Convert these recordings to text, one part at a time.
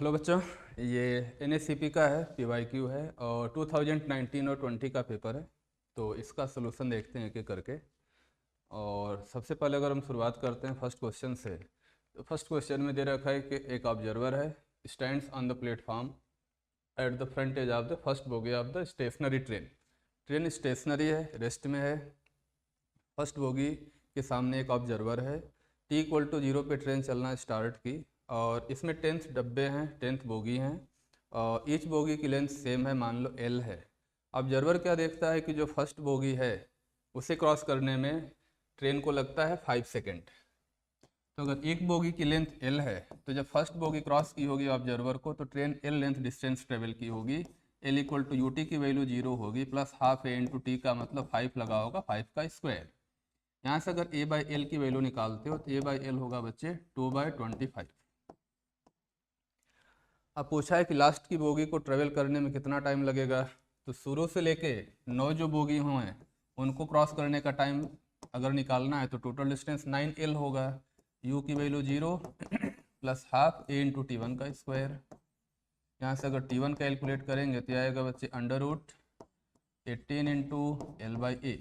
Hello बच्चों, ये NACP का है, PYQ है और 2019 और 20 का पेपर है। तो इसका सलूशन देखते हैं एक एक करके। और सबसे पहले अगर हम शुरुआत करते हैं फर्स्ट क्वेश्चन से, तो फर्स्ट क्वेश्चन में दे रखा है कि एक ऑब्जर्वर है, stands on the platform at the front edge of the first bogie of the stationary train. Train stationary है, रेस्ट में है। फर्स्ट बोगी के सामने एक ऑब्जर्वर है। T=0 पे ट्रेन चलना स्टार्ट की और इसमें 10th डब्बे हैं, 10th बोगी हैं और ईच बोगी की लेंथ सेम है, मान लो L है। ऑब्जर्वर क्या देखता है कि जो फर्स्ट बोगी है उसे क्रॉस करने में ट्रेन को लगता है 5 सेकेंड। तो अगर एक बोगी की लेंथ L है तो जब फर्स्ट बोगी क्रॉस की होगी ऑब्जर्वर को तो train L length distance travel की होगी। L=UT की वैल्यू 0 होगी plus half A into T का मतलब 5 लगा होगा, 5 का स्क्वायर। यहाँ से अगर A/L की वैल्यू निकालते हो तो A/L होगा बच्चे 2/25। अब पूछा है कि लास्ट की बोगी को ट्रेवल करने में कितना टाइम लगेगा। तो शुरू से लेके 9 जो बोगी हुए उनको क्रॉस करने का टाइम अगर निकालना है तो टोटल डिस्टेंस 9L होगा। U की value 0 plus half A into T1 का स्क्वायर। यहाँ से अगर T1 कैलकुलेट करेंगे तो आएगा बच्चे √18 इंटू L/A।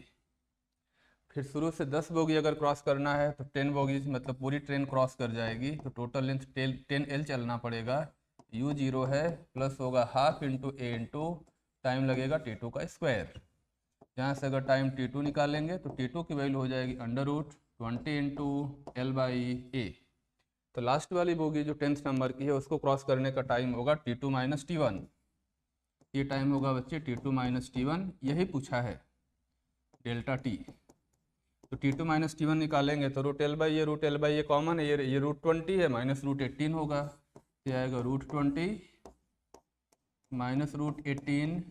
फिर शुरू से 10 बोगी अगर क्रॉस करना है तो 10 बोगी मतलब पूरी ट्रेन क्रॉस कर जाएगी, तो टोटल लेंथ 10L चलना पड़ेगा। U 0 है प्लस होगा half into A into time लगेगा T2 का स्क्वायर। यहाँ से अगर टाइम T2 निकालेंगे तो T2 की वैल्यू हो जाएगी √20 इंटू L/A। तो लास्ट वाली बोगी जो 10th नंबर की है उसको क्रॉस करने का टाइम होगा T2 माइनस T1। ये टाइम होगा बच्चे T2 माइनस T1, यही पूछा है डेल्टा T। तो T2 माइनस T1 निकालेंगे तो √L/A कॉमन है, ये √20 है माइनस √18 होगा। तो आएगा √20 माइनस √18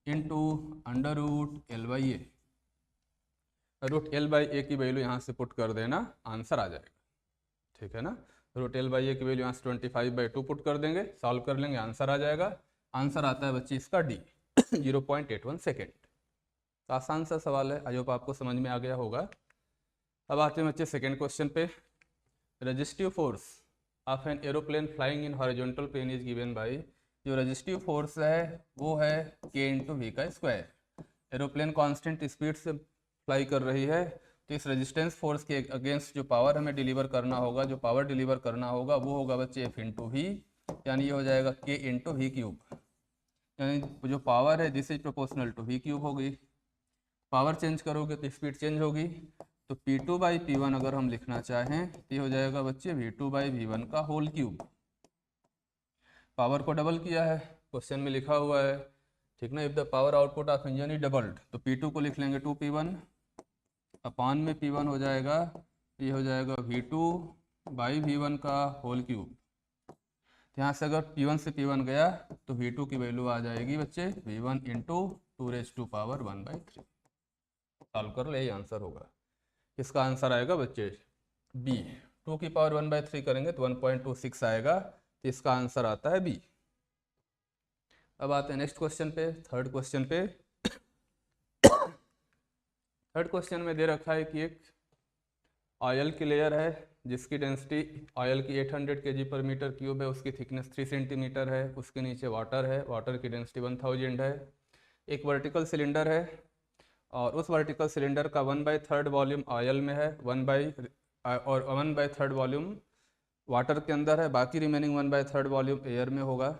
इंटू √L/A। √L/A की वैल्यू यहाँ से पुट कर देना, आंसर आ जाएगा। ठीक है ना। √L/A की वैल्यू यहाँ से 25/2 पुट कर देंगे, सॉल्व कर लेंगे, आंसर आ जाएगा। आंसर आता है बच्चे इसका D 0.81 सेकेंड। आसान सा सवाल है, आई होप आपको समझ में आ गया होगा। अब आते हैं बच्चे सेकेंड क्वेश्चन पे। Resistive force of an aeroplane flying in horizontal plane is given by. जो रजिस्टिव फोर्स है वो है K इंटू वी का स्क्वायर। एरोप्लेन कांस्टेंट स्पीड से फ्लाई कर रही है तो इस रेजिस्टेंस फोर्स के अगेंस्ट जो पावर हमें डिलीवर करना होगा, जो पावर डिलीवर करना होगा वो होगा बच्चे F इंटू वी, यानी ये हो जाएगा K इंटू वी क्यूब। यानी जो पावर है this is proportional to v cube होगी। पावर चेंज करोगे तो स्पीड चेंज होगी। तो P2/P1 अगर हम लिखना चाहें तो ये हो जाएगा बच्चे V2/V1 का होल क्यूब। पावर को डबल किया है, क्वेश्चन में लिखा हुआ है, ठीक ना। If the power output of engine is doubled तो P2 को लिख लेंगे 2P1 अपान में P1 हो जाएगा, ये हो जाएगा V2/V1 का होल क्यूब। तो यहाँ से अगर P1 से P1 गया तो V2 की वैल्यू आ जाएगी बच्चे V1 इंटू 2⁻⁴ सॉल्व कर ले, यही आंसर होगा। इसका आंसर आएगा बच्चे B। 2 की पावर 1/3 करेंगे तो 1.26 आएगा, तो इसका आंसर आता है B। अब आते हैं नेक्स्ट क्वेश्चन पे, थर्ड क्वेश्चन पे। थर्ड क्वेश्चन में दे रखा है कि एक ऑयल की लेयर है जिसकी डेंसिटी ऑयल की 800 kg/m³ है, उसकी थिकनेस 3 सेंटीमीटर है, उसके नीचे वाटर है, वाटर की डेंसिटी 1000 है। एक वर्टिकल सिलेंडर है और उस वर्टिकल सिलेंडर का 1/3 वॉल्यूम ऑयल में है, 1/3 वॉल्यूम वाटर के अंदर है, बाकी रिमेनिंग 1/3 वॉल्यूम एयर में होगा।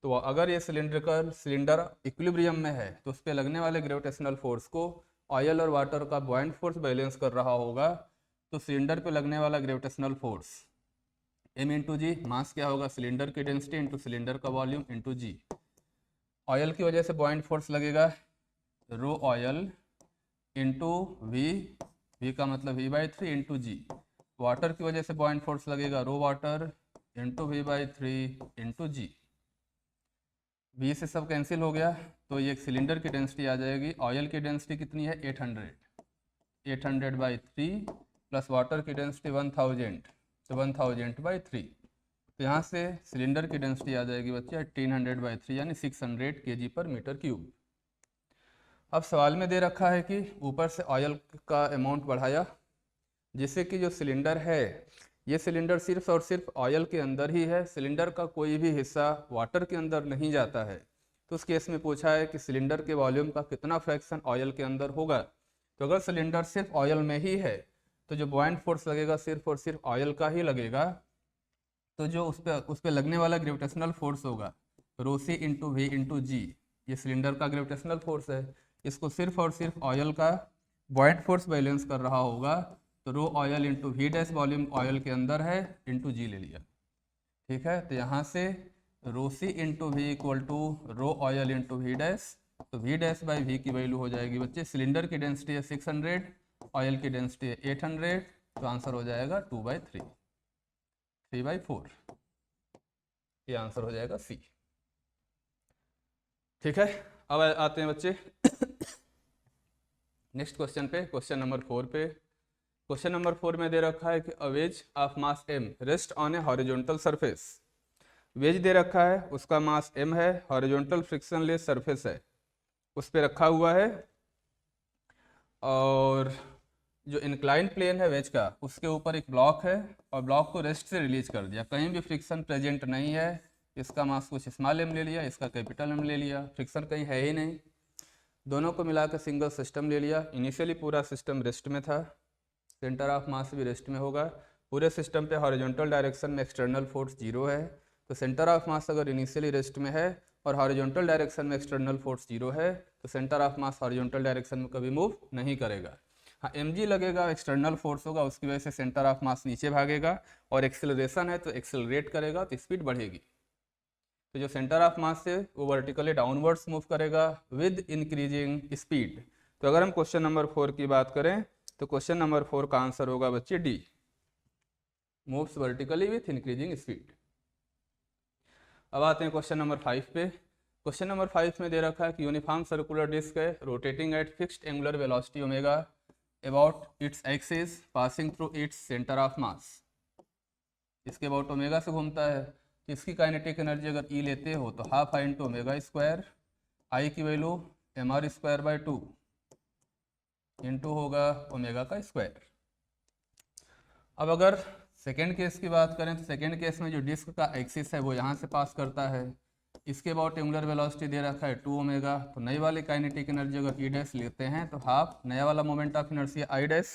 तो अगर ये सिलेंडर इक्विलिब्रियम में है तो उस पर लगने वाले ग्रेविटेशनल फोर्स को ऑयल और वाटर का बॉइंट फोर्स बैलेंस कर रहा होगा। तो सिलेंडर पे लगने वाला ग्रेविटेशनल फोर्स M इंटू जी, मास क्या होगा सिलेंडर की डेंसिटी इंटू सिलेंडर का वॉल्यूम इंटू जी। ऑयल की वजह से बॉइंट फोर्स लगेगा रो ऑयल इंटू वी, वी का मतलब V/3 इंटू जी। वाटर की वजह से बॉइंट फोर्स लगेगा रो वाटर इंटू V/3 इंटू जी। V से सब कैंसिल हो गया तो ये एक सिलेंडर की डेंसिटी आ जाएगी। ऑयल की डेंसिटी कितनी है 800/3 प्लस वाटर की डेंसिटी 1000, तो 1000/3। तो यहाँ से सिलेंडर की डेंसिटी आ जाएगी बच्चे 1800/3 यानी 600 kg/m³। अब सवाल में दे रखा है कि ऊपर से ऑयल का अमाउंट बढ़ाया जिससे कि जो सिलेंडर है ये सिलेंडर सिर्फ और सिर्फ ऑयल के अंदर ही है, सिलेंडर का कोई भी हिस्सा वाटर के अंदर नहीं जाता है। तो उस केस में पूछा है कि सिलेंडर के वॉल्यूम का कितना फ्रैक्शन ऑयल के अंदर होगा। तो अगर सिलेंडर सिर्फ ऑयल में ही है तो जो बॉयंट फोर्स लगेगा सिर्फ और सिर्फ ऑयल का ही लगेगा। तो जो उस पर लगने वाला ग्रेविटेशनल फोर्स होगा रो सी इंटू वी इंटू जी, ये सिलेंडर का ग्रेविटेशनल फोर्स है। इसको सिर्फ और सिर्फ ऑयल का बॉयंट फोर्स बैलेंस कर रहा होगा, तो rho oil into V dash volume oil के अंदर है इंटू जी ले लिया। ठीक है, तो यहाँ से rho C into V equal to rho oil into V dash, तो वी डैश बाई वी की वैल्यू हो जाएगी बच्चे, सिलेंडर की डेंसिटी है 600, ऑयल की डेंसिटी है 800, तो आंसर हो जाएगा 2/3, 3/4, ये आंसर हो जाएगा सी। ठीक है, अब आते हैं बच्चे नेक्स्ट क्वेश्चन पे, क्वेश्चन नंबर 4 पे। क्वेश्चन नंबर 4 में दे रखा है कि a wedge of mass m rest on a horizontal surface. Wedge दे रखा है, उसका मास m है, हॉरिजॉन्टल फ्रिक्शनलेस सरफेस है, उस पर रखा हुआ है, और जो इंक्लाइन प्लेन है वेज का उसके ऊपर एक ब्लॉक है, और ब्लॉक को रेस्ट से रिलीज कर दिया, कहीं भी फ्रिक्शन प्रेजेंट नहीं है। इसका मास कुछ स्मॉल m ले लिया, इसका कैपिटल M ले लिया, फ्रिक्शन कहीं है ही नहीं, दोनों को मिलाकर सिंगल सिस्टम ले लिया। इनिशियली पूरा सिस्टम रेस्ट में था, सेंटर ऑफ मास भी रेस्ट में होगा, पूरे सिस्टम पे हॉरिजॉन्टल डायरेक्शन में एक्सटर्नल फोर्स 0 है, तो सेंटर ऑफ मास अगर इनिशियली रेस्ट में है और हॉरिजॉन्टल डायरेक्शन में एक्सटर्नल फोर्स 0 है, तो centre of mass horizontal direction में कभी मूव नहीं करेगा। हाँ, mg लगेगा, एक्सटर्नल फोर्स होगा, उसकी वजह से सेंटर ऑफ मास नीचे भागेगा, और एक्सेलरेशन है तो एक्सेलरेट करेगा तो स्पीड बढ़ेगी। तो जो सेंटर ऑफ मास है वो वर्टिकली डाउनवर्ड्स मूव करेगा विद इंक्रीजिंग स्पीड। तो अगर हम क्वेश्चन नंबर 4 की बात करें तो क्वेश्चन नंबर 4 का आंसर होगा बच्चे D, moves vertically with increasing speed. अब आते हैं क्वेश्चन नंबर 5 पे। क्वेश्चन नंबर 5 में दे रखा है कि यूनिफॉर्म सर्कुलर डिस्क है rotating at fixed angular velocity omega about its axis passing through its centre of mass. इसके अबाउट ओमेगा से घूमता है, तो इसकी काइनेटिक एनर्जी अगर ई लेते हो तो half I into omega square, I की वैल्यू mr²/2 इंटू होगा ओमेगा का स्क्वायर। अब अगर सेकेंड केस की बात करें तो सेकेंड केस में जो डिस्क का एक्सिस है वो यहाँ से पास करता है, इसके अबाउट एंगुलर वेलोसिटी दे रखा है 2 ओमेगा, तो नई वाली काइनेटिक एनर्जी अगर ई डैश लेते हैं तो हाफ नया वाला moment of inertia I dash,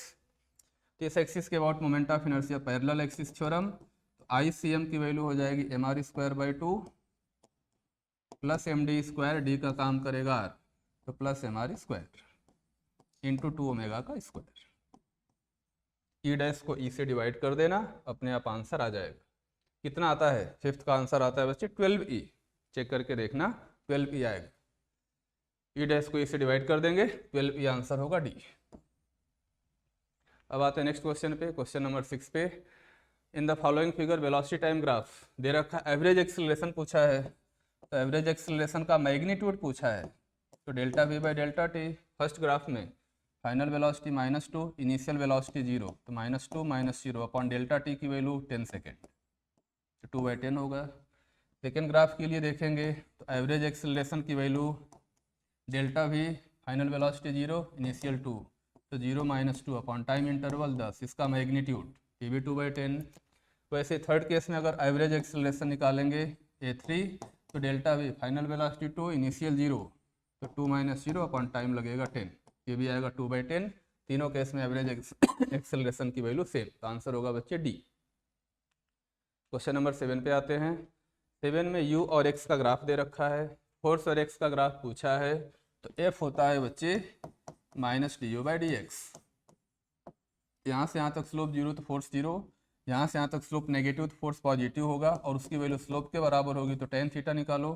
तो इस एक्सिस के about moment of inertia parallel axis theorem, तो आई सी एम की वैल्यू हो जाएगी mr²/2 प्लस md², डी का काम करेगा r, तो प्लस mr² इंटू 2 ओमेगा का स्क्वायर। ई डैश को ई से डिवाइड कर देना, अपने आप आंसर आ जाएगा। कितना आता है? फिफ्थ का आंसर आता है बच्चे 12e, चेक करके देखना 12e आएगा। ई डैश को ई से डिवाइड कर देंगे, 12e आंसर होगा डी। अब आते हैं नेक्स्ट क्वेश्चन पे, क्वेश्चन नंबर 6 पे। In the following figure velocity time graph दे रखा है, एवरेज एक्सेलरेशन पूछा है, तो एवरेज एक्सेलरेशन का मैग्नीट्यूड पूछा है, तो delta we by delta T. First graph में फाइनल वेलोसिटी -2, इनिशियल वेलोसिटी 0, तो -2 - 0 अपॉन डेल्टा टी की वैल्यू 10 सेकेंड, तो 2/10 होगा। सेकेंड ग्राफ के लिए देखेंगे तो एवरेज एक्सेलरेशन की value delta we, final velocity 0, initial 2, तो 0 - 2 अपॉन टाइम इंटरवल 10, इसका मैग्नीट्यूड ये भी 2/10। वैसे थर्ड केस में अगर एवरेज एक्सेलरेशन निकालेंगे a3, तो delta we, final velocity 2, initial 0, तो 2 - 0 अपॉन टाइम लगेगा 10, ये भी आएगा 2/10। तीनों केस में एवरेज एक्सेलरेशन की वैल्यू सेम, तो आंसर होगा बच्चे डी। क्वेश्चन नंबर 7 पे आते हैं। 7 में u और x का ग्राफ दे रखा है, फोर्स और x का ग्राफ पूछा है, तो f होता है बच्चे -du/dx। यहाँ से यहाँ तक स्लोप 0 तो फोर्स 0, यहाँ से यहाँ तक स्लोप नेगेटिव तो फोर्स पॉजिटिव होगा, और उसकी वैल्यू स्लोप के बराबर होगी, तो tan थीटा निकालो।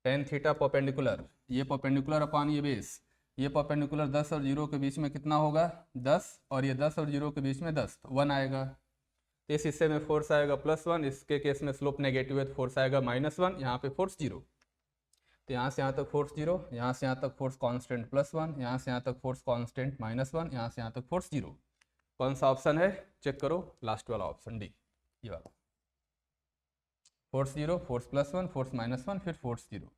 tan थीटा परपेंडिकुलर, ये परपेंडिकुलर अपॉन ये बेस, ये परपेंडिकुलर 10 और 0 के बीच में कितना होगा 10, और ये 10 और 0 के बीच में 10, तो 1 आएगा। तो इस हिस्से में फोर्स आएगा +1, इसके केस में स्लोप नेगेटिव है तो फोर्स आएगा -1, यहाँ पे फोर्स 0, तो यहाँ से यहाँ तक फोर्स 0, यहाँ से यहाँ तक फोर्स कांस्टेंट +1, यहाँ से यहाँ तक फोर्स कांस्टेंट -1, यहाँ से यहाँ तक फोर्स 0। कौन सा ऑप्शन है चेक करो, लास्ट वाला ऑप्शन डी, ये वाला। फोर्स 0, फोर्स +1, फोर्स -1, फिर फोर्स 0,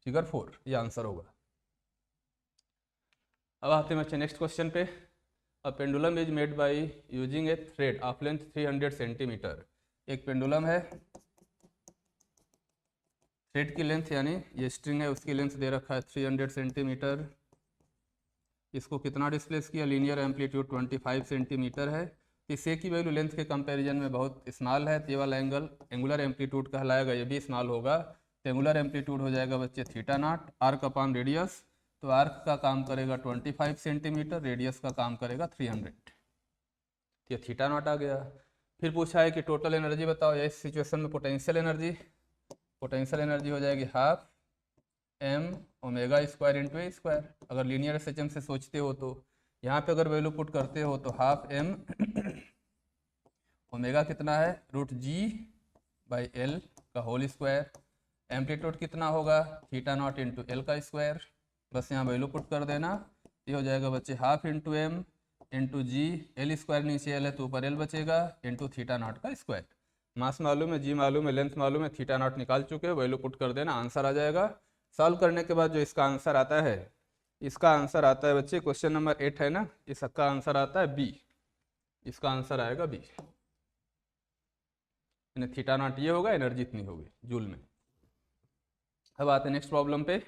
फिगर 4, ये आंसर होगा। अब आते हैं बच्चे नेक्स्ट क्वेश्चन पे। A pendulum is made by using A thread of length 300 centimetre. एक पेंडुलम है, थ्रेड की लेंथ यानी ये स्ट्रिंग है उसकी लेंथ दे रखा है 300 सेंटीमीटर। इसको कितना डिस्प्लेस किया, लीनियर एम्पलीट्यूड 25 सेंटीमीटर है। इस ए की वैल्यू लेंथ के कंपैरिजन में बहुत स्मॉल है, तो ये वाला एंगल एंगुलर एम्पलीट्यूड कहलाएगा, ये भी स्मॉल होगा। तो एंगुलर एम्पलीट्यूड हो जाएगा बच्चे theta naught, arc upon radius. तो आर्क का काम करेगा 25 सेंटीमीटर, रेडियस का काम करेगा 300। तो ये थीटा नॉट आ गया। फिर पूछा है कि टोटल एनर्जी बताओ, इस सिचुएशन में पोटेंशियल एनर्जी हो जाएगी half M omega square into A square. अगर लीनियर सिस्टम से सोचते हो तो यहाँ पे अगर वैल्यू पुट करते हो तो हाफ एम ओमेगा कितना है √g/L का होल स्क्वायर, एम्पलीट्यूड कितना होगा थीटा नॉट इंटू एल का स्क्वायर। बस यहाँ वैल्यू पुट कर देना, ये हो जाएगा बच्चे हाफ इंटू एम इंटू जी, एल स्क्वायर नीचे एल है तो ऊपर एल बचेगा, इंटू थीटा नॉट का स्क्वायर। मास मालूम है, जी मालूम है, लेंथ मालूम है, थीटा नॉट निकाल चुके हो, वैल्यू पुट कर देना, आंसर आ जाएगा। सॉल्व करने के बाद जो इसका आंसर आता है, इसका आंसर आता है बच्चे क्वेश्चन नंबर 8 है ना, इसका आंसर आता है बी, इसका आंसर आएगा बी। थीटा नॉट ये होगा, एनर्जी इतनी होगी जूल में। अब आते हैं नेक्स्ट प्रॉब्लम पे।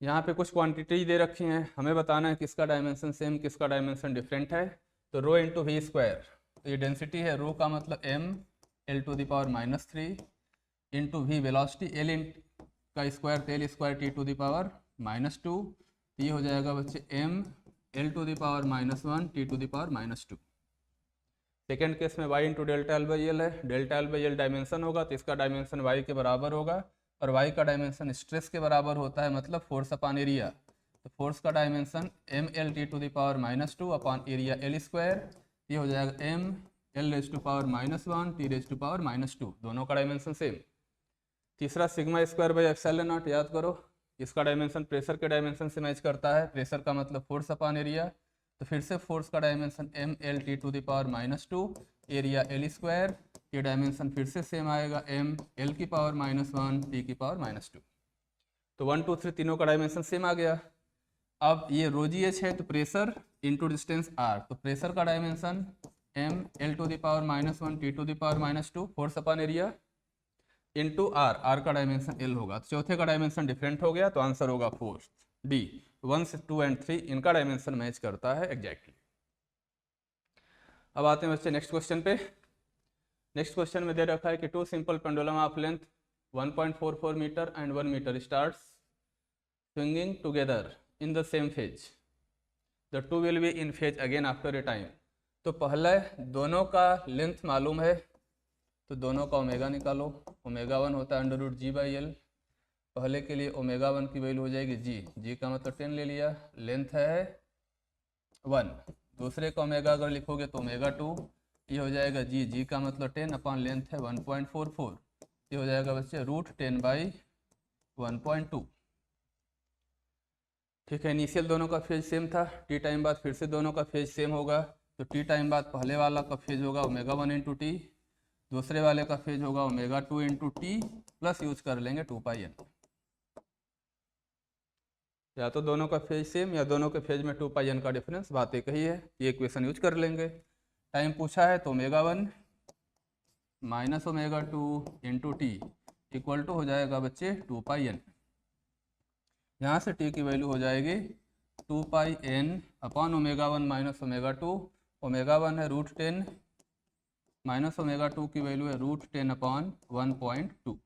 यहाँ पे कुछ क्वांटिटी दे रखी हैं, हमें बताना है किसका डायमेंशन सेम किसका डायमेंशन डिफरेंट है। तो रो इंटू वी स्क्वायर, तो ये डेंसिटी है, रो का मतलब m L⁻³ into v velocity L का स्क्वायर, तो एल स्क्वायर T⁻²। ये हो जाएगा बच्चे m L⁻⁻1 T⁻²। Second case में y इंटू ΔL/L है, ΔL/L डायमेंशन होगा तो इसका डायमेंशन y के बराबर होगा, और y का डायमेंशन स्ट्रेस के बराबर होता है, मतलब फोर्स अपॉन एरिया। तो फोर्स का dimension mL⁻² upon area L square, ये हो जाएगा mL⁻⁻1 T⁻², दोनों का डायमेंशन सेम। तीसरा sigma square by epsilon not, याद करो इसका डायमेंशन प्रेशर के डायमेंशन से मैच करता है, प्रेशर का मतलब फोर्स अपॉन एरिया। तो फिर से फोर्स का dimension mL⁻², area L square, ये डायमेंशन फिर से सेम आएगा mL⁻⁻1 T⁻²। तो 1 2 3 तीनों का डायमेंशन सेम आ गया। अब ये ρgh है तो प्रेशर इंटू डिस्टेंस r, तो प्रेशर का dimension mL⁻⁻1 T⁻², force upon area into r का डायमेंशन l होगा। तो चौथे का डायमेंशन डिफरेंट हो गया, तो आंसर होगा फोर्थ डी। 1 2 एंड 3 इनका डायमेंशन मैच करता है एग्जैक्टली। अब आते हैं बच्चे नेक्स्ट क्वेश्चन पे। नेक्स्ट क्वेश्चन में दे रखा है कि two simple pendulum of length 1.44 metre and 1 metre starts swinging together in the same phase, the two will be in phase again after a time. तो पहले दोनों का लेंथ मालूम है, तो दोनों का ओमेगा निकालो, ω1 होता है √g/L। पहले के लिए ω1 की वैल्यू हो जाएगी g का मतलब 10 ले लिया, लेंथ है 1। दूसरे का ओमेगा अगर लिखोगे तो ω2, ये हो जाएगा g का मतलब 10 अपॉन लेंथ है 1.44, ये हो जाएगा बच्चे √10/1.2। ठीक है, इनिशियल दोनों का फेज सेम था, टी टाइम बाद फिर से दोनों का फेज सेम होगा। तो टी टाइम बाद पहले वाला का फेज होगा ω1 इंटू टी, दूसरे वाले का फेज होगा ω2 इंटू टी, प्लस यूज कर लेंगे 2πn। या तो दोनों का फेज सेम या दोनों के फेज में 2πn का डिफरेंस, बात एक ही है, ये इक्वेशन यूज कर लेंगे। टाइम पूछा है तो ω1 minus ω2 into T equal to हो जाएगा बच्चे 2πn। यहाँ से t की वैल्यू हो जाएगी 2πn अपॉन ω1 माइनस ω2, ω1 है √10 माइनस ω2 की वैल्यू है √10 अपॉन 1.2।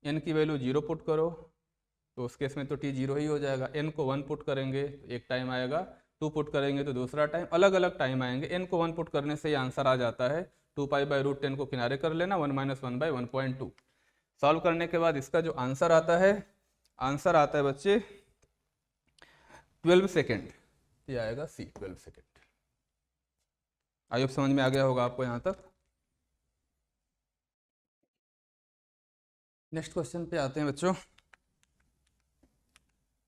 n की वैल्यू 0 पुट करो तो उस केस में तो t 0 ही हो जाएगा, n को 1 पुट करेंगे तो एक टाइम आएगा, 2 पुट करेंगे तो दूसरा टाइम, अलग अलग टाइम आएंगे। n को 1 पुट करने से ही आंसर आ जाता है, 2π/√10 को किनारे कर लेना, 1 - 1/1.2। सॉल्व करने के बाद इसका जो आंसर आता है, आंसर आता है बच्चे 12 सेकेंड, ये आएगा सी 12 सेकेंड। आई होप समझ में आ गया होगा आपको यहाँ तक। नेक्स्ट क्वेश्चन पे आते हैं बच्चों,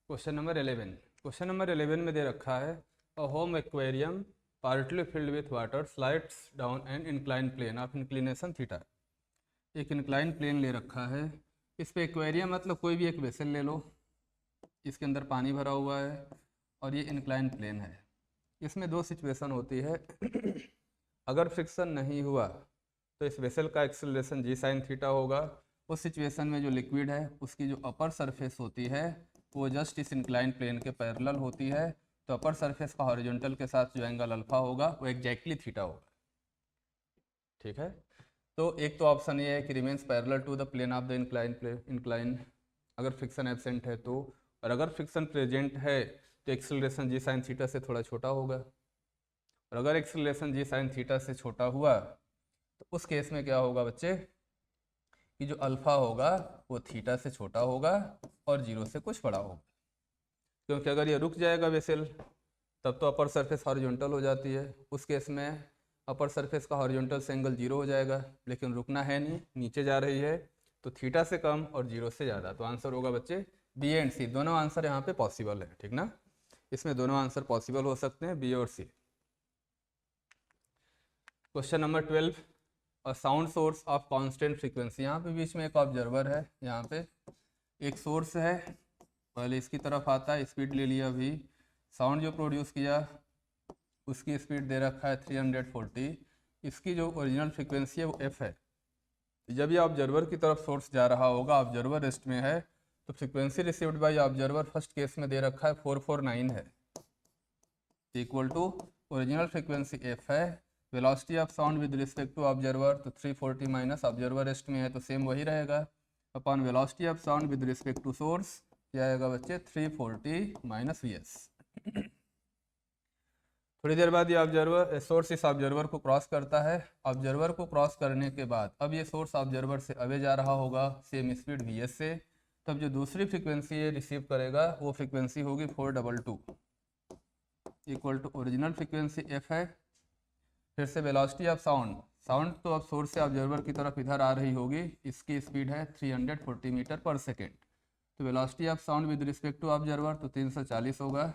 क्वेश्चन नंबर 11। क्वेश्चन नंबर 11 में दे रखा है a home aquarium partly filled with water slides down an incline plane of inclination theta. एक इंक्लाइन प्लेन ले रखा है, इस पे एक्वेरियम मतलब कोई भी एक वेसल ले लो, इसके अंदर पानी भरा हुआ है और ये इंक्लाइन प्लेन है। इसमें दो सिचुएशन होती है। अगर फ्रिक्शन नहीं हुआ तो इस वेसल का एक्सेलरेशन जी साइन थीटा होगा। उस सिचुएशन में जो लिक्विड है उसकी जो अपर सरफेस होती है वो जस्ट इस इंक्लाइन प्लेन के पैरेलल होती है, तो अपर सरफेस का हॉरिजॉन्टल के साथ जो एंगल अल्फा होगा वो एग्जैक्टली थीटा होगा। ठीक है, तो एक तो ऑप्शन ये है कि remains parallel to the plane of the incline अगर फ्रिक्शन एब्सेंट है तो, और अगर फ्रिक्शन प्रेजेंट है तो एक्सेलरेशन जी साइन थीटा से थोड़ा छोटा होगा, और अगर एक्सेलरेशन जी साइन थीटा से छोटा हुआ तो उस केस में क्या होगा बच्चे कि जो अल्फा होगा वो थीटा से छोटा होगा और जीरो से कुछ बड़ा होगा, क्योंकि अगर ये रुक जाएगा वेसल तब तो अपर सरफेस हॉरिजॉन्टल हो जाती है, उस केस में अपर सरफेस का हॉरिजॉन्टल से एंगल जीरो हो जाएगा, लेकिन रुकना है नहीं, नीचे जा रही है तो थीटा से कम और जीरो से ज़्यादा। तो आंसर होगा बच्चे बी एंड सी, दोनों आंसर यहाँ पे पॉसिबल है। ठीक ना, इसमें दोनों आंसर पॉसिबल हो सकते हैं, बी और C. Question number 12, a sound source of constant frequency. यहाँ पे बीच में एक ऑब्जर्वर है, यहाँ पे एक सोर्स है, पहले इसकी तरफ आता है, स्पीड ले लिया, अभी साउंड जो प्रोड्यूस किया उसकी स्पीड दे रखा है 340, इसकी जो ओरिजिनल फ्रीक्वेंसी है वो एफ है। जब ये ऑब्जर्वर की तरफ सोर्स जा रहा होगा, ऑब्जर्वर रेस्ट में है, तो frequency received by observer first case में दे रखा है 449 है, equal to original frequency F है, velocity of sound with respect to observer तो 340 माइनस ऑब्जर्वर रेस्ट में है तो सेम वही रहेगा, upon velocity of sound with respect to source क्या आएगा बच्चे 340 माइनस वी एस। थोड़ी देर बाद ये ऑब्जर्वर सोर्स इस ऑब्जर्वर को क्रॉस करता है, ऑब्जर्वर को क्रॉस करने के बाद अब ये सोर्स ऑब्जर्वर से अवे जा रहा होगा सेम स्पीड वी एस से, तब जो दूसरी फ्रीक्वेंसी ये रिसीव करेगा वो फ्रीक्वेंसी होगी 422 equal to original frequency F है, फिर से वेलोसिटी ऑफ साउंड तो अब सोर्स से ऑब्जर्वर की तरफ इधर आ रही होगी, इसकी स्पीड है 340 मीटर पर सेकेंड, तो velocity of sound with respect to observer तो 340 होगा,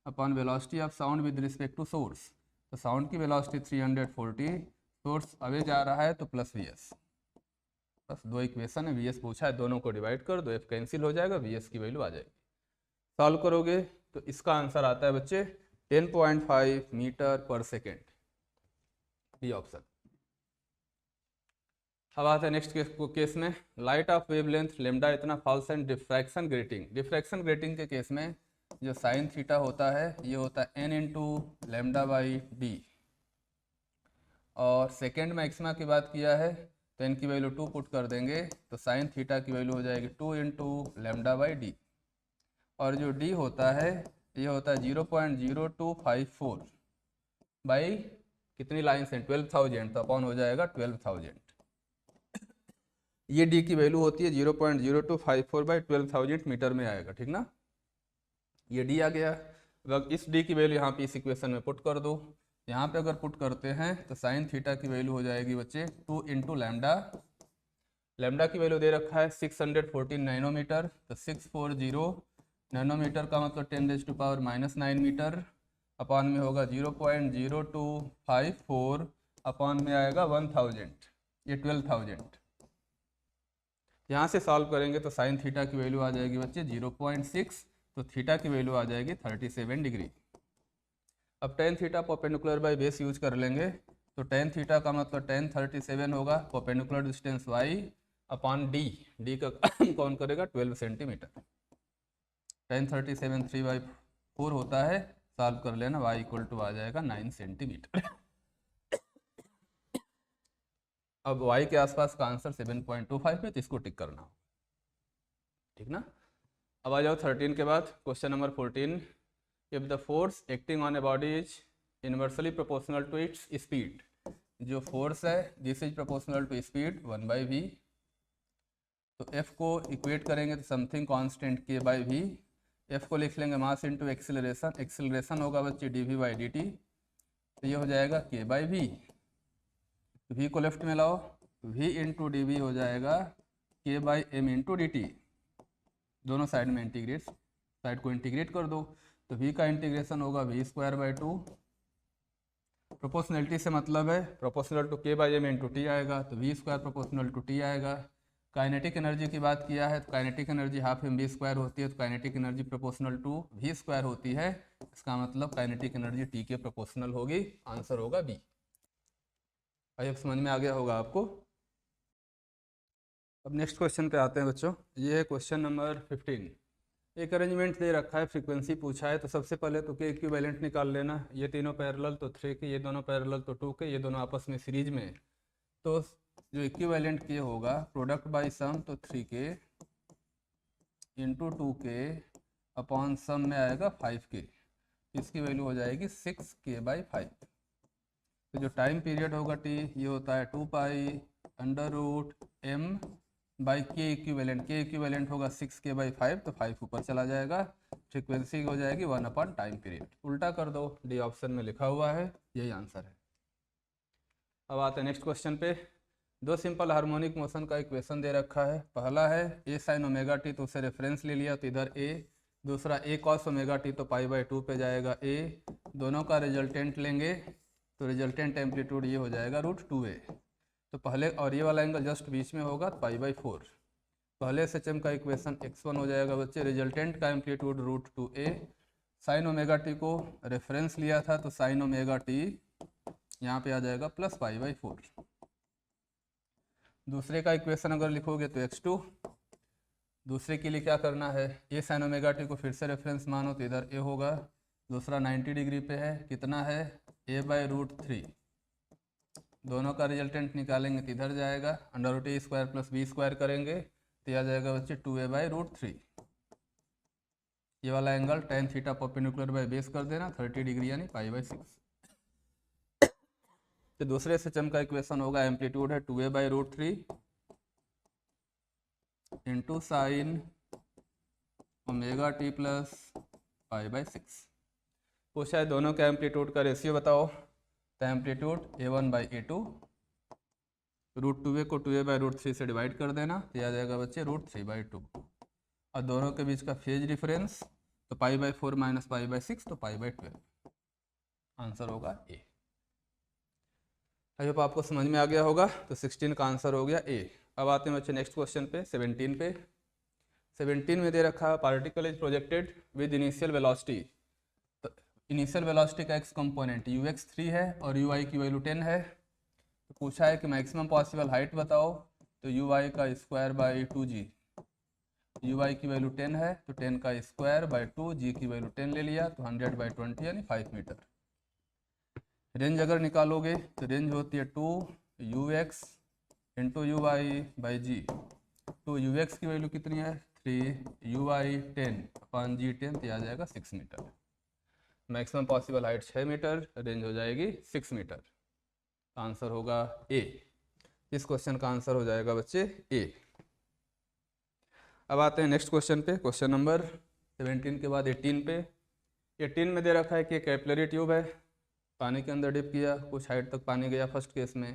upon velocity of sound with respect to source, तो साउंड की वेलोसिटी 340, सोर्स अवे जा रहा है तो प्लस वी एस। बस दो इक्वेशन है, वी एस पूछा है, दोनों को डिवाइड कर दो, एफ कैंसिल हो जाएगा, वी एस की वैल्यू आ जाएगी। सॉल्व करोगे तो इसका आंसर आता है बच्चे 10.5 मीटर पर सेकेंड, बी ऑप्शन। अब आता है नेक्स्ट केस में, लाइट ऑफ वेवलेंथ लेमडा इतना फॉल्स एंड डिफ्रैक्शन ग्रेटिंग के केस में जो साइन थीटा होता है ये होता है n into lambda by D, और सेकेंड मैक्सिमा की बात किया है तो n की वैल्यू 2 पुट कर देंगे तो साइन थीटा की वैल्यू हो जाएगी 2 इंटू लेमडा बाई डी, और जो d होता है ये होता है 0.0254 बाई कितनी लाइन से 12,000, तो अपॉन हो जाएगा 12,000। ये d की वैल्यू होती है 0.0254 बाई 12,000 मीटर में आएगा। ठीक ना, ये d आ गया, अब इस d की वैल्यू यहाँ पे इस इक्वेशन में पुट कर दो, यहाँ पे अगर पुट करते हैं तो साइन थीटा की वैल्यू हो जाएगी बच्चे 2 इंटू लेमडा की वैल्यू दे रखा है 614 नैनोमीटर, तो 640 नैनोमीटर का मतलब 10⁻⁻⁹ मीटर, अपॉन में होगा 0.0254 अपॉन में आएगा 1000, ये 12,000। यहाँ से सॉल्व करेंगे तो साइन थीटा की वैल्यू आ जाएगी बच्चे 0.6, तो थीटा की वैल्यू आ जाएगी 37 डिग्री। अब tan theta perpendicular by base use कर लेंगे, तो टेन थीटा का मतलब 1037 होगा, perpendicular distance y upon D का कौन करेगा 12 सेंटीमीटर, 1037 3/4 होता है, सॉल्व कर लेना, y इक्वल टू आ जाएगा 9 सेंटीमीटर। अब y के आसपास का आंसर 7.25 है, तो इसको टिक करना हो। ठीक ना, अब आ जाओ 13 के बाद question number 14, if the force acting on a body is inversely proportional to its speed, जो फोर्स है this is proportional to speed 1/v, तो f को इक्वेट करेंगे तो something constant k by v, f को लिख लेंगे मास इनटू एक्सेलरेशन होगा बच्चे dv/dt, तो ये हो जाएगा k बाई v, v को लेफ्ट में लाओ, v इंटू डी हो जाएगा k by m into dt, दोनों साइड में साइड को इंटीग्रेट कर दो, तो v का इंटीग्रेशन होगा v²/2, प्रोपोर्शनलिटी से मतलब है proportional to k by m into T आएगा, तो v² प्रोपोर्शनल टू टी आएगा, काइनेटिक एनर्जी की बात किया है तो kinetic energy half M v square होती है, तो kinetic energy proportional to v square होती है। इसका मतलब काइनेटिक एनर्जी टी के प्रोपोर्शनल होगी। आंसर होगा बी। भाई अब समझ में आ गया होगा आपको। अब नेक्स्ट क्वेश्चन पे आते हैं बच्चों। ये है क्वेश्चन नंबर 15। एक अरेंजमेंट दे रखा है, फ्रीक्वेंसी पूछा है, तो सबसे पहले तो के इक्विवेलेंट निकाल लेना। ये तीनों पैरेलल तो 3 के, ये दोनों पैरेलल तो 2 के, ये दोनों आपस में सीरीज में। तो जो इक्विवेलेंट के होगा प्रोडक्ट बाय सम, तो 3 के इंटू 2 के अपॉन सम में आएगा 5 के। इसकी वैल्यू हो जाएगी 6 के बाई 5। तो जो टाइम पीरियड होगा टी, ये होता है 2 pi under root M by K equivalent. K equivalent होगा 6 के बाई 5, तो 5 ऊपर चला जाएगा। फ्रीक्वेंसी हो जाएगी 1 अपॉन टाइम पीरियड। उल्टा कर दो, डी ऑप्शन में लिखा हुआ है, यही आंसर है। अब आते हैं नेक्स्ट क्वेश्चन पे। दो सिंपल हार्मोनिक मोशन का इक्वेशन दे रखा है। पहला है ए साइन ओमेगा टी, तो उसे रेफरेंस ले लिया तो इधर ए। दूसरा ए कॉस ओमेगा टी, तो पाई बाई 2 पे जाएगा ए। दोनों का रिजल्टेंट लेंगे तो रिजल्टेंट एम्पलीट्यूड ये हो जाएगा √2a। तो पहले और ये वाला एंगल जस्ट बीच में होगा, पाई बाई 4। पहले से एचएम का इक्वेशन x1 हो जाएगा बच्चे। रिजल्टेंट का amplitude √2a। Sine omega T को रेफरेंस लिया था तो साइन ओमेगा टी यहाँ पे आ जाएगा प्लस पाई बाई 4। दूसरे का इक्वेशन अगर लिखोगे तो x2। दूसरे के लिए क्या करना है, ए साइन ओमेगा टी को फिर से रेफरेंस मानो तो इधर ए होगा। दूसरा 90 डिग्री पे है, कितना है a बाई √3। दोनों का रिजल्टेंट निकालेंगे तो इधर जाएगा, अंडर रूट ए स्क्वायर प्लस बी स्क्वायर करेंगे तो यह आ जाएगा बच्चे 2a बाई √3। ये वाला angle tan theta perpendicular by base कर देना 30 डिग्री यानी पाई बाई 6। तो दूसरे सिस्टम का इक्वेशन होगा, एम्पलीट्यूड है 2a by √3 into sine omega T plus pi by 6। पूछा है दोनों का एम्पलीट्यूड का रेशियो बताओ। तो amplitude a1 by a2, √2a को 2a बाई √3 से डिवाइड कर देना तो आ जाएगा बच्चे √3 बाई 2। और दोनों के बीच का फेज डिफरेंस तो pi by 4 minus pi by 6, तो पाई बाई 12। आंसर होगा ए। आई होप आपको समझ में आ गया होगा। तो 16 का आंसर हो गया ए। अब आते हैं बच्चे नेक्स्ट क्वेश्चन पे, 17 पे। 17 में दे रखा है particle is projected with initial velocity. तो इनिशियल वेलोसिटी का एक्स कंपोनेंट ux3 है और ui की वैल्यू 10 है। तो पूछा है कि मैक्सिमम पॉसिबल हाइट बताओ। तो ui का स्क्वायर बाई 2g। ui की वैल्यू 10 है तो 10 का स्क्वायर बाई 2, g की वैल्यू 10 ले लिया तो 100 बाई 20 यानी 5 मीटर। रेंज अगर निकालोगे तो रेंज होती है 2ux इंटू यू बाई जी। तो ux की वैल्यू कितनी है 3, ui 10 अपॉन जी 10, तो आ जाएगा 6 metre. Maximum possible height 6 metre, range हो जाएगी 6 मीटर। आंसर होगा ए। इस क्वेश्चन का आंसर हो जाएगा बच्चे ए। अब आते हैं नेक्स्ट क्वेश्चन पे, क्वेश्चन नंबर 17 के बाद 18 पे। 18 में दे रखा है कि कैपिलरी ट्यूब है, पानी के अंदर डिप किया, कुछ हाइट तक पानी गया फर्स्ट केस में।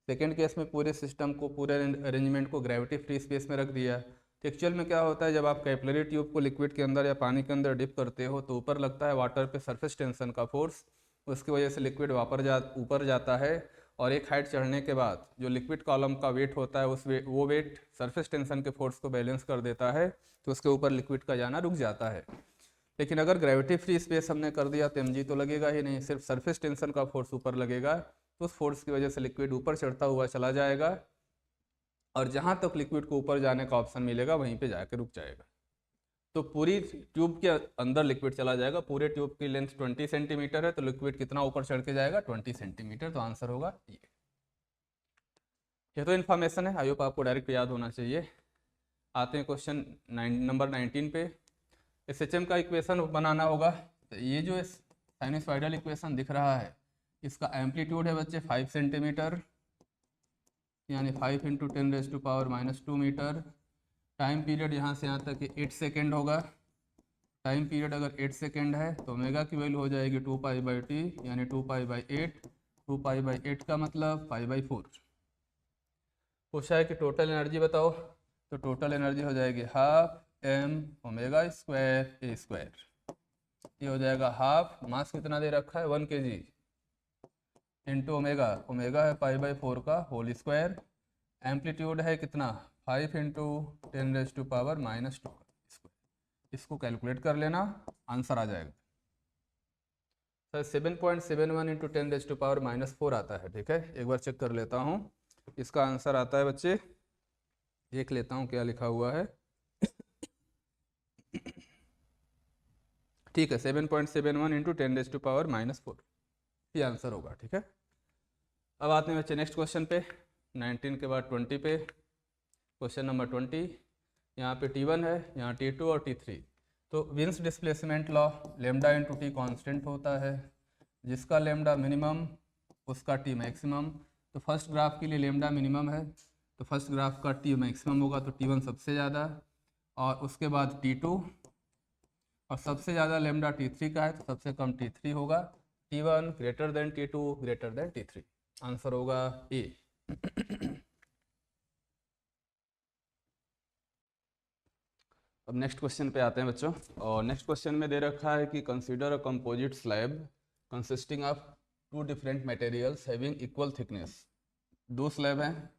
सेकेंड केस में पूरे सिस्टम को, पूरे अरेंजमेंट को ग्रेविटी फ्री स्पेस में रख दिया। तो एक्चुअल में क्या होता है, जब आप कैपिलरी ट्यूब को लिक्विड के अंदर या पानी के अंदर डिप करते हो तो ऊपर लगता है वाटर पे सरफेस टेंशन का फोर्स। उसकी वजह से लिक्विड ऊपर जाता है और एक हाइट चढ़ने के बाद जो लिक्विड कॉलम का वेट होता है वो वेट सरफेस टेंशन के फोर्स को बैलेंस कर देता है, तो उसके ऊपर लिक्विड का जाना रुक जाता है। लेकिन अगर ग्रेविटी फ्री स्पेस हमने कर दिया तो mg तो लगेगा ही नहीं, सिर्फ सरफेस टेंशन का फोर्स ऊपर लगेगा। तो उस फोर्स की वजह से लिक्विड ऊपर चढ़ता हुआ चला जाएगा और जहाँ तक लिक्विड को ऊपर जाने का ऑप्शन मिलेगा वहीं पे जाके रुक जाएगा। तो पूरी ट्यूब के अंदर लिक्विड चला जाएगा। पूरे ट्यूब की लेंथ 20 सेंटीमीटर है तो लिक्विड कितना ऊपर चढ़ के जाएगा 20 सेंटीमीटर। तो आंसर होगा ये तो इन्फॉर्मेशन है, आई होप आपको डायरेक्ट याद होना चाहिए। आते हैं क्वेश्चन नंबर 19 पे। इस एच का इक्वेशन बनाना होगा। तो ये जो साइनसॉइडल इक्वेशन दिख रहा है इसका एम्पलीट्यूड है बच्चे 5 सेंटीमीटर यानी 5 इंटू 10⁻⁻² मीटर। टाइम पीरियड यहाँ से यहाँ तक 8 सेकेंड होगा। टाइम पीरियड अगर 8 सेकेंड है तो ओमेगा की वैल्यू हो जाएगी 2 पाई बाई टी यानी 2 पाई बाई 8। 2 पाई बाई 8 का मतलब पाई बाई 4। पूछा है कि टोटल एनर्जी बताओ। तो टोटल एनर्जी हो जाएगी हाफ m ओमेगा स्क्वायर ए स्क्वायर। ये हो जाएगा हाफ, मास कितना दे रखा है 1 kg इंटू ओमेगा। ओमेगा है पाई बाई 4 का होल स्क्वायर एम्पलीट्यूड है कितना 5 इंटू 10⁻⁻²। इसको कैलकुलेट कर लेना, आंसर आ जाएगा सर 7.71 इंटू 10⁻⁻4 आता है। ठीक है, एक बार चेक कर लेता हूँ, इसका आंसर आता है बच्चे, देख लेता हूँ क्या लिखा हुआ है। ठीक है, 7.71 इंटू 10⁻⁻4 ये आंसर होगा। ठीक है, अब आते हैं बच्चे नेक्स्ट क्वेश्चन पे, 19 के बाद 20 पे। क्वेश्चन नंबर 20, यहाँ पे T1 है, यहाँ T2 और T3। तो wins displacement law lambda into T constant होता है, जिसका लेमडा मिनिमम उसका टी मैक्सिमम। तो फर्स्ट ग्राफ के लिए लेमडा मिनिमम है, तो फर्स्ट ग्राफ का टी मैक्सिमम होगा, तो T1 सबसे ज़्यादा, और उसके बाद T2, और सबसे ज़्यादा लेमडा T3 का है, तो सबसे कम T3 होगा। T1 greater than T2 greater than T3, answer होगा ए। अब नेक्स्ट क्वेश्चन पे आते हैं बच्चों, और नेक्स्ट क्वेश्चन में दे रखा है कि consider a composite slab consisting of 2 different materials having equal thickness. दो स्लैब हैं,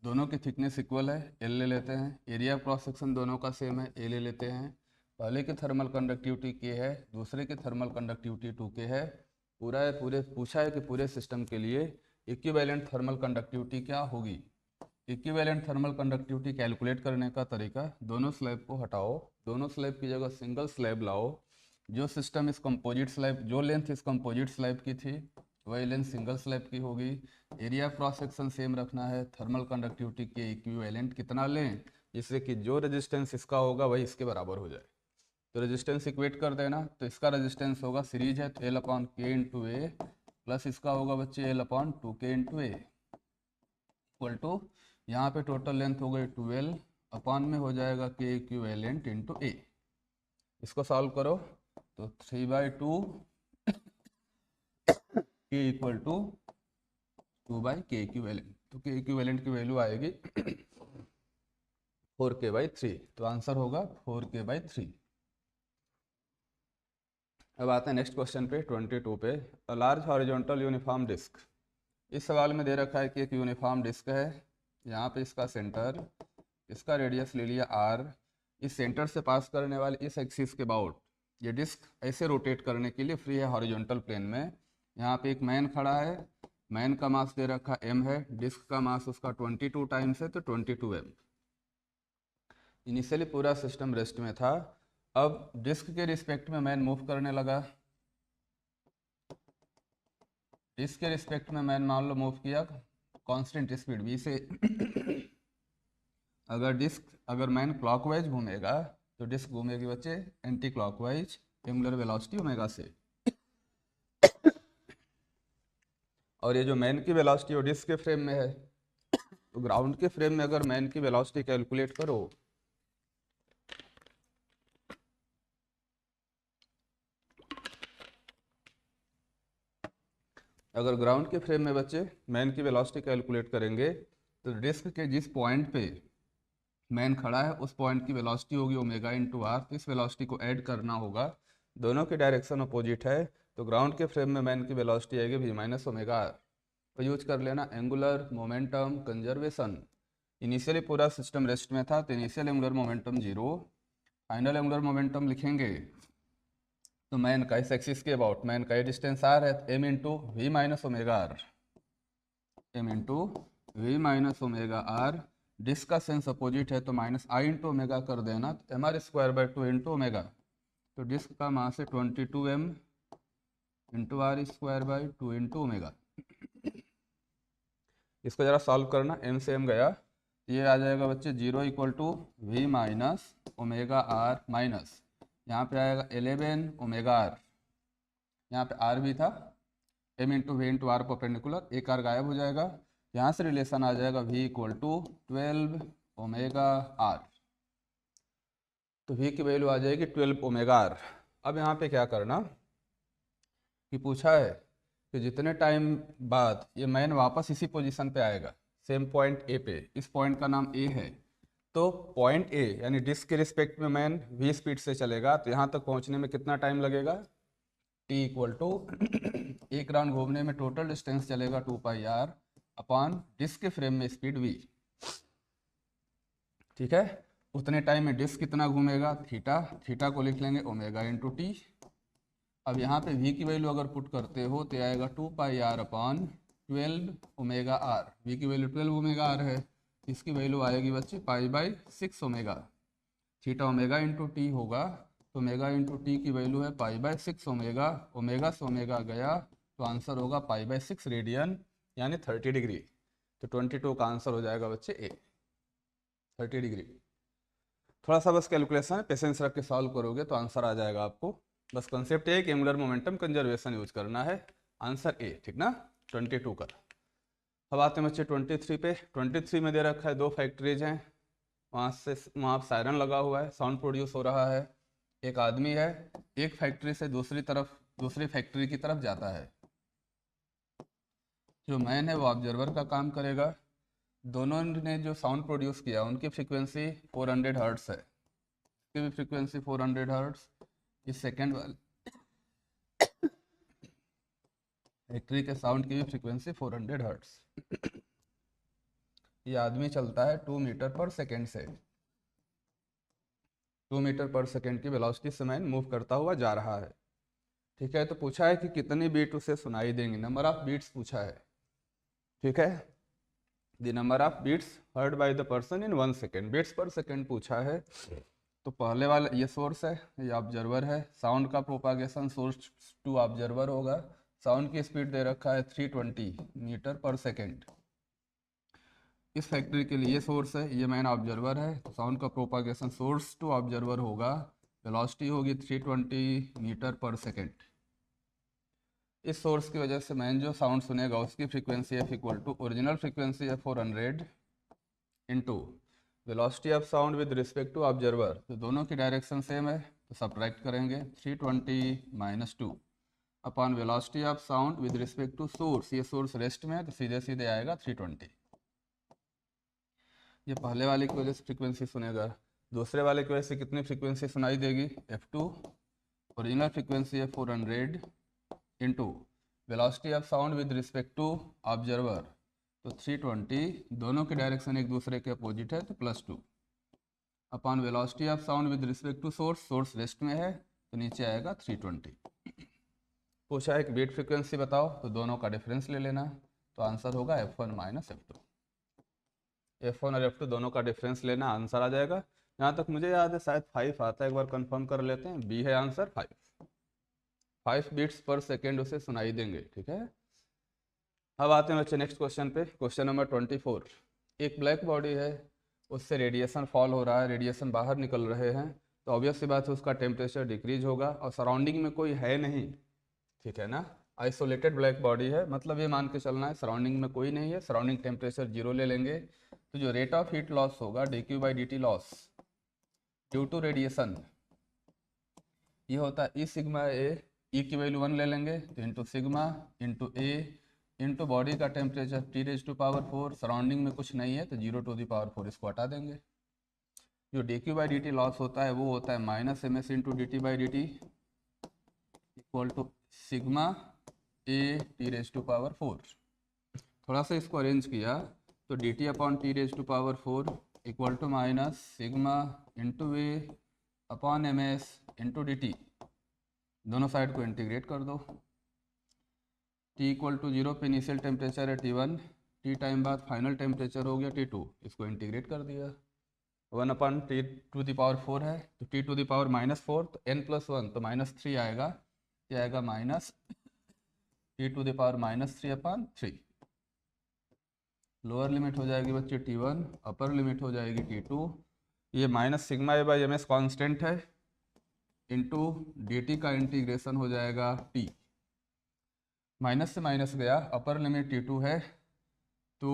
दोनों की थिकनेस इक्वल है, एल ले लेते हैं। एरिया क्रॉस सेक्शन दोनों का सेम है, ए ले लेते हैं। पहले की थर्मल कंडक्टिविटी के है, दूसरे की थर्मल कंडक्टिविटी 2 के है। पूरे पूछा है कि पूरे सिस्टम के लिए इक्विवेलेंट थर्मल कंडक्टिविटी क्या होगी। इक्विवेलेंट थर्मल कंडक्टिविटी कैलकुलेट करने का तरीका, दोनों स्लैब को हटाओ, दोनों स्लैब की जगह सिंगल स्लैब लाओ। जो सिस्टम इस कंपोजिट स्लैब, जो लेंथ इस कंपोजिट स्लैब की थी वही लेंथ सिंगल स्लैब की होगी। एरिया क्रॉस सेक्शन सेम रखना है, थर्मल कंडक्टिविटी के इक्विवेलेंट कितना लें, जिससे कि जो रेजिस्टेंस इसका होगा वही इसके बराबर हो जाए। तो रेजिस्टेंस इक्वेट कर देना, तो इसका रेजिस्टेंस होगा, सीरीज है तो L/K इंटू ए, प्लस इसका होगा बच्चे L/2K into A, equal to यहाँ पे टोटल लेंथ हो गई 12, अपॉन में हो जाएगा K इक्विवेलेंट इंटू ए। इसको सॉल्व करो तो 3/2 K equal to 2/K equivalent, तो K इक्विवेलेंट की वैल्यू आएगी 4K/3, तो आंसर होगा 4K/3। अब आते हैं नेक्स्ट क्वेश्चन पे 22 पे, a large horizontal uniform disc. इस सवाल में दे रखा है कि एक यूनिफॉर्म डिस्क है, यहाँ पे इसका सेंटर, इसका रेडियस ले लिया r, इस सेंटर से पास करने वाले इस एक्सिस के अबाउट ये डिस्क ऐसे रोटेट करने के लिए फ्री है हॉरिजॉन्टल प्लेन में। यहाँ पे एक मैन खड़ा है, मैन का मास दे रखा m है, डिस्क का मास उसका 22 टाइम्स है, तो 22m। इनिशियली पूरा सिस्टम रेस्ट में था, अब डिस्क के रिस्पेक्ट में मैन मूव करने लगा। डिस्क के रिस्पेक्ट में मैन मान लो मूव किया कांस्टेंट स्पीड v से। अगर मैन क्लॉकवाइज घूमेगा तो डिस्क घूमेगी बच्चे anti clockwise angular velocity omega से। और ये जो मैन की वेलोसिटी वो डिस्क के फ्रेम में है, तो ग्राउंड के फ्रेम में अगर मैन की वेलोसिटी कैलकुलेट करो अगर ग्राउंड के फ्रेम में बच्चे मैन की वेलोसिटी कैलकुलेट करेंगे तो डिस्क के जिस पॉइंट पे मैन खड़ा है उस पॉइंट की वेलोसिटी होगी ओमेगा इंटू आर। तो इस वेलोसिटी को ऐड करना होगा, दोनों की डायरेक्शन अपोजिट है, तो ग्राउंड के फ्रेम में मैन की वेलोसिटी आएगी v माइनस ओमेगा आर। तो यूज कर लेना एंगुलर मोमेंटम कंजर्वेशन। इनिशियली पूरा सिस्टम रेस्ट में था, तो initial angular momentum 0, final angular momentum लिखेंगे तो मैन का इस एक्सिस के अबाउट मैन का ये डिस्टेंस आर है, m into v minus omega R, m into v minus omega R. Disc का सेंस अपोजिट है तो माइनस आई इंटू ओमेगा कर देना, तो mr²/2 इंटू ओमेगा। तो डिस्क का मास है 22m into r²/2 into omega. इसको जरा सॉल्व करना, m से m गया, ये आ जाएगा बच्चे 0 equal to v minus omega R minus, यहाँ पे आएगा 11 ओमेगा आर, यहाँ पे आर भी था, m into v into R perpendicular, एक आर गायब हो जाएगा, यहाँ से रिलेशन आ जाएगा v equal to 12 omega R. तो v की वैल्यू आ जाएगी 12 ओमेगा आर। अब यहाँ पे क्या करना कि पूछा है कि जितने टाइम बाद ये मैन वापस इसी पोजीशन पे आएगा, सेम पॉइंट ए पे, इस पॉइंट का नाम ए है, तो पॉइंट ए यानी डिस्क के रिस्पेक्ट में मैन v स्पीड से चलेगा, तो यहाँ तक पहुँचने में कितना टाइम लगेगा, t इक्वल टू एक राउंड घूमने में टोटल डिस्टेंस चलेगा 2πr अपॉन डिस्क के फ्रेम में स्पीड v। ठीक है, उतने टाइम में डिस्क कितना घूमेगा, थीटा, थीटा को लिख लेंगे ओमेगा इंटू टी। अब यहाँ पे v की वैल्यू अगर पुट करते हो तो आएगा 2 पाई r upon 12 omega r। v की वैल्यू 12 ओमेगा r है, इसकी वैल्यू आएगी बच्चे pi by 6 omega. Theta omega into T होगा, तो ओमेगा इंटू टी की वैल्यू है पाई बाई 6 ओमेगा। ओमेगा से ओमेगा गया तो आंसर होगा पाई बाई 6 रेडियन, यानी 30 डिग्री। तो 22 का आंसर हो जाएगा बच्चे ए, 30 डिग्री। थोड़ा सा बस कैलकुलेशन है, पेशेंस रख के सॉल्व करोगे तो आंसर आ जाएगा आपको। बस कॉन्सेप्ट ये है कि एंगुलर मोमेंटम कंजर्वेशन यूज करना है। आंसर ए, ठीक ना, 22 का। अब आते हैं बच्चे 23 पे। 23 में दे रखा है 2 फैक्ट्रीज हैं, वहाँ सायरन लगा हुआ है, साउंड प्रोड्यूस हो रहा है। एक आदमी है, एक फैक्ट्री से दूसरी फैक्ट्री की तरफ जाता है। जो मैन है वो ऑब्जर्वर का काम करेगा। दोनों ने जो साउंड प्रोड्यूस किया उनकी फ्रीक्वेंसी 400 हर्ट्स है, इसकी भी फ्रीक्वेंसी 400 हर्ट्स। इस सेकेंड वाले फैक्ट्री के साउंड की भी फ्रीक्वेंसी 400 हर्ट्स। ये आदमी चलता है 2 मीटर पर सेकेंड से, 2 मीटर पर सेकेंड की वेलोसिटी से मैन मूव करता हुआ जा रहा है। ठीक है, तो पूछा है कि कितनी बीट उसे सुनाई देंगी, नंबर ऑफ बीट्स पूछा है। ठीक है, the number of beats heard by the person in 1 second, beats per second पूछा है। तो पहले वाला ये सोर्स है, ये ऑब्जर्वर है। साउंड का प्रोपागेशन सोर्स टू ऑब्जर्वर होगा। साउंड की स्पीड दे रखा है 320 मीटर पर सेकेंड। इस फैक्ट्री के लिए सोर्स है, ये मैन ऑब्जर्वर है, तो साउंड का प्रोपागेशन सोर्स टू ऑब्जर्वर होगा, वेलोसिटी होगी 320 मीटर पर सेकेंड। इस सोर्स की वजह से मैन जो साउंड सुनेगा उसकी frequency F equal to original frequency है 400 into velocity of sound with respect to observer. तो दोनों की डायरेक्शन सेम है, तो सब्ट्रैक्ट करेंगे 320 minus 2 upon velocity of sound with respect to source. ये सोर्स रेस्ट में है तो सीधे सीधे आएगा 320। ये पहले वाले की वजह से फ्रीक्वेंसी सुनेगा, दूसरे वाले की वजह से कितनी फ्रीक्वेंसी सुनाई देगी, F2। ओरिजिनल फ्रीक्वेंसी है 400 into velocity of sound with respect to observer, तो 320, दोनों की डायरेक्शन एक दूसरे के अपोजिट है तो +2 upon velocity of sound with respect to source, source rest में है तो नीचे आएगा 320। पूछा है कि बीट फ्रीक्वेंसी बताओ, तो दोनों का डिफरेंस ले लेना, तो आंसर होगा F1 माइनस F2। F1 और F2 दोनों का डिफरेंस लेना, आंसर आ जाएगा। यहाँ तक मुझे याद है शायद 5 आता है, एक बार कंफर्म कर लेते हैं। बी है आंसर 5 बीट्स पर सेकेंड उसे सुनाई देंगे। ठीक है, अब आते हैं बच्चे नेक्स्ट क्वेश्चन पे। Question number 24। एक ब्लैक बॉडी है, उससे रेडिएशन फॉल हो रहा है, रेडिएशन बाहर निकल रहे हैं, तो ऑब्वियस सी बात है उसका टेम्परेचर डिक्रीज होगा, और सराउंडिंग में कोई है नहीं। ठीक है ना, आइसोलेटेड ब्लैक बॉडी है, मतलब ये मान के चलना है सराउंडिंग में कोई नहीं है, सराउंडिंग टेम्परेचर 0 ले लेंगे। तो जो रेट ऑफ हीट लॉस होगा dQ/dt loss due to radiation, ये होता है ई सिग्मा ए। ई की वैल्यू 1 ले लेंगे तो into sigma into A into body का टेम्परेचर T⁴, सराउंडिंग में कुछ नहीं है तो 0⁴ इसको हटा देंगे। जो dQ/dt लॉस होता है वो होता है -ms into dt/dt equal to sigma A T⁴। थोड़ा सा इसको अरेंज किया तो dt/T⁴ equal to minus sigma into A upon ms into dt। दोनों साइड को इंटीग्रेट कर दो। t इक्वल टू 0 पे इनिशियल टेम्परेचर है T1, t टाइम बाद फाइनल टेम्परेचर हो गया T2, इसको इंटीग्रेट कर दिया। 1/T⁴ है तो T⁻⁻4 तो n+1 तो -3 आएगा, क्या आएगा -T⁻3/3। लोअर लिमिट हो जाएगी बच्चे T1, अपर लिमिट हो जाएगी T2। ये माइनस सिग्मा a/ms कांस्टेंट है, इंटू dt का इंटीग्रेशन हो जाएगा t। माइनस से माइनस गया, अपर लिमिट T2 है, तो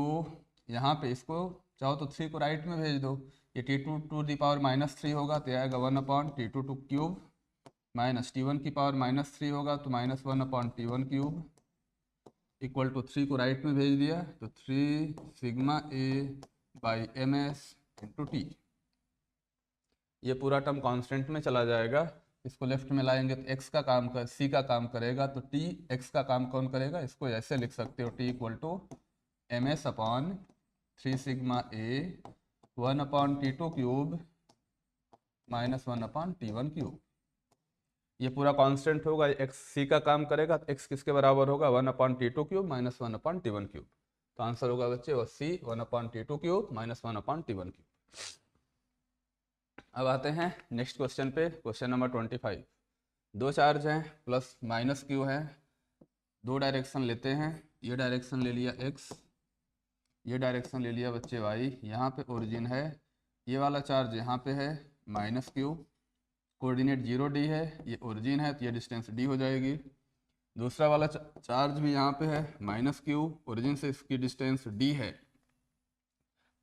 यहाँ पे इसको चाहो तो 3 को राइट में भेज दो, ये T2⁻³ होगा तो आएगा 1/T2³ माइनस T1 की पावर -3 होगा तो -1/T1³ इक्वल टू 3 को राइट में भेज दिया तो 3 सिग्मा a/ms इंटू टी। ये पूरा टर्म कांस्टेंट में चला जाएगा, इसको लेफ्ट में लाएंगे तो x का काम c का काम करेगा, तो t x का काम कौन करेगा, इसको ऐसे लिख सकते हो t equal to ms upon 3 sigma A 1 upon T2 cube minus 1 upon T1 cube. ये पूरा कांस्टेंट होगा, एक्स सी का काम करेगा तो एक्स किसके बराबर होगा 1 upon T2 cube minus 1 upon T1 cube. तो आंसर होगा बच्चे वो सी 1 upon T2 cube minus 1 upon T1 cube. अब आते हैं नेक्स्ट क्वेश्चन पे, क्वेश्चन नंबर 25। दो चार्ज हैं प्लस माइनस क्यू है, दो डायरेक्शन लेते हैं, ये डायरेक्शन ले लिया x, ये डायरेक्शन ले लिया बच्चे y, यहाँ पे ओरिजिन है, ये वाला चार्ज यहाँ पे है माइनस क्यू, कोऑर्डिनेट 0 d है, ये ओरिजिन है तो ये डिस्टेंस d हो जाएगी। दूसरा वाला चार्ज भी यहाँ पे है माइनस क्यू, ओरिजिन से इसकी डिस्टेंस d है।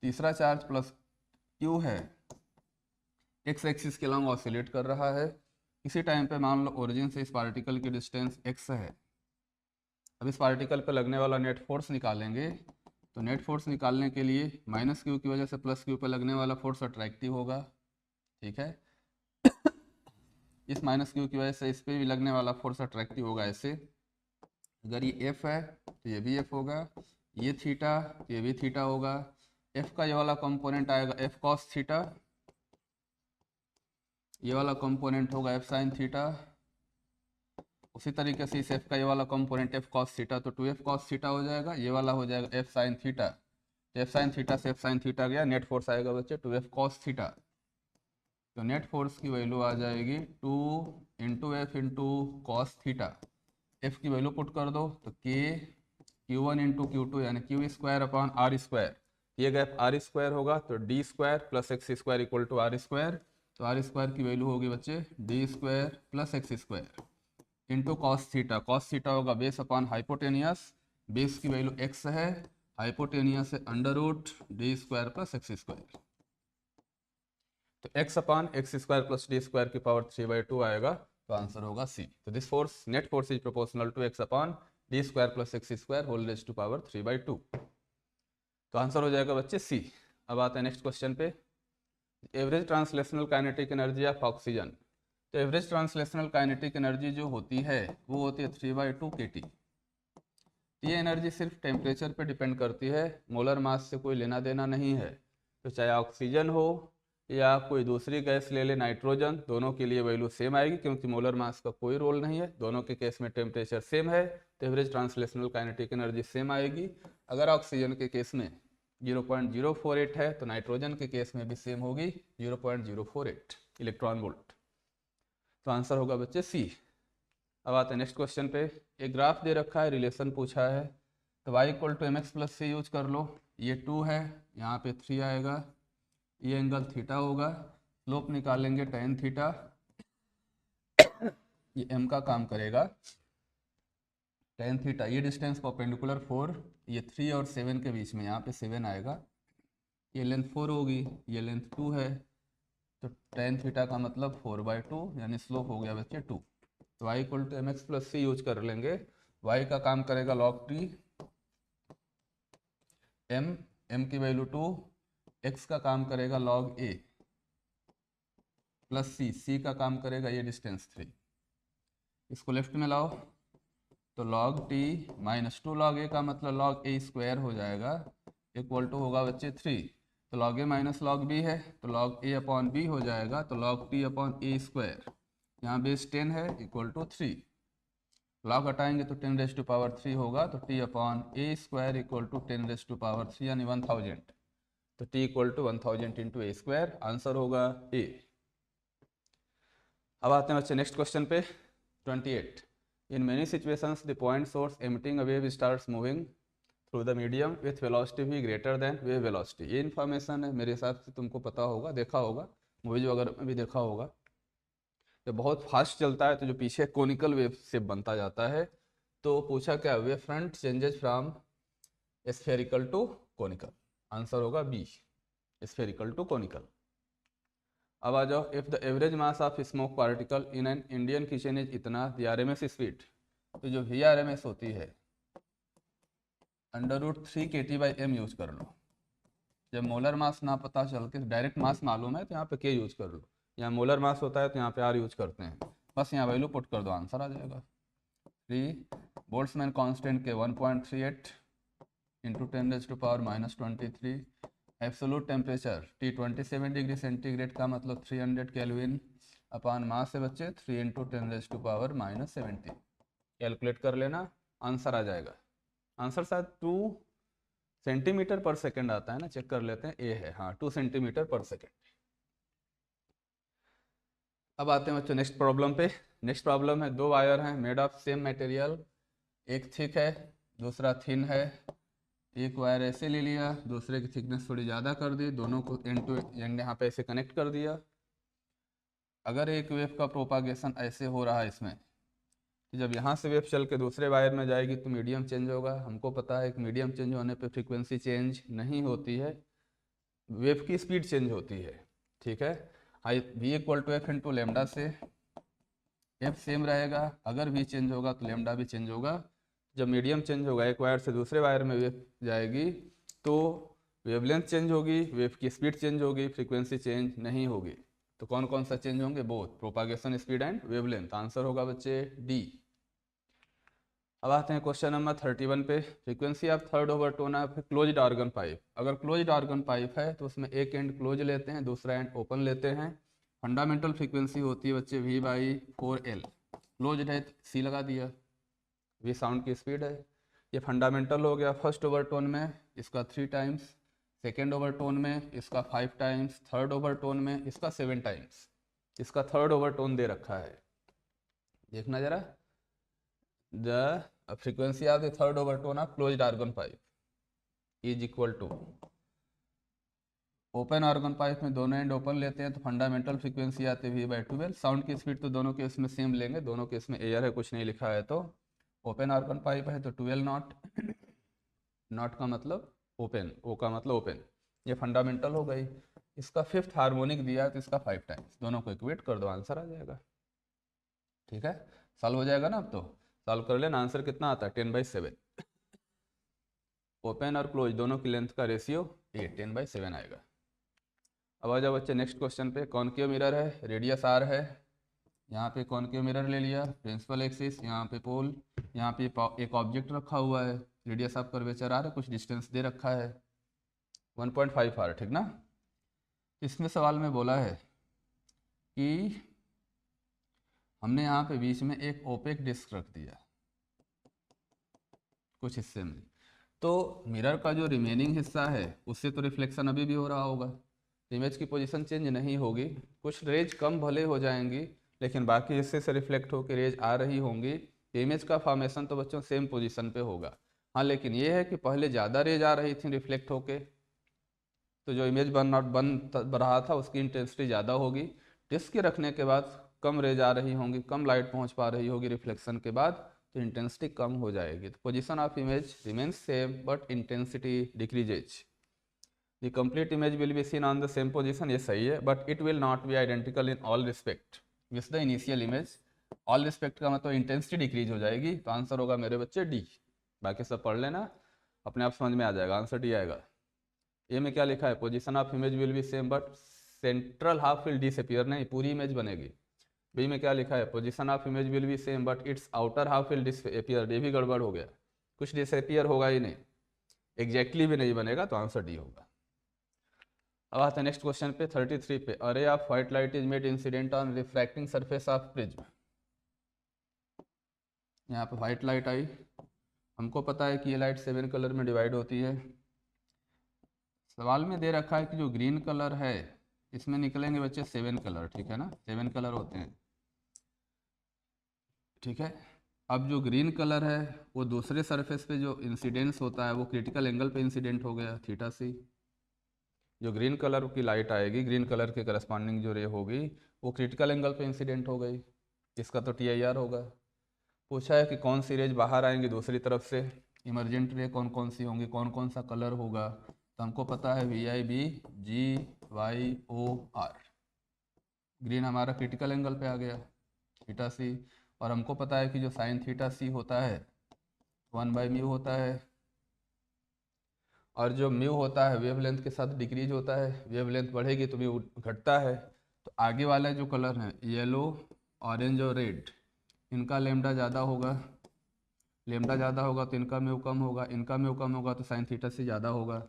तीसरा चार्ज प्लस q है, x एक्सिस के लॉन्ग ऑसिलेट कर रहा है। इसी टाइम पे मान लो ओरिजिन से इस पार्टिकल की डिस्टेंस x है। अब इस पार्टिकल पर लगने वाला नेट फोर्स निकालेंगे, तो नेट फोर्स निकालने के लिए माइनस क्यू की वजह से प्लस क्यू पर लगने वाला फोर्स अट्रैक्टिव होगा, ठीक है। इस माइनस क्यू की वजह से इस पर भी लगने वाला फोर्स अट्रैक्टिव होगा ऐसे। अगर ये एफ है तो ये भी एफ होगा, ये थीटा तो ये भी थीटा होगा। एफ का ये वाला कंपोनेंट आएगा एफ कॉस थीटा, ये वाला कंपोनेंट होगा एफ साइन थीटा। उसी तरीके से इस एफ का ये वाला कंपोनेंट एफ कॉस थीटा तो 2f कॉस थीटा हो जाएगा, ये वाला हो जाएगा एफ साइन थीटा। तो एफ साइन थीटा से एफ साइन थीटा गया, नेट फोर्स आएगा बच्चे 2f कॉस थीटा। तो नेट फोर्स की वैल्यू आ जाएगी 2 into F into cos theta. F की वैल्यू पुट कर दो तो के Q1 इंटू Q2 यानी Q square upon R square, ये गैप आर स्क्वायर होगा तो D square plus X square equal to R square. तो आर स्क्वायर की वैल्यू होगी बच्चे D square plus X square into cos theta. Cos theta होगा base upon hypotenuse, base की value x है, hypotenuse है under root D square plus X square. तो x upon X square plus D square की power 3/2 आएगा, तो answer होगा C. तो this force net force is proportional to x upon D square plus X square whole raise to power 3/2। तो answer हो जाएगा बच्चे सी। अब आते हैं नेक्स्ट क्वेश्चन पे, average translational kinetic energy of oxygen. तो एवरेज ट्रांसलेशनल काइनेटिक एनर्जी जो होती है वो होती है 3/2 kT। ये एनर्जी सिर्फ टेम्परेचर पे डिपेंड करती है, मोलर मास से कोई लेना देना नहीं है। तो चाहे ऑक्सीजन हो या कोई दूसरी गैस ले ले नाइट्रोजन, दोनों के लिए वैल्यू सेम आएगी क्योंकि मोलर मास का कोई रोल नहीं है, दोनों के केस में टेम्परेचर सेम है तो average translational kinetic energy same आएगी। अगर ऑक्सीजन के केस में 0.048 है तो नाइट्रोजन के केस में भी सेम होगी 0.048 इलेक्ट्रॉन वोल्ट। तो आंसर होगा बच्चे सी। अब आते हैं नेक्स्ट क्वेश्चन पे, एक ग्राफ दे रखा है, रिलेशन पूछा है, तो y equal to M X plus C use कर लो। ये 2 है, यहाँ पे 3 आएगा, ये एंगल थीटा होगा, स्लोप निकालेंगे tan थीटा, ये m का काम करेगा tan थीटा, ये डिस्टेंस परपेंडिकुलर 4, ये 3 और 7 के बीच में, यहाँ पे 7 आएगा, ये लेंथ 4 होगी, ये लेंथ 2 है, तो tan थीटा का मतलब 4/2 यानी स्लोप हो गया बच्चे 2। तो y equal to M X plus C use कर लेंगे, y का काम करेगा log t, m की वैल्यू 2, x का काम करेगा log a प्लस c का काम करेगा ये डिस्टेंस 3। इसको लेफ्ट में लाओ तो log t minus 2 log a का मतलब log a स्क्वायर हो जाएगा, इक्वल टू होगा बच्चे 3। तो log a minus log b है तो log a अपॉन b हो जाएगा, तो log t upon a square, यहाँ बेस 10 है इक्वल टू 3, लॉग हटाएंगे तो 10 रेज टू पावर 3 होगा, तो t upon a square equal to 10 raise to power 3 यानी 1000। तो t equal to 1000 into a square, answer होगा a। अब आते हैं बच्चे नेक्स्ट क्वेश्चन पे 28। In many situations the point source emitting a wave starts moving through the medium with velocity भी greater than wave velocity. ये इन्फॉर्मेशन है, मेरे हिसाब से तुमको पता होगा, देखा होगा, मूवीज वगैरह में भी देखा होगा। जब बहुत फास्ट चलता है तो जो पीछे कोनिकल वेव शेप बनता जाता है, तो पूछा क्या, wave front changes from spherical to conical, answer होगा बी स्फेरिकल टू कोनिकल। अब आ जाओ, if the average mass of smoke particle in an Indian kitchen is इतना, द आरएमएस स्पीड, तो जो VRMS होती है √3 kT/m यूज कर लो। जब मोलर मास ना पता चल के डायरेक्ट मास मालूम है तो यहाँ पे K यूज कर लो, यहाँ मोलर मास होता है तो यहाँ पे R यूज करते हैं, बस यहाँ वैल्यू पुट कर दो, आंसर आ जाएगा 3। बोल्ट्जमैन कांस्टेंट के 1.38 into 10⁻⁻23। Absolute temperature T 27 degree centigrade का मतलब 300 केल्विन अपान मास है बच्चे 3 इंटू 10⁻⁻70। कैलकुलेट कर लेना, आंसर आ जाएगा। आंसर शायद 2 सेंटीमीटर पर सेकेंड आता है ना, चेक कर लेते हैं। ए है, हाँ 2 सेंटीमीटर पर सेकेंड। अब आते हैं बच्चों नेक्स्ट प्रॉब्लम पे। नेक्स्ट प्रॉब्लम है, दो वायर हैं मेड ऑफ सेम मटेरियल, एक थिक है दूसरा थिन है। एक वायर ऐसे ले लिया, दूसरे की थिकनेस थोड़ी ज़्यादा कर दी, दोनों को एंड टू एंड यहाँ पे ऐसे कनेक्ट कर दिया। अगर एक वेव का प्रोपागेशन ऐसे हो रहा है इसमें कि जब यहाँ से वेव चल के दूसरे वायर में जाएगी तो मीडियम चेंज होगा। हमको पता है कि मीडियम चेंज होने पे फ्रीक्वेंसी चेंज नहीं होती है, वेव की स्पीड चेंज होती है। ठीक है, I V equal to F into lambda से एफ सेम रहेगा, अगर वी चेंज होगा तो लेमडा भी चेंज होगा। जब मीडियम चेंज होगा, एक वायर से दूसरे वायर में वेव जाएगी तो वेवलेंथ चेंज होगी, वेव की स्पीड चेंज होगी, फ्रीक्वेंसी चेंज नहीं होगी। तो कौन कौन सा चेंज होंगे? Both propagation speed and wavelength. Answer होगा बच्चे डी। अब आते हैं क्वेश्चन नंबर 31 पे। Frequency of third overtone of closed organ pipe. अगर क्लोज्ड ऑर्गन पाइप है तो उसमें एक एंड क्लोज लेते हैं, दूसरा एंड ओपन लेते हैं। फंडामेंटल फ्रीक्वेंसी होती है बच्चे V/4L। क्लोज्ड है सी लगा दिया, वी साउंड की स्पीड है। ये फंडामेंटल हो गया। फर्स्ट ओवरटोन में इसका 3 टाइम्स, सेकेंड ओवरटोन में इसका 5 टाइम्स, थर्ड ओवरटोन में इसका 7 टाइम्स। इसका थर्ड ओवरटोन दे रखा है, देखना जरा। The frequency of the third overtone of closed organ pipe is equal to, open organ pipe में दोनों एंड ओपन लेते हैं तो फंडामेंटल फ्रीक्वेंसी आती है V/12। साउंड की स्पीड तो दोनों केस में सेम लेंगे, दोनों केस में एयर है, कुछ नहीं लिखा है। तो ओपन ऑर्गन पाइप है तो 12 नॉट, नॉट का मतलब ओपन, ओ का मतलब ओपन। ये फंडामेंटल हो गई। इसका फिफ्थ हार्मोनिक दिया है तो इसका 5 टाइम्स। दोनों को इक्वेट कर दो, आंसर आ जाएगा। ठीक है, सॉल्व हो जाएगा ना। अब तो सॉल्व कर लेना। आंसर कितना आता है? 10/7। ओपन और क्लोज दोनों की लेंथ का रेशियो 8, 10/7 आएगा। अब आ जाओ बच्चे नेक्स्ट क्वेश्चन पे। कॉनकेव मिरर है, रेडियस आर है, यहाँ पे कॉनकेव मिरर ले लिया, प्रिंसिपल एक्सिस, यहाँ पे पोल, यहाँ पे एक ऑब्जेक्ट रखा हुआ है, रेडियस ऑफ कर्वेचर आर है, कुछ डिस्टेंस दे रखा है 1.5 आर। ठीक ना। इसमें सवाल में बोला है कि हमने यहाँ पे बीच में एक ओपेक डिस्क रख दिया कुछ हिस्से में, तो मिरर का जो रिमेनिंग हिस्सा है उससे तो रिफ्लेक्शन अभी भी हो रहा होगा, इमेज की पोजीशन चेंज नहीं होगी। कुछ रेज कम भले हो जाएंगी लेकिन बाकी हिस्से से रिफ्लेक्ट होकर रेज आ रही होंगी। इमेज का फॉर्मेशन तो बच्चों सेम पोजीशन पे होगा। हाँ, लेकिन ये है कि पहले ज़्यादा रेज आ रही थी रिफ्लेक्ट होके, तो जो इमेज बन रहा था उसकी इंटेंसिटी ज़्यादा होगी। डिस्क के रखने के बाद कम रेज आ रही होंगी, कम लाइट पहुंच पा रही होगी रिफ्लेक्शन के बाद, तो इंटेंसिटी कम हो जाएगी। तो position of image remains same but intensity decreases. The complete image will be seen on the same position, ये सही है, but it will not be identical in all respect with the initial image. All respect का मतलब intensity decrease हो जाएगी। तो answer होगा मेरे बच्चे डी। बाकी सब पढ़ लेना, अपने आप समझ में आ जाएगा, आंसर डी आएगा। ए में क्या लिखा है? Position of image will be same but central half will disappear, नहीं पूरी इमेज बनेगी। बी में क्या लिखा है? Position of image will be same but it's outer half will disappear. ये भी गड़बड़ हो गया, कुछ डिसअपीयर होगा ही नहीं, एग्जैक्टली भी नहीं बनेगा, तो आंसर डी होगा। अब आते हैं नेक्स्ट क्वेश्चन पे 33 पे। अरे of white light is made incident on refracting surface of prism. यहाँ पे व्हाइट लाइट आई, हमको पता है कि ये लाइट 7 कलर में डिवाइड होती है। सवाल में दे रखा है कि जो ग्रीन कलर है इसमें निकलेंगे बच्चे 7 कलर। ठीक है ना, 7 कलर होते हैं। ठीक है, अब जो ग्रीन कलर है वो दूसरे सरफेस पे जो इंसिडेंस होता है वो क्रिटिकल एंगल पे इंसिडेंट हो गया θc। जो ग्रीन कलर की लाइट आएगी, ग्रीन कलर के करस्पॉन्डिंग जो रे होगी वो क्रिटिकल एंगल पे इंसिडेंट हो गई, इसका तो TIR होगा। पूछा है कि कौन सी रेज बाहर आएंगी दूसरी तरफ से, इमरजेंट रे कौन कौन सी होंगी, कौन कौन सा कलर होगा। तो हमको पता है VIB GYOR। ग्रीन हमारा क्रिटिकल एंगल पे आ गया θc, और हमको पता है कि जो साइन θc होता है 1/μ होता है, और जो म्यू होता है वेवलेंथ के साथ डिक्रीज होता है, वेवलेंथ बढ़ेगी तो म्यू घटता है। तो आगे वाले जो कलर हैं येलो, ऑरेंज और रेड, इनका लेमडा ज़्यादा होगा, लेमडा ज़्यादा होगा तो इनका म्यू कम होगा, इनका म्यू कम होगा तो साइन थीटा से ज़्यादा होगा।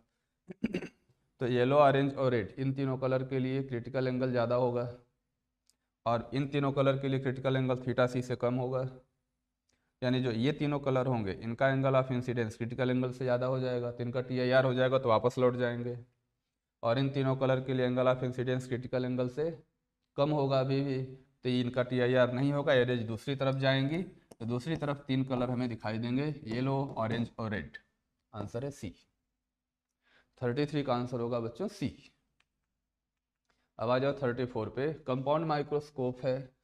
तो येलो, ऑरेंज और रेड इन तीनों कलर के लिए क्रिटिकल एंगल ज़्यादा होगा और इन तीनों कलर के लिए क्रिटिकल एंगल थीटा सी से कम होगा। यानी जो ये तीनों कलर होंगे इनका angle of incidence critical angle से ज़्यादा हो जाएगा तो इनका TIR हो जाएगा तो वापस लौट जाएंगे। और इन तीनों कलर के लिए angle of incidence critical angle से कम होगा अभी भी, तो इनका TIR नहीं होगा, एरेज दूसरी तरफ जाएंगी। तो दूसरी तरफ तीन कलर हमें दिखाई देंगे, येलो, ऑरेंज और रेड। आंसर है सी। 33 का आंसर होगा बच्चों सी। अब आ जाओ 34 पे। कंपाउंड माइक्रोस्कोप है,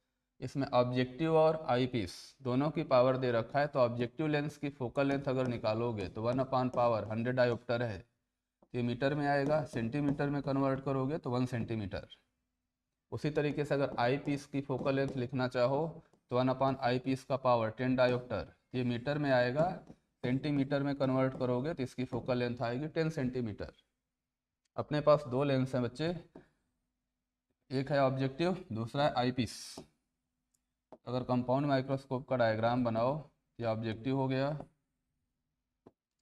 इसमें ऑब्जेक्टिव और आईपीस दोनों की पावर दे रखा है। तो ऑब्जेक्टिव लेंस की फोकल लेंथ अगर निकालोगे तो 1/पावर 100 डायोप्टर है, तो ये मीटर में आएगा। सेंटीमीटर में कन्वर्ट करोगे तो 1 सेंटीमीटर। उसी तरीके से अगर आई पीस की फोकल लेंथ लिखना चाहो तो 1/आई पीस का पावर 10 डायोप्टर, ये मीटर में आएगा। सेंटीमीटर में कन्वर्ट करोगे तो इसकी फोकल लेंथ आएगी 10 सेंटीमीटर। अपने पास दो लेंस हैं बच्चे, एक है ऑब्जेक्टिव, दूसरा है आई पीस। अगर कंपाउंड माइक्रोस्कोप का डायग्राम बनाओ, ये ऑब्जेक्टिव हो गया,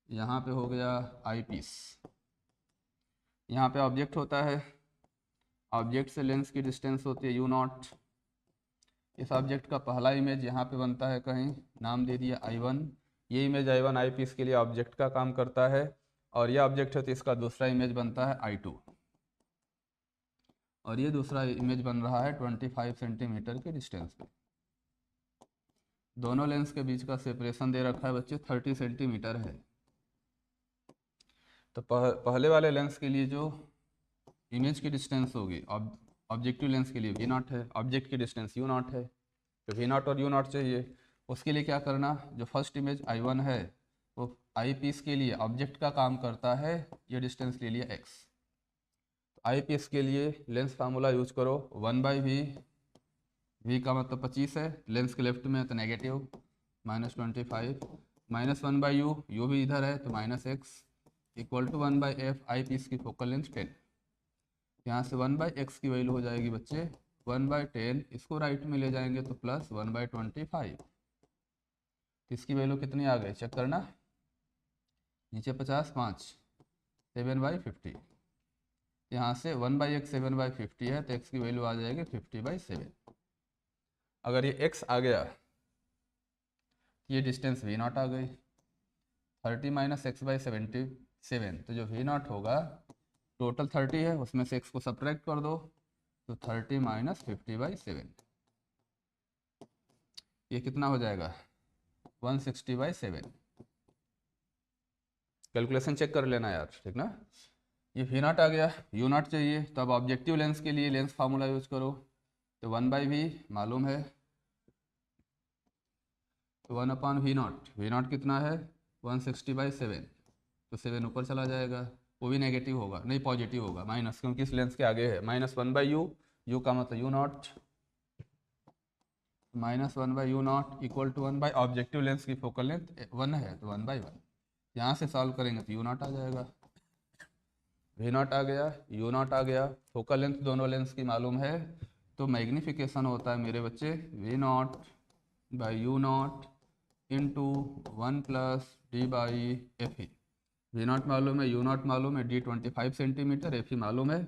यहाँ पे हो गया आई पीस। यहाँ पे ऑब्जेक्ट होता है, ऑब्जेक्ट से लेंस की डिस्टेंस होती है u0। इस ऑब्जेक्ट का पहला इमेज यहाँ पे बनता है, कहीं नाम दे दिया I1। ये इमेज I1 आई पीस के लिए ऑब्जेक्ट का काम करता है, और ये ऑब्जेक्ट है तो इसका दूसरा इमेज बनता है I2, और ये दूसरा इमेज बन रहा है 25 सेंटीमीटर के डिस्टेंस पे। दोनों लेंस के बीच का सेपरेशन दे रखा है बच्चे 30 सेंटीमीटर है। तो पहले वाले लेंस के लिए जो इमेज की डिस्टेंस होगी ऑब्जेक्टिव लेंस के लिए V0 है, ऑब्जेक्ट की डिस्टेंस u0 है, तो V0 और u0 चाहिए। उसके लिए क्या करना, जो फर्स्ट इमेज I1 है वो आई पीस के लिए ऑब्जेक्ट का काम करता है, ये डिस्टेंस ले लिया x। तो आई पीस के लिए लेंस फार्मूला यूज करो 1/v, v का मतलब 25 है, लेंस के लेफ्ट में है तो नेगेटिव -25, -1/u, u भी इधर है तो -x, equal to 1/f, eyepiece की फोकल लेंथ 10। यहाँ से 1/x की वैल्यू हो जाएगी बच्चे 1/10, इसको राइट में ले जाएंगे तो प्लस 1/25। इसकी वैल्यू कितनी आ गई चेक करना, नीचे 50, 5, 7/50। यहाँ से 1/x 7/50 है तो x की वैल्यू आ जाएगी 50/7। अगर ये x आ गया, ये डिस्टेंस V0 आ गई, 30 - x/77, तो जो V0 होगा टोटल 30 है, उसमें से x को सब्ट्रैक्ट कर दो तो 30 - 50/7, ये कितना हो जाएगा 160/7। कैलकुलेशन चेक कर लेना यार, ठीक ना। ये V0 आ गया, u0 चाहिए, तो अब ऑब्जेक्टिव लेंस के लिए लेंस फार्मूला यूज करो, तो 1/v मालूम है, तो 1/V0, V0 कितना है 160/7, तो 7 ऊपर चला जाएगा, वो भी नेगेटिव होगा, नहीं पॉजिटिव होगा, माइनस, क्योंकि इस लेंस के आगे है। -1/u, u का मतलब u0, -1/u0 equal to 1/ objective lens की फोकल लेंथ 1 है तो 1/1। यहाँ से सॉल्व करेंगे तो u0 आ जाएगा, V0 आ गया, u0 आ गया, फोकल लेंथ दोनों लेंस की मालूम है, तो मैग्निफिकेशन होता है मेरे बच्चे V0/u0 इंटू 1 + d/fe। V0 मालूम है, u0 मालूम है, d 25 सेंटीमीटर, एफ मालूम है,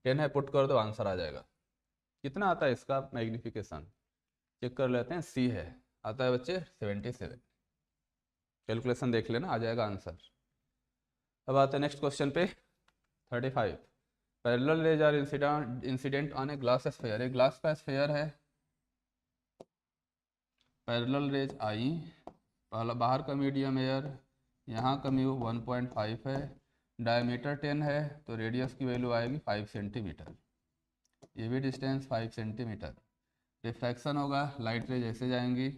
10 है, पुट कर दो आंसर आ जाएगा। कितना आता है इसका मैग्निफिकेशन चेक कर लेते हैं, सी है, आता है बच्चे 77। कैलकुलेशन देख लेना, आ जाएगा आंसर। अब आते हैं नेक्स्ट क्वेश्चन पे 35। Parallel rays are incident on a glass sphere, एक ग्लास का स्फीयर है, पैरेलल रेज आई, पहला बाहर का मीडियम एयर, यहाँ का म्यू 1.5 है, डायमीटर 10 है, तो रेडियस की वैल्यू आएगी 5 सेंटीमीटर, ये भी डिस्टेंस 5 सेंटीमीटर। रिफ्रैक्शन होगा, लाइट रेज ऐसे जाएंगी,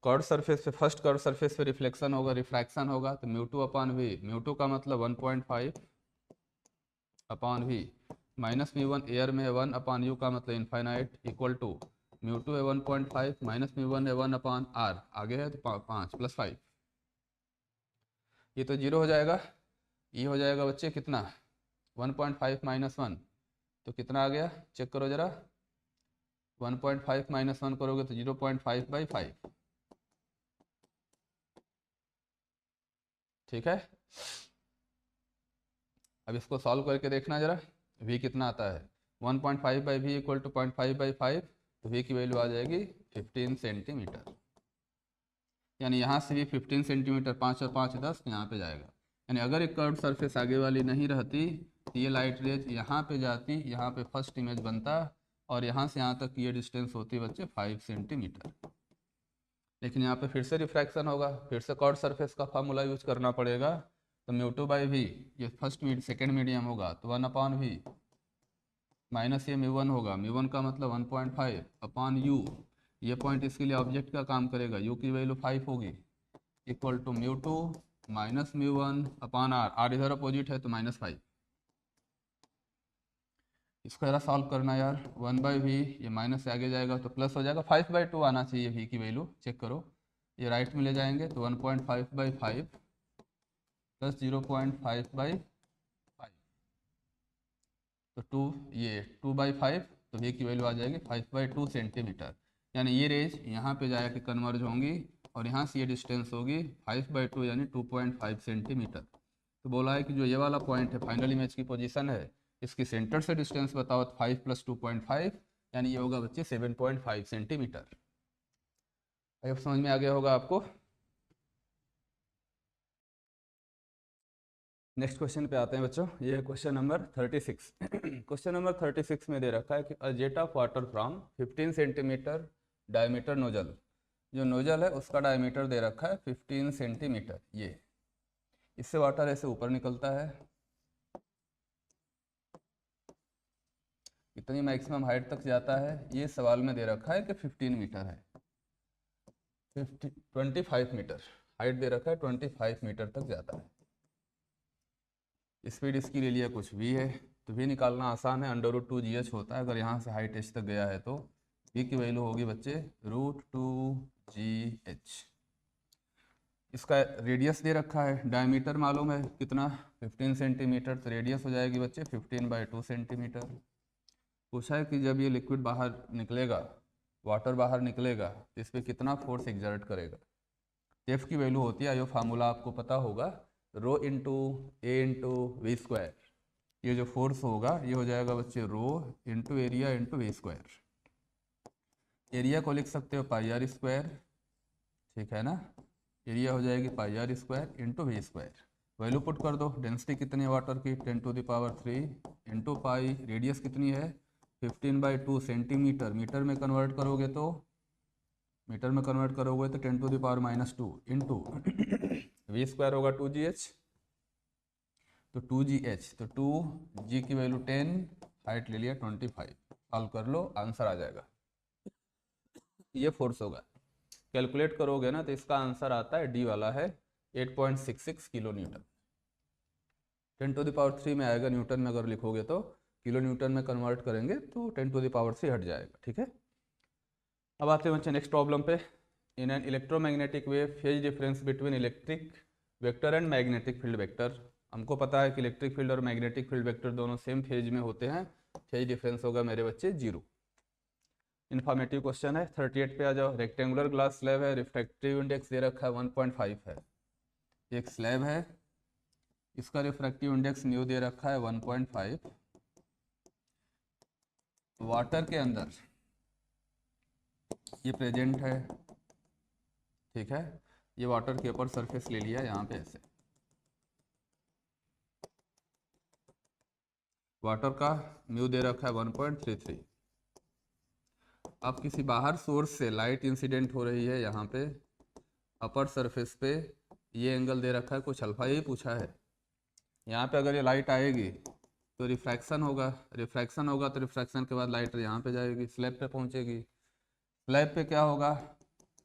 कर्व सरफेस पे, फर्स्ट कर्व सरफेस पे रिफ्लेक्शन होगा, रिफ्रैक्शन होगा, तो μ2/v, μ2 का मतलब 1.5/v, -μ1 एयर में 1/u का मतलब इनफाइनाइट, इक्वल टू μ2 है 1.5 -μ1 है 1/r, आगे है तो 5 + 5, ये तो 0 हो जाएगा, ये हो जाएगा बच्चे कितना 1.5 - 1, तो कितना आ गया चेक करो जरा, 1.5 - 1 करोगे तो 0.5/5, ठीक है। अब इसको सॉल्व करके देखना जरा, v कितना आता है, 1.5 बाई वी इक्वल टू 0.5/5, तो v की वैल्यू आ जाएगी 15 सेंटीमीटर। यानी यहाँ से भी 15 सेंटीमीटर, 5 और 5 10, यहाँ पे जाएगा। यानी अगर एक कर्व सरफेस आगे वाली नहीं रहती तो ये लाइट रेज यहाँ पे जाती, यहाँ पे फर्स्ट इमेज बनता, और यहाँ से यहाँ तक ये डिस्टेंस होती बच्चे 5 सेंटीमीटर। लेकिन यहाँ पे फिर से रिफ्रैक्शन होगा, फिर से कर्व सरफेस का फार्मूला यूज करना पड़ेगा। तो μ2 बाई वी, ये सेकेंड मीडियम होगा, तो 1/v माइनस ये μ1 होगा, μ1 का मतलब 1.5 अपॉन u, ये पॉइंट इसके लिए ऑब्जेक्ट का काम करेगा, u की वैल्यू 5 होगी, equal to μ2 minus μ1 upon r इधर अपोजिट है तो -5। इसको जरा सॉल्व करना यार, 1/v, ये माइनस से आगे जाएगा तो प्लस हो जाएगा, 5/2 आना चाहिए v की वैल्यू, चेक करो, ये राइट में ले जाएंगे तो 1.5/5 प्लस 0.5/5, तो 2/5, तो v की वैल्यू आ जाएगी 5/2 सेंटीमीटर। यानी ये रेज यहाँ पे जाके कन्वर्ज होंगी और यहाँ से ये डिस्टेंस होगी 5/2 यानी 2.5 सेंटीमीटर। तो बोला है कि जो ये वाला पॉइंट है फाइनल इमेज की पोजीशन है, इसकी सेंटर से डिस्टेंस बताओ, 5 + 2.5 यानी ये होगा बच्चे 7.5 सेंटीमीटर। अब समझ में आ गया होगा आपको। नेक्स्ट क्वेश्चन पे आते हैं बच्चों, ये है क्वेश्चन नंबर 36। क्वेश्चन नंबर 36 में दे रखा है कि a jet of water from 15 centimetre diameter nozzle, जो नोजल है उसका डायमीटर दे रखा है 15 सेंटीमीटर, ये इससे वाटर ऐसे ऊपर निकलता है, कितनी मैक्सिमम हाइट तक जाता है, ये सवाल में दे रखा है कि 15 मीटर है, 25 मीटर हाइट दे रखा है, 25 मीटर तक जाता है। स्पीड इसकी ले लिया कुछ v है, तो v निकालना आसान है, √2gh होता है, अगर यहाँ से हाइट h तक गया है तो v की वैल्यू होगी बच्चे √2gh। इसका रेडियस दे रखा है, डायमीटर मालूम है कितना 15 सेंटीमीटर, तो रेडियस हो जाएगी बच्चे 15/2 सेंटीमीटर। पूछा है कि जब ये लिक्विड बाहर निकलेगा, वाटर बाहर निकलेगा, तो इस पर कितना फोर्स एग्जर्ट करेगा। एफ की वैल्यू होती है, ये फार्मूला आपको पता होगा, rho into A into we square. ये जो फोर्स होगा ये हो जाएगा बच्चे rho into area into we square. Area को लिख सकते हो πr स्क्वायर, ठीक है ना, एरिया हो जाएगी πr square into we square. Value put कर दो, डेंसिटी कितनी है वाटर की 10⁻³ इंटू पाई, रेडियस कितनी है 15/2 सेंटीमीटर, मीटर में कन्वर्ट करोगे तो 10⁻² इंटू वी स्क्वायर होगा 2gh, तो 2gh, तो 2g की वैल्यू 10, हाइट ले लिया 25, सॉल्व कर लो आंसर आ जाएगा। ये फोर्स होगा, कैलकुलेट करोगे ना तो इसका आंसर आता है डी वाला है 8.66 किलो न्यूटन। 10⁻³ में आएगा, न्यूटन में अगर लिखोगे तो किलो न्यूटन में कन्वर्ट करेंगे तो 10⁻³ हट जाएगा, ठीक है। अब आते हैं बच्चे नेक्स्ट प्रॉब्लम पे। In an electromagnetic wave phase difference between electric vector and magnetic field vector. हमको पता है कि इलेक्ट्रिक फील्ड और मैग्नेटिक फील्ड वेक्टर दोनों सेम फेज में होते हैं, फेज डिफरेंस होगा मेरे बच्चे 0। इन्फॉर्मेटिव क्वेश्चन है। 38 पे आ जाओ। रेक्टेंगुलर ग्लास स्लैब है, रिफ्रैक्टिव इंडेक्स दे रखा है 1.5 है, एक स्लैब है, इसका रिफ्रैक्टिव इंडेक्स न्यू दे रखा है 1.5। वाटर के अंदर ये प्रेजेंट है, ठीक है, ये वाटर के ऊपर सरफेस ले लिया यहाँ पे ऐसे, वाटर का म्यू दे रखा है 1.33। अब किसी बाहर सोर्स से लाइट इंसिडेंट हो रही है यहाँ पे अपर सरफेस पे, ये एंगल दे रखा है कुछ अल्फा, यही पूछा है। यहाँ पे अगर ये लाइट आएगी तो रिफ्रैक्शन होगा, रिफ्रैक्शन होगा तो रिफ्रैक्शन के बाद लाइट यहाँ पे जाएगी, स्लैब पे पहुँचेगी। स्लैब पे क्या होगा,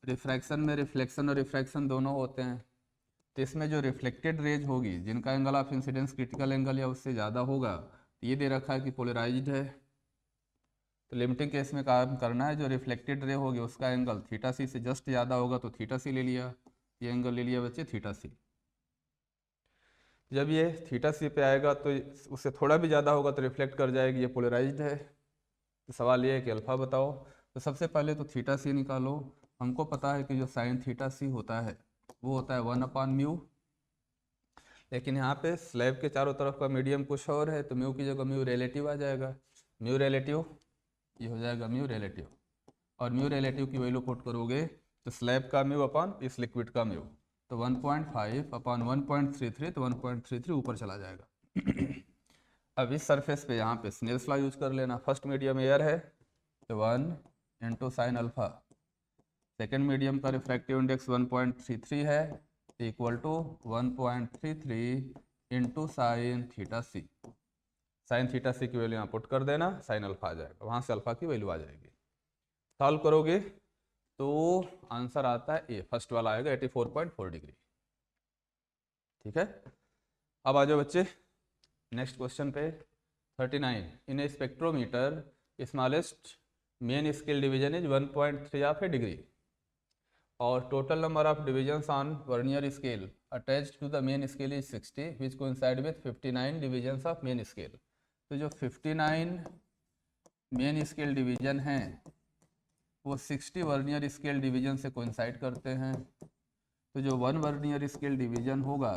रिफ्रैक्शन में रिफ्लेक्शन और रिफ्रैक्शन दोनों होते हैं, तो इसमें जो रिफ्लेक्टेड रेज होगी जिनका angle of incidence critical angle या उससे ज़्यादा होगा, ये दे रखा है कि पोलराइज्ड है, तो लिमिटिंग केस में काम करना है, जो रिफ्लेक्टेड रे होगी उसका एंगल θc से जस्ट ज़्यादा होगा तो θc ले लिया, ये एंगल ले लिया बच्चे θc। जब ये θc पे आएगा तो उससे थोड़ा भी ज़्यादा होगा तो रिफ्लेक्ट कर जाएगी, ये पोलराइज्ड है। तो सवाल ये है कि अल्फ़ा बताओ। तो सबसे पहले तो θc निकालो। हमको पता है कि जो sin θc होता है वो होता है 1/μ, लेकिन यहाँ पे स्लैब के चारों तरफ का मीडियम कुछ और है, तो म्यू की जगह म्यू रिलेटिव आ जाएगा। म्यू रिलेटिव ये हो जाएगा म्यू रिलेटिव, और म्यू रिलेटिव की वैल्यू पुट करोगे तो स्लैब का म्यू अपॉन इस लिक्विड का म्यू, तो 1.5 अपॉन 1.33, तो 1.33 ऊपर चला जाएगा। अब इस सरफेस पे यहाँ पे स्नेल्स लॉ यूज कर लेना। फर्स्ट मीडियम एयर है तो 1 into sine alpha, second medium का रिफ्रैक्टिव इंडेक्स 1.33 है, equal to 1.33 into sine theta C. Sine theta C की वैल्यू यहाँ पुट कर देना, साइन अल्फा आ जाएगा, वहाँ से अल्फा की वैल्यू आ जाएगी। सॉल्व करोगे तो आंसर आता है ए, फर्स्ट वाला आएगा 84.4 डिग्री। ठीक है, अब आ जाओ बच्चे नेक्स्ट क्वेश्चन पे। 39 in a spectrometer smallest main scale division is 1.3 of a degree और total number of divisions on vernier scale attached to the main scale is 60 which coincide with 59 divisions of main scale. तो जो 59 main scale division हैं वो 60 vernier scale division से coincide करते हैं। तो जो 1 वर्नियर स्केल डिवीजन होगा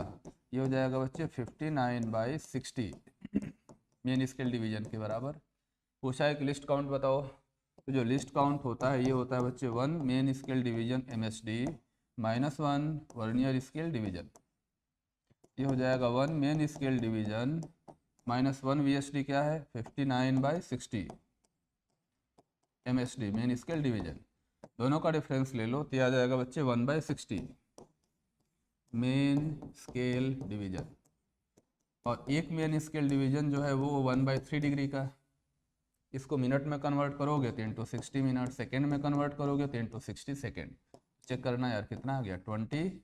ये हो जाएगा बच्चे 59/60 मेन स्केल डिवीजन के बराबर। पूछा है कि लिस्ट काउंट बताओ, तो जो लिस्ट काउंट होता है ये होता है बच्चे 1 main scale division MSD minus 1 vernier scale division. ये हो जाएगा 1 main scale division minus 1 VSD क्या है 59/60 MSD मेन स्केल डिवीजन। दोनों का डिफरेंस ले लो तो आ जाएगा बच्चे 1/60 मेन स्केल डिवीजन, और एक मेन स्केल डिवीजन जो है वो 1/3 डिग्री का। इसको मिनट में कन्वर्ट करोगे तो इंटू 60 मिनट, सेकेंड में कन्वर्ट करोगे तो इंटू 60 सेकेंड। चेक करना यार कितना आ गया 20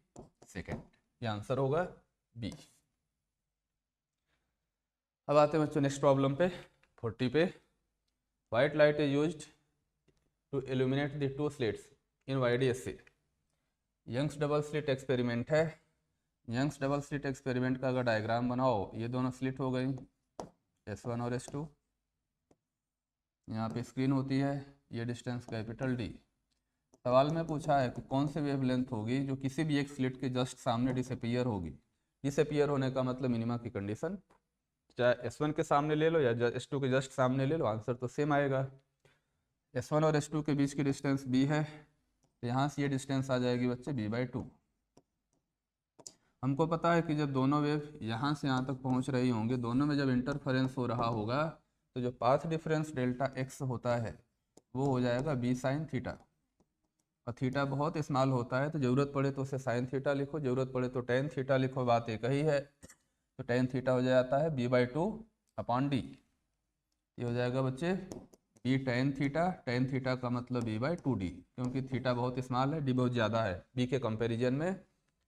सेकेंड। ये आंसर होगा बी। अब आते हैं बच्चों नेक्स्ट प्रॉब्लम पे 40 पे। White light is used to illuminate the 2 slits in YDSC। Young's double slit experiment है। यंग्स डबल स्लिट एक्सपेरिमेंट का अगर डायग्राम बनाओ, ये दोनों स्लिट हो गई S1 और S2, यहाँ पे स्क्रीन होती है, ये डिस्टेंस कैपिटल D। सवाल में पूछा है कि कौन सी वेवलेंथ होगी जो किसी भी एक स्लिट के जस्ट सामने डिसअपीयर होगी। डिसअपीयर होने का मतलब मिनिमा की कंडीशन, चाहे S1 के सामने ले लो या S2 के जस्ट सामने ले लो, आंसर तो सेम आएगा। S1 और S2 के बीच की डिस्टेंस B है, तो यहाँ से ये डिस्टेंस आ जाएगी बच्चे B/2। हमको पता है कि जब दोनों वेव यहाँ से यहाँ तक पहुँच रही होंगे, दोनों में जब इंटरफेरेंस हो रहा होगा तो जो पाथ डिफरेंस डेल्टा x होता है वो हो जाएगा B साइन थीटा, और थीटा बहुत स्मॉल होता है तो ज़रूरत पड़े तो उसे साइन थीटा लिखो, ज़रूरत पड़े तो टेन थीटा लिखो, बात एक ही है। तो टेन थीटा हो जाता है B/2/D। ये हो जाएगा बच्चे B tan theta, tan theta का मतलब B/2D, क्योंकि थीटा बहुत स्मॉल है, D बहुत ज़्यादा है B के कंपेरिजन में।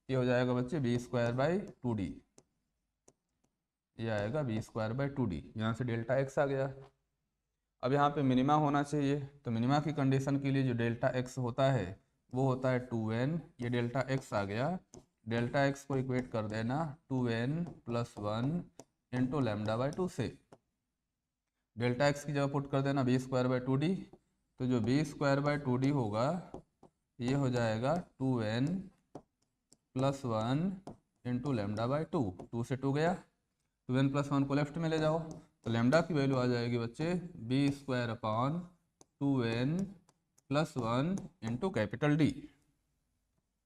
ये हो जाएगा बच्चे B²/2D, ये आएगा B²/2D। यहाँ से डेल्टा x आ गया। अब यहाँ पे मिनिमा होना चाहिए, तो मिनिमा की कंडीशन के लिए जो डेल्टा x होता है वो होता है 2n। ये डेल्टा x आ गया, डेल्टा x को इक्वेट कर देना 2n + 1 इंटू λ/2 से। डेल्टा x की जगह पुट कर देना B²/2D, तो जो B²/2D होगा ये हो जाएगा 2n + 1 इंटू λ/2। 2 से 2 गया, 2n + 1 को लेफ्ट में ले जाओ तो लैम्डा की वैल्यू आ जाएगी बच्चे B²/2n + 1 into capital D।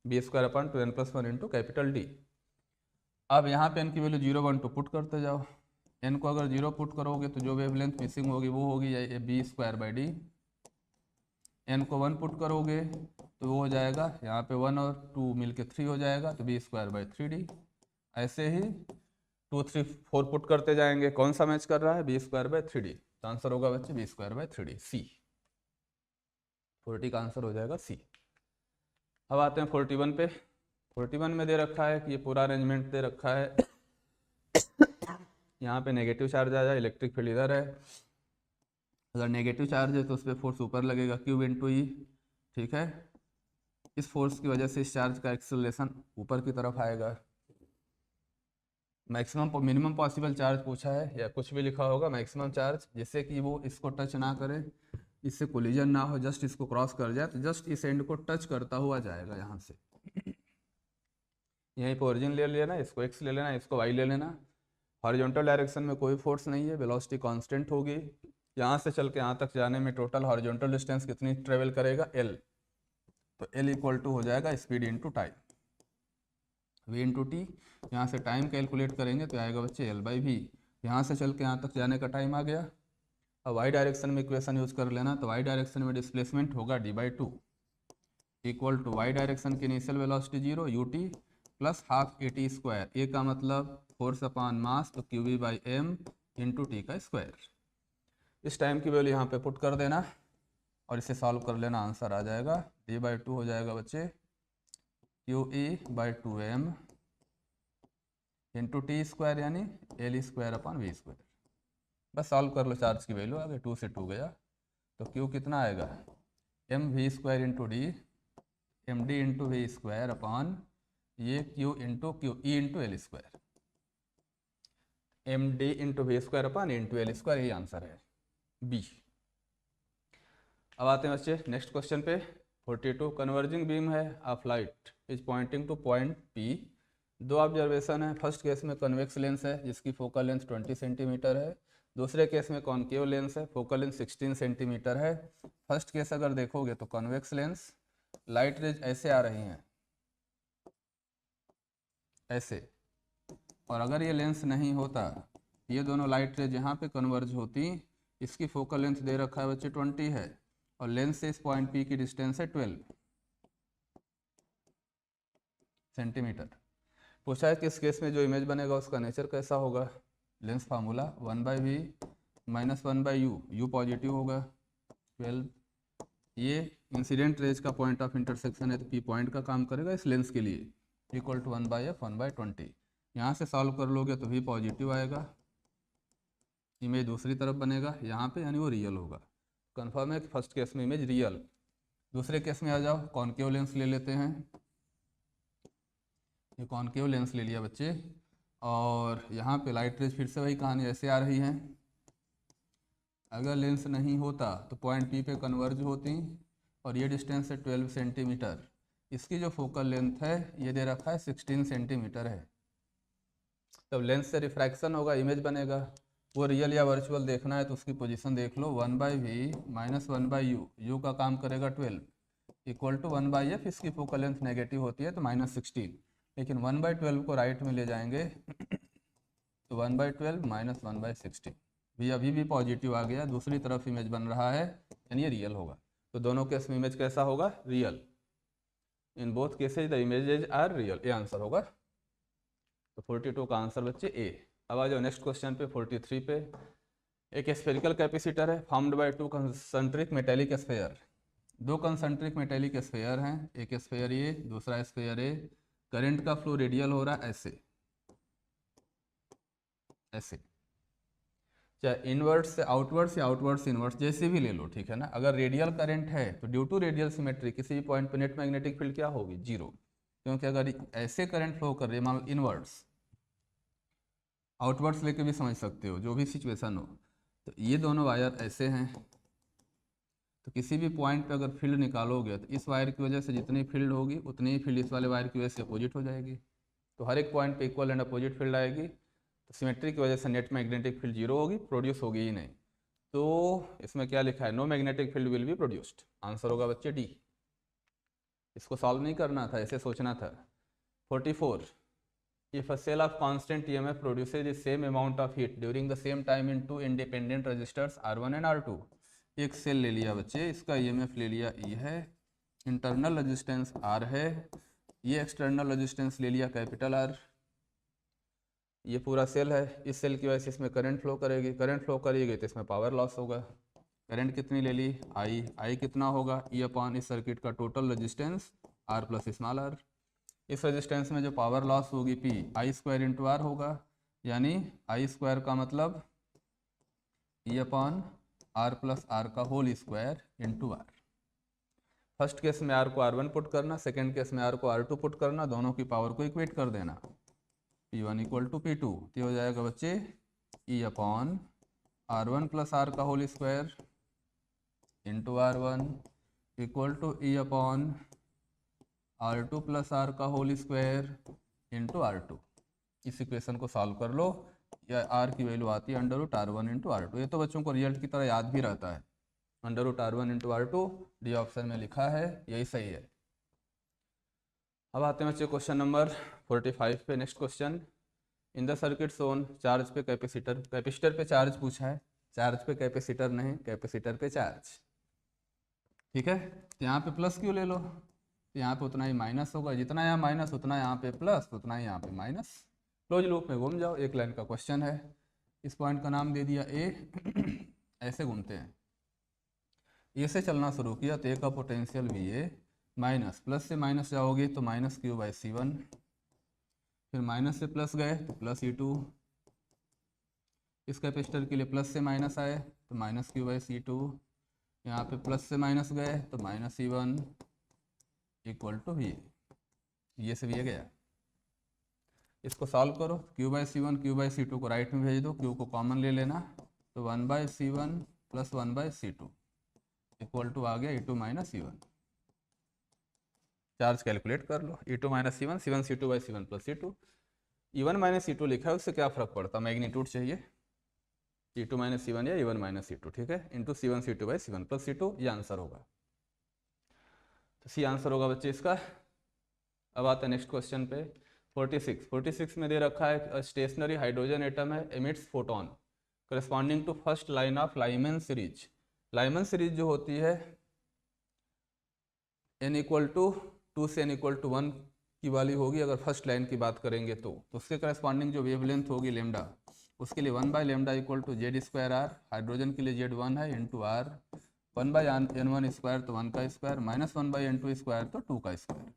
B²/2n + 1 into capital D। अब यहाँ पे n की वैल्यू 0, 1, 2 पुट करते जाओ। n को अगर 0 पुट करोगे तो जो वेवलेंथ मिसिंग होगी वो होगी B²/D। n को 1 पुट करोगे तो वो हो जाएगा यहाँ पे 1 और 2 मिलके 3 हो जाएगा, तो B²/3D। ऐसे ही 2, 3, 4 पुट करते जाएंगे, कौन सा मैच कर रहा है B²/3D, तो आंसर होगा बच्चे B²/3D C। 40 का आंसर हो जाएगा C। अब आते हैं 41 पे। 41 में दे रखा है कि ये पूरा अरेंजमेंट दे रखा है, यहाँ पे नेगेटिव चार्ज आ जाए, इलेक्ट्रिक फील्ड इधर है, अगर नेगेटिव चार्ज है तो उस पर फोर्स ऊपर लगेगा Q × E। ठीक है, इस फोर्स की वजह से इस चार्ज का एक्सेलरेशन ऊपर की तरफ आएगा। मैक्सिमम मिनिमम पॉसिबल चार्ज पूछा है या कुछ भी लिखा होगा मैक्सिमम चार्ज, जिससे कि वो इसको टच ना करे, इससे कोलिजन ना हो, जस्ट इसको क्रॉस कर जाए, तो जस्ट इस एंड को टच करता हुआ जाएगा यहाँ से। यहीं पर ओरिजिन ले लेना, इसको x ले लेना, इसको y ले लेना। हॉरिजॉन्टल डायरेक्शन में कोई फोर्स नहीं है, वेलोसिटी कांस्टेंट होगी। यहाँ से चल के यहाँ तक जाने में टोटल हॉरिजॉन्टल डिस्टेंस कितनी ट्रेवल करेगा, l। तो l इक्वल टू हो जाएगा speed into time, v into T. यहाँ से टाइम कैलकुलेट करेंगे तो आएगा बच्चे l/v। यहाँ से चल के यहाँ तक जाने का टाइम आ गया। अब y डायरेक्शन में इक्वेशन यूज कर लेना, तो y डायरेक्शन में डिस्प्लेसमेंट होगा d/2 equal to y direction की initial velocity 0 ut plus half at square. A का मतलब फोर्स अपॉन मास, तो qv/m इंटू टी का स्क्वायर। इस टाइम की वैल्यू यहाँ पे पुट कर देना और इसे सॉल्व कर लेना, आंसर आ जाएगा d/2 हो जाएगा बच्चे qe/2m इंटू टी स्क्वायर यानी l square upon v square. बस सॉल्व कर लो, चार्ज की वैल्यू आगे 2 से 2 गया, तो q कितना आएगा mv square into D, md into we square upon ये q into e into L square, md into we square upon into L square, यही आंसर है बी। अब आते हैं बच्चे नेक्स्ट क्वेश्चन पे। 42 कन्वर्जिंग बीम है of light is pointing to point P। दो ऑब्जर्वेशन है। फर्स्ट केस में कन्वेक्स लेंस है जिसकी फोकल लेंथ 20 सेंटीमीटर है। दूसरे केस में कॉन्केव लेंस है, फोकल लेंथ 16 सेंटीमीटर है। फर्स्ट केस अगर देखोगे तो कन्वेक्स लेंस, लाइट रेज ऐसे आ रही हैं, ऐसे, और अगर ये लेंस नहीं होता, ये दोनों लाइट रेज यहाँ पे कन्वर्ज होती। इसकी फोकल लेंथ दे रखा है बच्चे 20 है, और लेंस से इस पॉइंट P की डिस्टेंस है 12 सेंटीमीटर। पूछा है कि इस केस में जो इमेज बनेगा उसका नेचर कैसा होगा। Lens formula 1/v minus 1/u, u positive होगा 12। ये इंसिडेंट रेज का पॉइंट ऑफ इंटरसेक्शन है, तो P पॉइंट का काम करेगा इस लेंस के लिए, इक्वल टू 1/f 1/20। यहाँ से सॉल्व कर लोगे तो v पॉजिटिव आएगा, इमेज दूसरी तरफ बनेगा यहाँ पे, यानी वो रियल होगा। कंफर्म है कि फर्स्ट केस में इमेज रियल। दूसरे केस में आ जाओ, कॉन्केव लेंस ले लेते हैं। ये कॉन्केव लेंस ले लिया बच्चे, और यहाँ पे लाइट रेज फिर से वही कहानी ऐसे आ रही है। अगर लेंस नहीं होता तो पॉइंट P पे कन्वर्ज होती, और ये डिस्टेंस है 12 सेंटीमीटर। इसकी जो फोकल लेंथ है ये दे रखा है 16 सेंटीमीटर है। तब लेंस से रिफ्रैक्शन होगा, इमेज बनेगा। वो रियल या वर्चुअल देखना है तो उसकी पोजीशन देख लो, 1/v माइनस 1/u, u का काम करेगा 12 इक्वल टू 1/f। इसकी फोकल लेंथ नेगेटिव होती है तो -16, लेकिन 1/12 को राइट में ले जाएंगे तो 1/12 माइनस 1/16। भी अभी भी पॉजिटिव आ गया, दूसरी तरफ इमेज बन रहा है, यानी ये रियल होगा। तो दोनों केस में इमेज कैसा होगा, real. In both cases the images are real, ये आंसर होगा। तो 42 का आंसर बच्चे ए। अब आ जाओ नेक्स्ट क्वेश्चन पे 43 पे। एक स्फेरिकल कैपेसिटर है formed by two concentric metallic sphere. दो कंसेंट्रिक मेटेलिक स्फेयर हैं, एक स्फेयर ए दूसरा स्फेयर ए। करंट का फ्लो रेडियल हो रहा है ऐसे, ऐसे, चाहे इनवर्ट से आउटवर्ड्स या आउटवर्ड से इनवर्ट्स, जैसे भी ले लो, ठीक है ना। अगर रेडियल करंट है तो ड्यू टू रेडियल सिमेट्री किसी भी पॉइंट पे नेट मैग्नेटिक फील्ड क्या होगी, जीरो। क्योंकि अगर ऐसे करंट फ्लो कर रही है, मान लो इनवर्ट्स, आउटवर्ड्स लेके भी समझ सकते हो, जो भी सिचुएशन हो। तो ये दोनों वायर ऐसे हैं, तो किसी भी पॉइंट पे अगर फील्ड निकालोगे तो इस वायर की वजह से जितनी फील्ड होगी उतनी ही फील्ड इस वाले वायर की वजह से अपोजिट हो जाएगी। तो हर एक पॉइंट पे इक्वल एंड अपोजिट फील्ड आएगी, तो सिमेट्री की वजह से नेट मैग्नेटिक फील्ड जीरो होगी, प्रोड्यूस होगी ही नहीं। तो इसमें क्या लिखा है, no magnetic field will be produced. Answer होगा बच्चे डी। इसको सॉल्व नहीं करना था, ऐसे सोचना था। 44 if a cell of constant EMF produces the same amount of heat during the same time in two independent resistors R1 and R2। एक सेल ले लिया बच्चे, इसका EMF ले लिया E है, इंटरनल रेजिस्टेंस R है, ये एक्सटर्नल रेजिस्टेंस ले लिया कैपिटल R। ये पूरा सेल है, इस सेल की वजह से इसमें करंट फ्लो करेगी, करंट फ्लो करेगी तो इसमें पावर लॉस होगा। करंट कितनी ले ली, I कितना होगा, E अपॉन इस सर्किट का total resistance R plus small r। इस रेजिस्टेंस में जो पावर लॉस होगी P I square into R होगा, यानी I स्क्वायर का मतलब E upon R plus R का whole square into R. First case में R को R1 पुट करना, सेकेंड केस में R को R2 पुट करना, दोनों की पावर को इक्वेट कर देना, P1 इक्वल टू P2। तो हो जाएगा बच्चे E upon R1 plus R का whole square into R1 equal to E upon R2 plus R का होल स्क्वायर इंटू R2। इस इक्वेशन को सॉल्व कर लो, या R की वैल्यू आती है √R1 इंटू R2। ये तो बच्चों को रिजल्ट की तरह याद भी रहता है, √R1 into R2। D option में लिखा है, यही सही है। अब आते हैं बच्चे क्वेश्चन नंबर 45 पे। Next question, in the circuit Son charge पे कैपेसिटर, कैपेसिटर पे चार्ज पूछा है, चार्ज पे कैपेसिटर नहीं, कैपेसिटर पे चार्ज। ठीक है, तो यहाँ पे प्लस क्यों ले लो, तो यहाँ पे उतना ही माइनस होगा, जितना यहाँ माइनस उतना यहाँ पे प्लस, उतना ही यहाँ पे माइनस। क्लोज लूप में घूम जाओ, एक लाइन का क्वेश्चन है, इस पॉइंट का नाम दे दिया ए। ऐसे घूमते हैं, ए से चलना शुरू किया तो ए का पोटेंशियल भी ए, माइनस प्लस से माइनस जाओगे तो माइनस q/C1, फिर माइनस से प्लस गए तो प्लस E2, इस कैपेसिटर के लिए प्लस से माइनस आए तो माइनस q/C2, यहाँ पे प्लस से माइनस गए तो minus E1 equal to V। ये से ये गया, इसको सॉल्व करो, q/C1 q/C2 को राइट में भेज दो, q को कॉमन ले लेना, तो 1/C1 plus 1/C2 equal to आ गया E2 minus E1। Charge calculate कर लो, E2 minus C1, C1 C2/C1 plus C2। E1 minus C2 लिखा है, उससे क्या फ़र्क पड़ता, मैग्नीट्यूड चाहिए, E2 माइनस C1 या E1 माइनस C2, ठीक है, into C1 C2/C1 plus C2, ये आंसर होगा। तो सी आंसर होगा बच्चे इसका। अब आता है नेक्स्ट क्वेश्चन पे, 46 में दे रखा है स्टेशनरी हाइड्रोजन एटम है, emits photon corresponding to first line of Lyman series. Lyman series जो होती है n इक्वल टू 2 से n इक्वल टू 1 की वाली होगी, अगर फर्स्ट लाइन की बात करेंगे तो उसके करस्पॉन्डिंग जो वेवलेंथ होगी लेमडा, उसके लिए 1/λ इक्वल टू Z²R, हाइड्रोजन के लिए Z1 है इंटू R, 1/n1 स्क्वायर तो 1 का स्क्वायर, माइनस 1/n2 स्क्वायर तो 2 का स्क्वायर,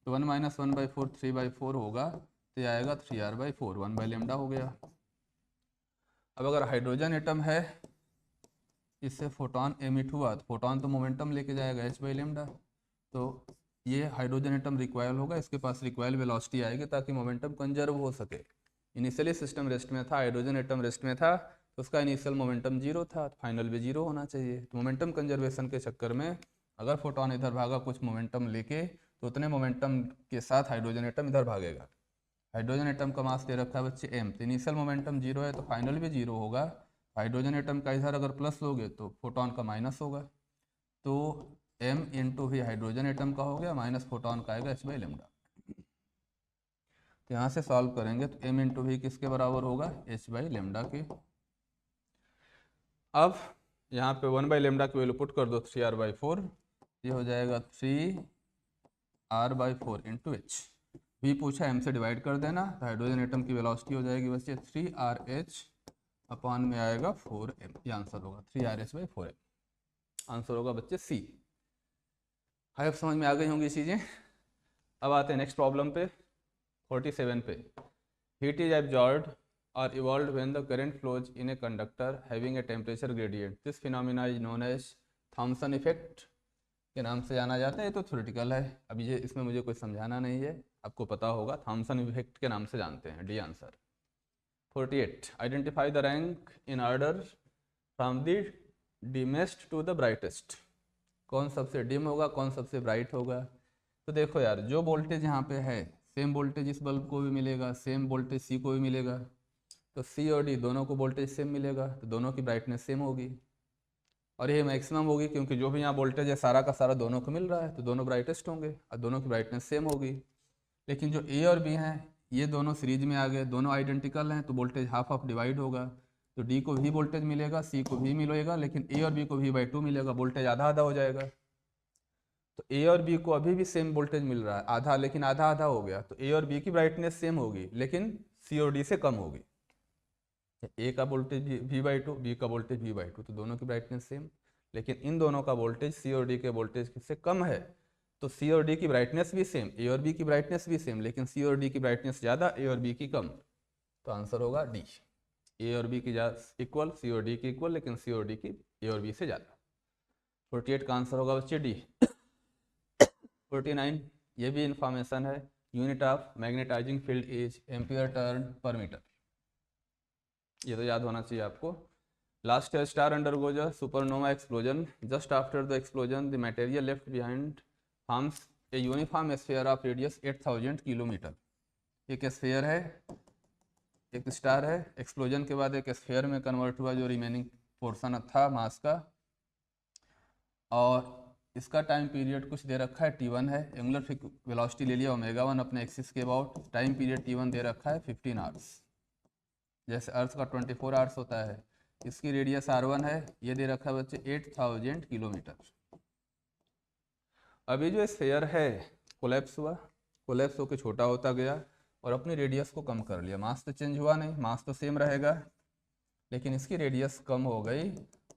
तो 1 माइनस 1/4 3/4 होगा, तो आएगा 3R/4, 1/λ हो गया। अब अगर हाइड्रोजन एटम है, इससे फोटोन एमिट हुआ, तो फोटोन तो मोमेंटम लेके जाएगा h/λ, तो ये हाइड्रोजन एटम रिक्वायल होगा, इसके पास रिक्वायल वेलोसिटी आएगी ताकि मोमेंटम कंजर्व हो सके। इनिशियली सिस्टम रेस्ट में था, हाइड्रोजन एटम रेस्ट में था, तो उसका इनिशियल मोमेंटम 0 था, तो फाइनल भी 0 होना चाहिए। तो मोमेंटम कंजर्वेशन के चक्कर में अगर फोटोन इधर भागा कुछ मोमेंटम लेके, तो उतने मोमेंटम के साथ हाइड्रोजन एटम इधर भागेगा। हाइड्रोजन एटम का मास दे रखा है बच्चे m, तो इनिशियल मोमेंटम 0 है तो फाइनल भी 0 होगा। हाइड्रोजन एटम का इधर अगर प्लस लोगे तो फोटोन का माइनस होगा, तो m इंटू भी हाइड्रोजन एटम का हो गया, माइनस फोटोन का आएगा h/λ। तो यहाँ से सॉल्व करेंगे तो m इंटू भी किसके बराबर होगा, h/λ के। अब यहाँ पे 1/λ की वैल्यू पुट कर दो, 3R/4, ये हो जाएगा 3R/4 इंटू h। v पूछा m से डिवाइड कर देना, तो हाइड्रोजन एटम की वेलोसिटी हो जाएगी बच्चे 3RH अपॉन में आएगा 4m, ये आंसर होगा 3RH/4m, आंसर होगा बच्चे सी। हाई समझ में आ गई होंगी चीज़ें। अब आते हैं नेक्स्ट प्रॉब्लम पे, 47 पे। हीट इज एब्जॉर्ब्ड और evolve when the current flows in a conductor having a temperature gradient, this phenomena is known as Thomson effect के नाम से जाना जाता है। ये तो थ्योरेटिकल है, अभी ये इसमें मुझे कोई समझाना नहीं है, आपको पता होगा, थॉमसन इफेक्ट के नाम से जानते हैं, D answer. 48, identify the rank in order from the dimmest to the brightest. कौन सबसे डिम होगा, कौन सबसे ब्राइट होगा। तो देखो यार, जो वोल्टेज यहाँ पे है, सेम वोल्टेज इस बल्ब को भी मिलेगा, सेम वोल्टेज सी को भी मिलेगा, तो सी और डी दोनों को वोल्टेज सेम मिलेगा, तो दोनों की ब्राइटनेस सेम होगी, और ये मैक्सिमम होगी क्योंकि जो भी यहाँ वोल्टेज है सारा का सारा दोनों को मिल रहा है, तो दोनों ब्राइटेस्ट होंगे और दोनों की ब्राइटनेस सेम होगी। लेकिन जो ए और बी हैं, ये दोनों सीरीज में आ गए, दोनों आइडेंटिकल हैं, तो वोल्टेज हाफ ऑफ डिवाइड होगा, तो डी को भी वोल्टेज मिलेगा, सी को भी मिलेगा, लेकिन ए और बी को v/2 मिलेगा, वोल्टेज आधा आधा हो जाएगा। तो ए और बी को अभी भी सेम वोल्टेज मिल रहा है, आधा, लेकिन आधा आधा हो गया, तो ए और बी की ब्राइटनेस सेम होगी, लेकिन सी और डी से कम होगी। ए का वोल्टेज v/2, बी का वोल्टेज v/2, तो दोनों की ब्राइटनेस सेम, लेकिन इन दोनों का वोल्टेज सी और डी के वोल्टेज से कम है, तो सी और डी की ब्राइटनेस भी सेम, ए और बी की ब्राइटनेस भी सेम, लेकिन सी और डी की ब्राइटनेस ज़्यादा, ए और बी की कम, तो आंसर होगा डी। ए और बी की इक्वल, सी और डी की इक्वल, लेकिन सी और डी की ए और बी से ज़्यादा। 48 का आंसर होगा बच्चे डी। 49, ये भी इंफॉर्मेशन है, unit of magnetising field is ampere turn per metre, ये तो याद होना चाहिए आपको। Last year star undergoes a supernova explosion, just after the explosion the material left behind forms a uniform sphere of radius 8000 kilometre. एक sphere है, एक star है, एक्सप्लोजन के बाद एक स्फीयर में कन्वर्ट हुआ जो रिमेनिंग पोर्शन था मास का, और इसका टाइम पीरियड कुछ दे रखा है t1 है, एंगुलर वेलोसिटी ले लिया ω1 अपने एक्सिस के अबाउट, टाइम पीरियड t1 दे रखा है 15 आवर्स, जैसे अर्थ का 24 आवर्स होता है। इसकी रेडियस r1 है, ये दे रखा है बच्चे 8000 किलोमीटर। अभी जो स्फीयर है कोलैप्स हुआ, कोलैप्स होकर छोटा होता गया और अपनी रेडियस को कम कर लिया, मास तो चेंज हुआ नहीं, मास तो सेम रहेगा, लेकिन इसकी रेडियस कम हो गई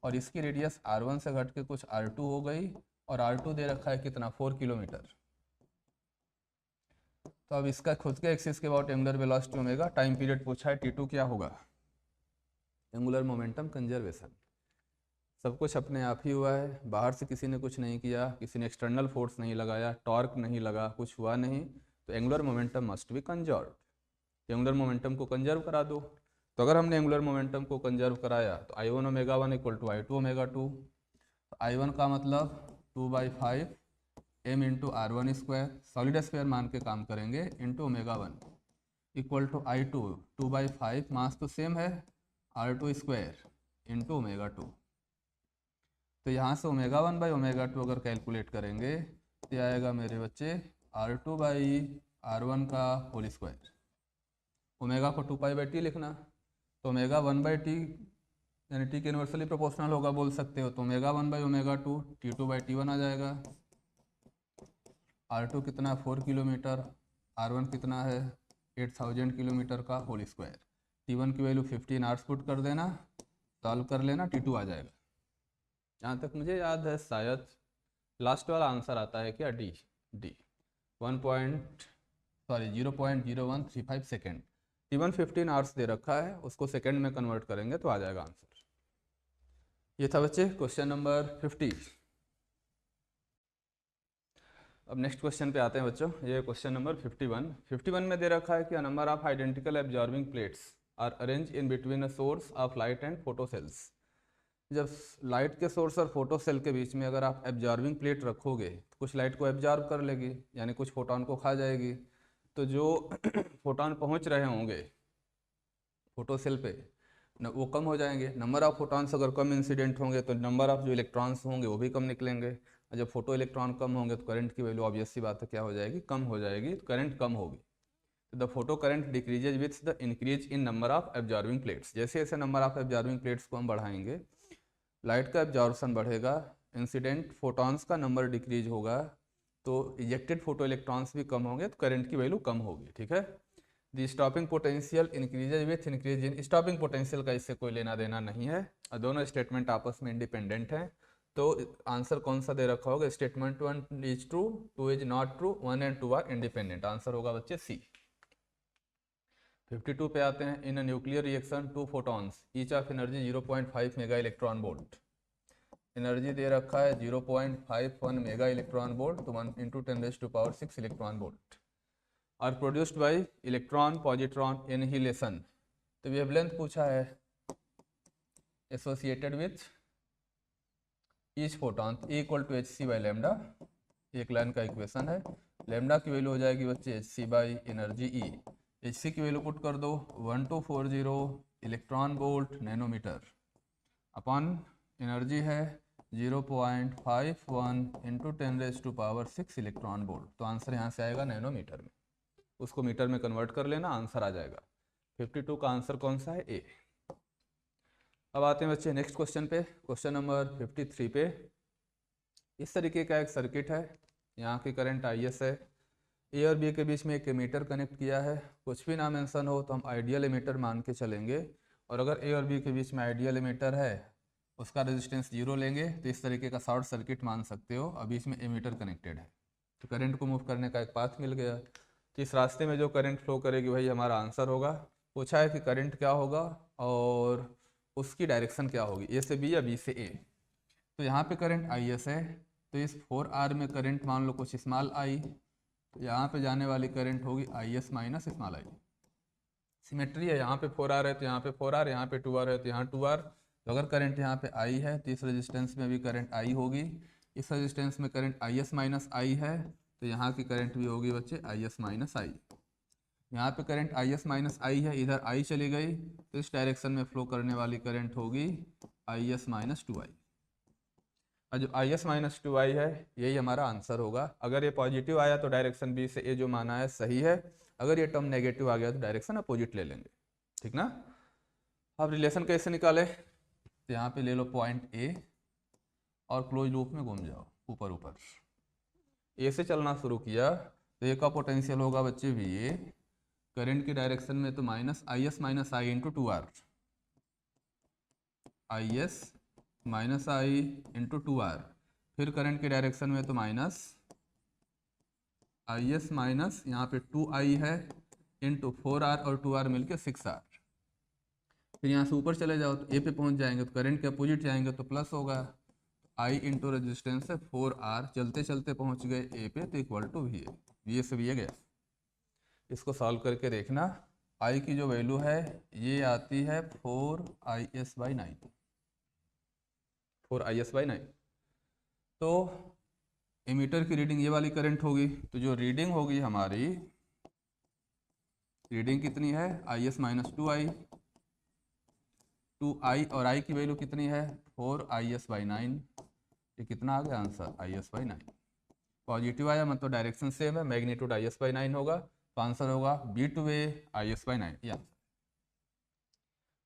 और इसकी रेडियस r1 से घट के कुछ r2 हो गई, और r2 दे रखा है कितना 4 किलोमीटर। तो अब इसका खुद के एक्सिस के about angular velocity omega, time period पूछा है t2 क्या होगा, एंगुलर मोमेंटम कंजर्वेशन। सब कुछ अपने आप ही हुआ है, बाहर से किसी ने कुछ नहीं किया, किसी ने एक्सटर्नल फोर्स नहीं लगाया, टॉर्क नहीं लगा, कुछ हुआ नहीं, तो angular momentum must be conserve. Angular momentum को कंजर्व करा दो, तो अगर हमने एंगुलर मोमेंटम को कंजर्व कराया तो I1 ω1 equal to I2 ω2, I1 का मतलब 2/5 m into r1 square, solid square मान के काम करेंगे, इंटू ω1 इक्वल टू I2 2/5, मास तो सेम है, r2 स्क्वायर इंटू ω2। तो यहाँ से ω1/ω2 अगर कैलकुलेट करेंगे तो आएगा मेरे बच्चे r2/r1 का होल स्क्वायर, ओमेगा को 2π/t लिखना, तो ω1/t यानी t के इन्वर्सली प्रोपोर्शनल होगा बोल सकते हो, तो ω1/ω2 t2/t1 आ जाएगा। r2 कितना 4 किलोमीटर, r1 कितना है 8000 किलोमीटर का होल स्क्वायर, t1 की वैल्यू 15 आवर्स पुट कर देना, सॉल्व कर लेना, t2 आ जाएगा। जहाँ तक मुझे याद है शायद लास्ट वाला आंसर आता है क्या डी, 0.0135 सेकेंड, t1 15 आवर्स दे रखा है, उसको सेकेंड में कन्वर्ट करेंगे तो आ जाएगा आंसर। ये था बच्चे क्वेश्चन नंबर 50। अब नेक्स्ट क्वेश्चन पे आते हैं बच्चों, ये क्वेश्चन नंबर 51 में दे रखा है कि a number of identical absorbing plates are arranged in between a source of light and photocells। जब लाइट के सोर्स और फोटो सेल के बीच में अगर आप एब्जॉर्बिंग प्लेट रखोगे तो कुछ लाइट को एब्जॉर्ब कर लेगी, यानी कुछ फोटोन को खा जाएगी, तो जो फोटोन पहुंच रहे होंगे फोटो सेल पे न वो कम हो जाएंगे, नंबर ऑफ फोटॉन्स अगर कम इंसिडेंट होंगे तो नंबर ऑफ जो इलेक्ट्रॉन्स होंगे वो भी कम निकलेंगे, और जब फोटो इलेक्ट्रॉन कम होंगे तो करंट की वैल्यू ऑब्वियस सी बात है क्या हो जाएगी, कम हो जाएगी, तो करंट कम होगी। The photo current decreases with the increase in number of absorbing plates, जैसे जैसे नंबर ऑफ एब्जॉर्बिंग प्लेट्स को हम बढ़ाएंगे लाइट का एब्जॉर्प्शन बढ़ेगा, इंसिडेंट फोटॉन्स का नंबर डिक्रीज होगा, तो इजेक्टेड फोटो इलेक्ट्रॉन्स भी कम होंगे, तो करंट की वैल्यू कम होगी। ठीक है, the stopping potential increases with increase in, stopping potential का इससे कोई लेना देना नहीं है, और दोनों स्टेटमेंट आपस में इंडिपेंडेंट हैं, तो आंसर कौन सा दे रखा होगा, statement 1 is true, 2 is not true, 1 and 2 are independent, answer होगा बच्चे सी। 52 पे आते हैं, in nuclear reaction 2 photons each of energy 0.5 mega electron volt, energy दे रखा है 0.51 मेगा इलेक्ट्रॉन वोल्ट, तो 1 × 10⁶ electron volt, are produced by electron positron annihilation. तो वेवलेंथ पूछा है associated with each photon, E = hc/λ, एक लाइन का इक्वेशन है, लैम्डा की वैल्यू हो जाएगी बच्चे hc/एनर्जी E, hc की वैल्यू पुट कर दो 1240 electron volt nanometre, upon energy है 0.51 × 10⁶ इलेक्ट्रॉन वोल्ट, तो आंसर यहाँ से आएगा नैनोमीटर में, उसको मीटर में कन्वर्ट कर लेना, आंसर आ जाएगा। 52 का आंसर कौन सा है, ए। अब आते हैं बच्चे नेक्स्ट क्वेश्चन पे, क्वेश्चन नंबर 53 पे। इस तरीके का एक सर्किट है, यहाँ की करंट IS है, ए और बी के बीच में एक एमीटर कनेक्ट किया है, कुछ भी ना मेंशन हो तो हम आइडियल एमीटर मान के चलेंगे, और अगर ए और बी के बीच में आइडियल एमीटर है उसका रेजिस्टेंस 0 लेंगे तो इस तरीके का शॉर्ट सर्किट मान सकते हो, अब बीच में एमीटर कनेक्टेड है, तो करंट को मूव करने का एक पाथ मिल गया, तो इस रास्ते में जो करंट फ्लो करेगी वही हमारा आंसर होगा। पूछा है कि करंट क्या होगा और उसकी डायरेक्शन क्या होगी, ए से बी या बी से ए, तो यहाँ पे करंट IS है, तो इस 4R में करंट मान लो कुछ स्मॉल i, तो यहाँ पे जाने वाली करंट होगी IS - स्मॉल i, सिमेट्री है, यहाँ पे 4R है तो यहाँ पे 4R, यहाँ पे 2R है तो यहाँ 2R, तो अगर करंट यहाँ पे I है तो इस रेजिस्टेंस में भी करंट I होगी, इस रेजिस्टेंस में करंट IS - I है, तो यहाँ की करंट भी होगी बच्चे IS - I। यहाँ पे करंट आई एस माइनस आई है, इधर आई चली गई तो इस डायरेक्शन में फ्लो करने वाली करंट होगी आई एस माइनस टू आई। और जो आई एस माइनस टू आई है यही हमारा आंसर होगा। अगर ये पॉजिटिव आया तो डायरेक्शन बी से ए जो माना है सही है, अगर ये टर्म नेगेटिव आ गया तो डायरेक्शन अपोजिट ले लेंगे, ठीक ना। अब रिलेशन कैसे निकाले, तो यहाँ पे ले लो पॉइंट ए और क्लोज लूप में घूम जाओ ऊपर ऊपर, ए से चलना शुरू किया तो ए का पोटेंशियल होगा बच्चे वी ए, करंट की डायरेक्शन में तो minus I into two R, I S minus I into two R, फिर करंट की डायरेक्शन में तो माइनस आई एस माइनस यहाँ पे टू आई है इंटू फोर आर और टू आर मिलके सिक्स आर। फिर यहाँ से ऊपर चले जाओ तो ए पे पहुँच जाएंगे तो करंट के अपोजिट जाएंगे तो प्लस होगा, आई इंटू रजिस्टेंस है फोर आर, चलते चलते पहुँच गए ए पे तो equal to V A, V A से वी ए गया। इसको सॉल्व करके देखना, आई की जो वैल्यू है ये आती है 4IS/9, 4IS/9। तो एमीटर की रीडिंग ये वाली करंट होगी, तो जो रीडिंग होगी हमारी, रीडिंग कितनी है IS माइनस टू आई और आई की वैल्यू कितनी है 4IS/9, ये कितना आ गया आंसर IS/9। पॉजिटिव आया मतलब डायरेक्शन सेम है, मैग्नीट्यूड IS/9 होगा, तो आंसर होगा B2A IS/9, ये आंसर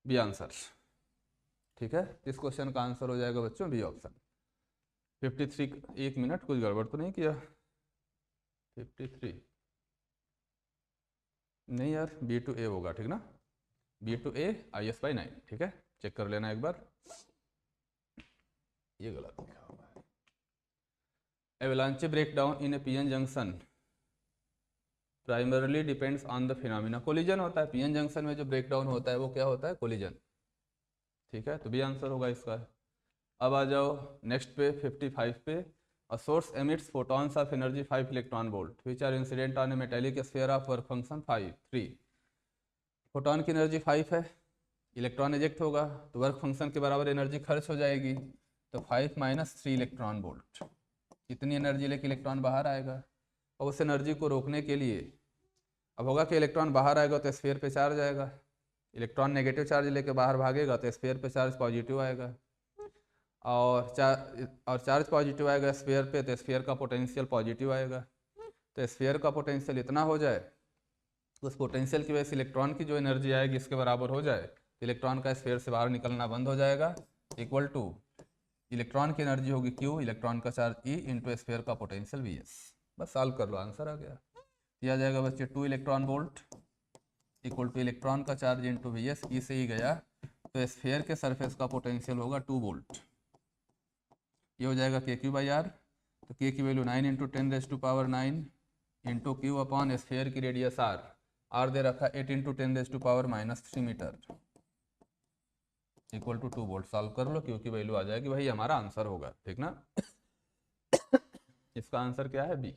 बी आंसर, ठीक है। इस क्वेश्चन का आंसर हो जाएगा बच्चों बी ऑप्शन। 53, एक मिनट कुछ गड़बड़ तो नहीं किया, 53 नहीं यार B2A होगा, ठीक ना, B2A IS/9, ठीक है, चेक कर लेना एक बार, ये गलत लिखा हुआ है। एवलांचे breakdown in A PN junction primarily depends on the phenomena, collision होता है पीएन जंक्शन में, जो ब्रेकडाउन होता है वो क्या होता है कोलिजन, ठीक है, तो भी आंसर होगा इसका। अब आ जाओ नेक्स्ट पे 55 पे, a source emits photons of energy 5 electron volt which are incident on a metallic sphere of work function 3। Photon की एनर्जी 5 है, इलेक्ट्रॉन इजेक्ट होगा तो वर्क फंक्शन के बराबर एनर्जी खर्च हो जाएगी, तो 5 माइनस 3 इलेक्ट्रॉन वोल्ट, कितनी एनर्जी लेके इलेक्ट्रॉन बाहर आएगा। और उस एनर्जी को रोकने के लिए अब होगा कि इलेक्ट्रॉन बाहर आएगा तो स्फीयर पे चार्ज आएगा, इलेक्ट्रॉन नेगेटिव चार्ज लेके बाहर भागेगा तो स्फीयर पे चार्ज पॉजिटिव आएगा, और चार्ज पॉजिटिव आएगा स्फीयर पे तो स्फीयर का पोटेंशियल पॉजिटिव आएगा। तो स्फीयर का पोटेंशियल इतना हो जाए, उस पोटेंशियल की वजह से इलेक्ट्रॉन की जो एनर्जी आएगी इसके बराबर हो जाए, इलेक्ट्रॉन का स्फीयर से बाहर निकलना बंद हो जाएगा, इक्वल टू इलेक्ट्रॉन की एनर्जी होगी Q, इलेक्ट्रॉन का चार्ज E इंटू स्फीयर का पोटेंशियल VS। बस सॉल्व कर लो, आंसर आ गया। यह आ जाएगा बच्चे 2 electron volt equal two electron का चार्ज इंटू VS, E से ही गया तो स्फीयर के सरफेस का पोटेंशियल होगा 2 वोल्ट, ये हो जाएगा KQ/R, तो K की value 9 into 10⁻⁹ into Q upon sphere की रेडियस R दे रखा 8 into 10⁻³ metre equal to 2 volt. Solve कर लो, Q की वैल्यू आ जाएगी, वही हमारा आंसर होगा, ठीक ना। इसका आंसर क्या है बी,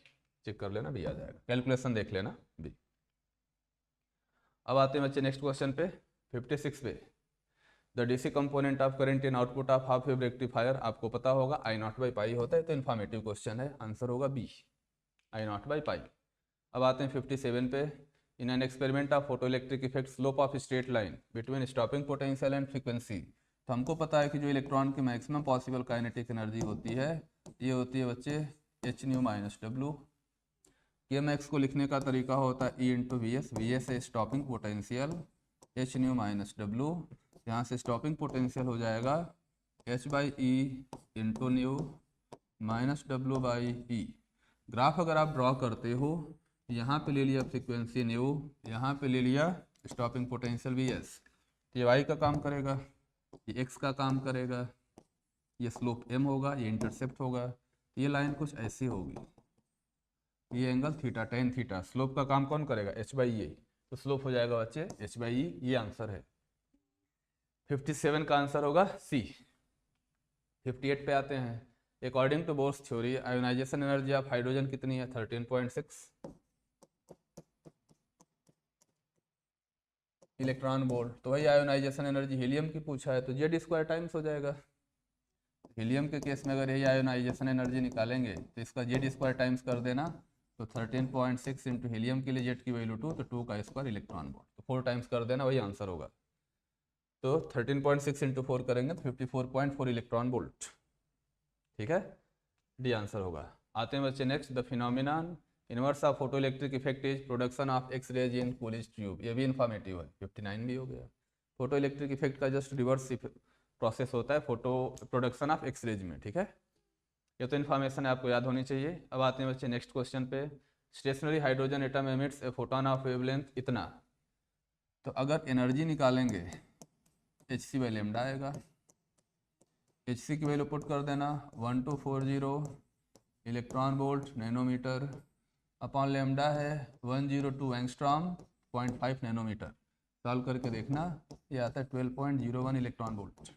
चेक कर लेना, बी आ जाएगा, कैलकुलेशन देख लेना बी। अब आते हैं बच्चे नेक्स्ट क्वेश्चन पे 56 पे, the DC component of current in output of half wave rectifier, आपको पता होगा I0/π होता है, तो इन्फॉर्मेटिव क्वेश्चन है, आंसर होगा बी I0/π। अब आते हैं 57 पे, in an experiment of photo electric effect slope of straight line between stopping potential and frequency, तो हमको पता है कि जो इलेक्ट्रॉन की मैक्सिमम पॉसिबल काइनेटिक एनर्जी होती है ये होती है बच्चे hν-W। KMax को लिखने का तरीका होता है E इंटू VS, VS है स्टॉपिंग पोटेंशियल, hν-W, यहाँ से स्टॉपिंग पोटेंशियल हो जाएगा h/E into new minus W/E। Graph अगर आप ड्रॉ करते हो, यहाँ पे ले लिया फ्रीक्वेंसी न्यू, यहाँ पे ले लिया स्टॉपिंग पोटेंशियल VS, ये y का काम करेगा, ये x का काम करेगा, ये स्लोप m होगा, ये इंटरसेप्ट होगा, ये लाइन कुछ ऐसी होगी, ये angle theta tan theta, slope का काम कौन करेगा h/E, तो स्लोप हो जाएगा बच्चे h/E, ये आंसर है। 57 का आंसर होगा C। 58 पे आते हैं, according to Bohr's theory ionization energy of hydrogen कितनी है 13.6 इलेक्ट्रॉन वोल्ट, तो वही आयोनाइजेशन एनर्जी हीलियम की पूछा है तो Z² टाइम्स हो जाएगा। हीलियम के केस में अगर यही आयोनाइजेशन एनर्जी निकालेंगे तो इसका Z² टाइम्स कर देना, तो 13.6 इंटू हीलियम के लिए जेट की वैल्यू 2, तो 2 का स्क्वायर इलेक्ट्रॉन वोल्ट, तो 4 टाइम्स कर देना, वही आंसर होगा। तो 13.6 इंटू 4 करेंगे तो 54.4 इलेक्ट्रॉन वोल्ट। ठीक है, डी आंसर होगा। आते हैं बच्चे next, the phenomenon inverse of photo electric effect is production of X rays in Coolidge tube. ये भी इन्फॉर्मेटिव है, 59 भी हो गया। फोटो इलेक्ट्रिक इफेक्ट का जस्ट रिवर्स प्रोसेस होता है photo production of X rays में। ठीक है, ये तो इन्फॉर्मेशन आपको याद होनी चाहिए। अब आते हैं बच्चे नेक्स्ट क्वेश्चन पे, stationary hydrogen atom emits a photon of wavelength इतना। तो अगर एनर्जी निकालेंगे एच सी बाई लेमडा आएगा, एच सी की वैल्यू पुट कर देना 1240 electron volt nanometre upon lambda है 102 एंगस्ट्रॉम 0.5 नैनोमीटर। सॉल्व करके देखना, ये आता है 12.01 इलेक्ट्रॉन वोल्ट।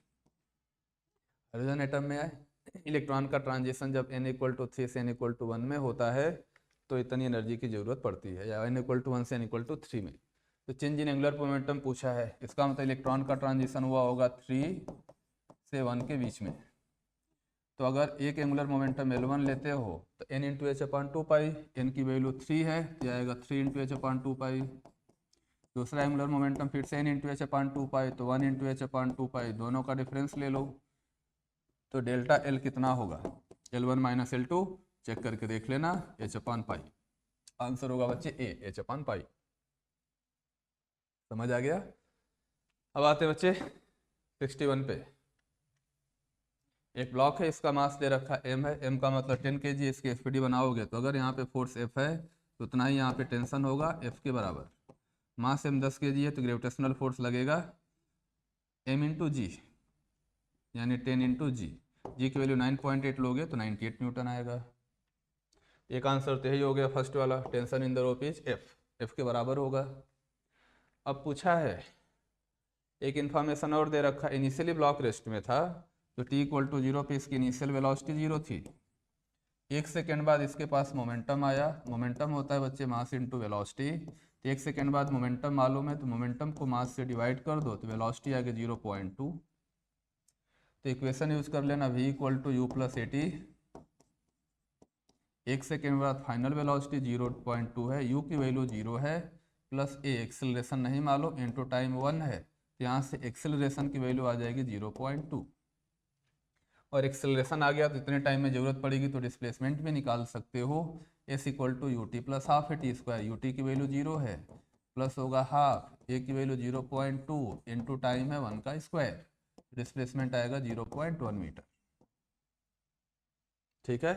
हाइड्रोजन एटम में इलेक्ट्रॉन का ट्रांजिशन जब n = 3 से n = 1 में होता है तो इतनी एनर्जी की ज़रूरत पड़ती है, या n = 1 से n = 3 में। तो चेंज इन एंगुलर मोमेंटम पूछा है, इसका मतलब इलेक्ट्रॉन का ट्रांजिशन हुआ होगा 3 से 1 के बीच में। तो अगर एक एंगुलर मोमेंटम L1 लेते हो तो n × h/2π, n की वैल्यू 3 है तो आएगा 3 × h/2π। दूसरा एंगुलर मोमेंटम फिर से n × h/2π, तो 1 × h/2π, दोनों का डिफरेंस ले लो, तो डेल्टा L कितना होगा, L1 - L2 चेक करके देख लेना, h/π। आंसर होगा बच्चे A, h/π। समझ आ गया। अब आते बच्चे 61 पे। एक ब्लॉक है, इसका मास दे रखा m है, m का मतलब 10 kg, इसकी एफपीडी बनाओगे तो अगर यहाँ पे फोर्स F है तो उतना ही यहाँ पे टेंशन होगा F के बराबर। मास m 10 kg है तो ग्रेविटेशनल फोर्स लगेगा m × g, यानी 10 × g। g की वैल्यू 9.8 लोगे तो 98 न्यूटन आएगा। एक आंसर तो यही हो गया फर्स्ट वाला, tension in the rope is F के बराबर होगा। अब पूछा है एक इन्फॉर्मेशन और दे रखा, इनिशियली ब्लॉक रेस्ट में था तो t = 0 पे इसकी इनिशियल वेलोसिटी 0 थी। 1 सेकेंड बाद इसके पास मोमेंटम आया, मोमेंटम होता है बच्चे मास इंटू वेलोसिटी। तो 1 सेकेंड बाद मोमेंटम मालूम है तो मोमेंटम को मास से डिवाइड कर दो तो वेलोसिटी आ गई 0.2। तो इक्वेशन यूज कर लेना v = u + at। 1 सेकेंड बाद फाइनल वेलोसिटी 0.2 है, u की वैल्यू 0 है, प्लस a एक्सेलरेशन नहीं मालूम, इंटू टाइम 1 है, तो यहाँ से एक्सेलरेशन की वैल्यू आ जाएगी 0.2। और एक्सेलरेशन आ गया तो इतने टाइम में ज़रूरत पड़ेगी तो डिस्प्लेसमेंट भी निकाल सकते हो, s = ut + ½ at²। ut की वैल्यू 0 है, प्लस होगा हाफ, a की वैल्यू 0.2 इंटू टाइम है 1 का स्क्वायर, डिस्प्लेसमेंट आएगा 0.1 मीटर। ठीक है,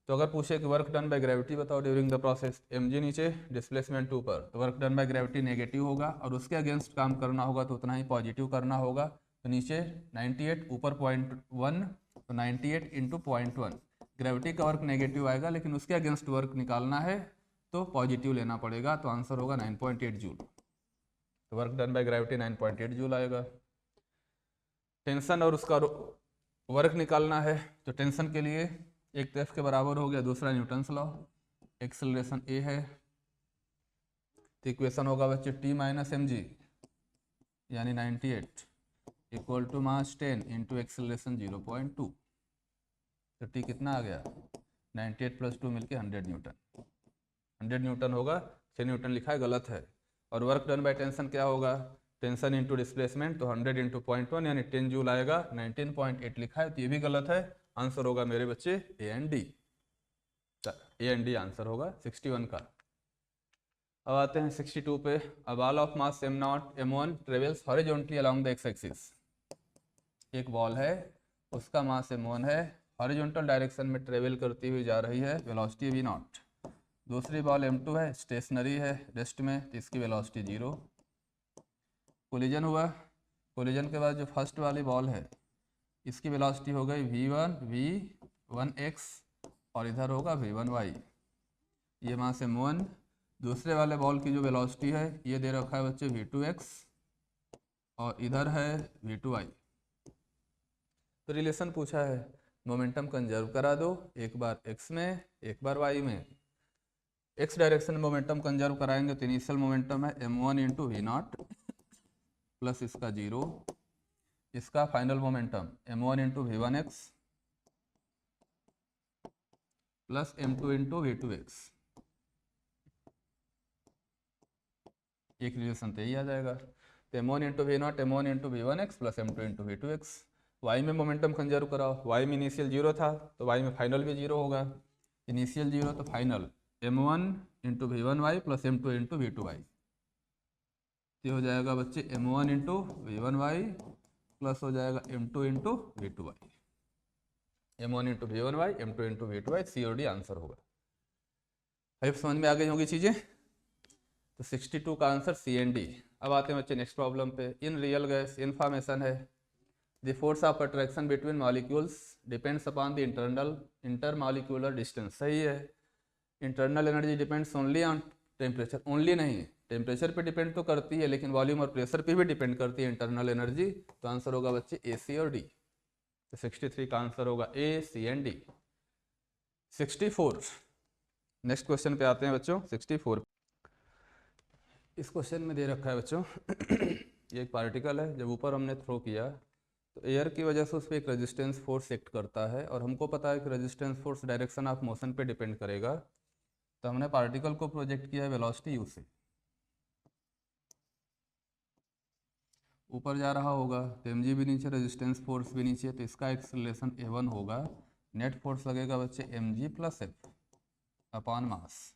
तो अगर पूछे कि वर्क डन बाय ग्रेविटी बताओ ड्यूरिंग द प्रोसेस, mg नीचे डिस्प्लेसमेंट ऊपर, तो work done by gravity negative होगा और उसके अगेंस्ट काम करना होगा तो उतना ही पॉजिटिव करना होगा। तो नीचे 98 ऊपर 0.1, तो 98 × 0.1, ग्रेविटी का वर्क नेगेटिव आएगा लेकिन उसके अगेंस्ट वर्क निकालना है तो पॉजिटिव लेना पड़ेगा, तो आंसर होगा 9.8 जूल। तो work done by gravity 9.8 joule आएगा। टेंशन और उसका वर्क निकालना है तो टेंशन के लिए एक तो F के बराबर हो गया, दूसरा न्यूटन्स लॉ, एक्सेलरेशन A है, तो इक्वेशन होगा बच्चे T - mg यानी 98 = मास 10 इंटू एक्सेलरेशन 0.2। तो T कितना आ गया, 98 + 2 मिलके 100 न्यूटन। 100 न्यूटन होगा, 6 न्यूटन लिखा है, गलत है। और वर्क डन बाय टेंशन क्या होगा, टेंशन इंटू डिस्प्लेसमेंट, तो 100 × 0.1 यानी 10 जूल आएगा, 19.8 लिखा है तो ये भी गलत है। आंसर होगा मेरे बच्चे A एंड D आंसर होगा 61 का। अब आते हैं 62 पे। A ball of mass m0 m1 travels horizontally along the x axis. एक बॉल है, उसका मास m1 है, हॉरिजॉन्टल डायरेक्शन में ट्रेवल करती हुई जा रही है, वेलोसिटी v0। दूसरी बॉल m2 है, स्टेशनरी है, रेस्ट में, तो इसकी वेलोसिटी 0। कोलिजन हुआ, कोलिजन के बाद जो फर्स्ट वाली बॉल है इसकी वेलोसिटी हो गई v1x और इधर होगा v1y। ये मास m1, दूसरे वाले बॉल की जो वेलोसिटी है ये दे रखा है बच्चे v2x और इधर है v2y। तो रिलेशन पूछा है, मोमेंटम कंजर्व करा दो, एक बार x में एक बार y में। x डायरेक्शन में मोमेंटम कंजर्व कराएंगे तो इनिशियल मोमेंटम है m1 × v0 प्लस इसका 0, इसका final momentum m1 × v1x plus m2 × v2x। एक रिलेशन तो यही आ जाएगा। तो m1 into V not m1 into V one X plus m2 into V two X. Y में मोमेंटम कंजर्व कराओ, वाई में इनिशियल जीरो था तो वाई में फाइनल भी जीरो होगा, इनिशियल जीरो तो final m1 into V one Y plus m2 into V two Y. ये हो जाएगा बच्चे m1 into V one Y plus हो जाएगा m2 into V two Y, m1 into V one Y m2 into V two Y, C और D answer होगा। भाई समझ में आ गई होंगी चीज़ें। तो 62 का आंसर सी एंड डी। अब आते हैं बच्चे नेक्स्ट प्रॉब्लम पे। इन रियल गैस इन्फॉर्मेशन है the force of attraction between molecules depends upon the intermolecular distance. सही है, internal energy depends only on temperature, only नहीं, टेम्परेचर पे डिपेंड तो करती है लेकिन वॉल्यूम और प्रेशर पे भी डिपेंड करती है इंटरनल एनर्जी। तो आंसर होगा बच्चे ए, सी और डी। तो 63 का आंसर होगा ए, सी एंड डी। 64 नेक्स्ट क्वेश्चन पे आते हैं बच्चों। 64 इस क्वेश्चन में दे रखा है बच्चों ये एक पार्टिकल है, जब ऊपर हमने थ्रो किया तो एयर की वजह से उस पर एक रेजिस्टेंस फोर्स एक्ट करता है और हमको पता है कि resistance force direction of motion पे डिपेंड करेगा। तो हमने पार्टिकल को प्रोजेक्ट किया है वेलोसिटी u से, ऊपर जा रहा होगा तो mg भी नीचे, रेजिस्टेंस फोर्स भी नीचे, तो इसका एक्सेलरेशन a1 होगा। नेट फोर्स लगेगा बच्चे mg plus F upon mass,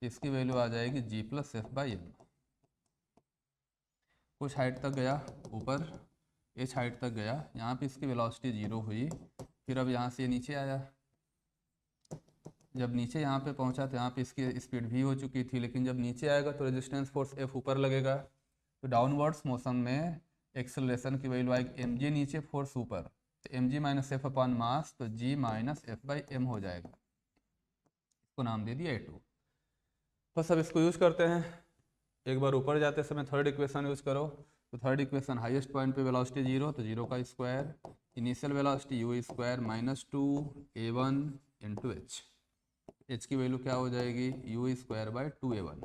इसकी वैल्यू आ जाएगी g plus F by M. कुछ हाइट तक गया ऊपर, h हाइट तक गया, यहाँ पे इसकी वेलोसिटी 0 हुई, फिर अब यहाँ से नीचे आया, जब नीचे यहाँ पे पहुँचा तो यहाँ पे इसकी स्पीड भी हो चुकी थी, लेकिन जब नीचे आएगा तो रेजिस्टेंस फोर्स F ऊपर लगेगा। तो डाउनवर्ड्स मोशन में एक्सेलरेशन की वैल्यू आएगी mg नीचे, फोर्स ऊपर, तो mg minus F upon mass, तो g minus F by M हो जाएगा। इसको नाम दे दिया A2। बस अब इसको यूज करते हैं। एक बार ऊपर जाते समय थर्ड इक्वेशन यूज करो। तो थर्ड इक्वेशन हाईएस्ट पॉइंट पे वेलोसिटी 0, तो 0 का square, initial velocity u square minus 2a1 into H, h की वैल्यू क्या हो जाएगी u square by 2a1,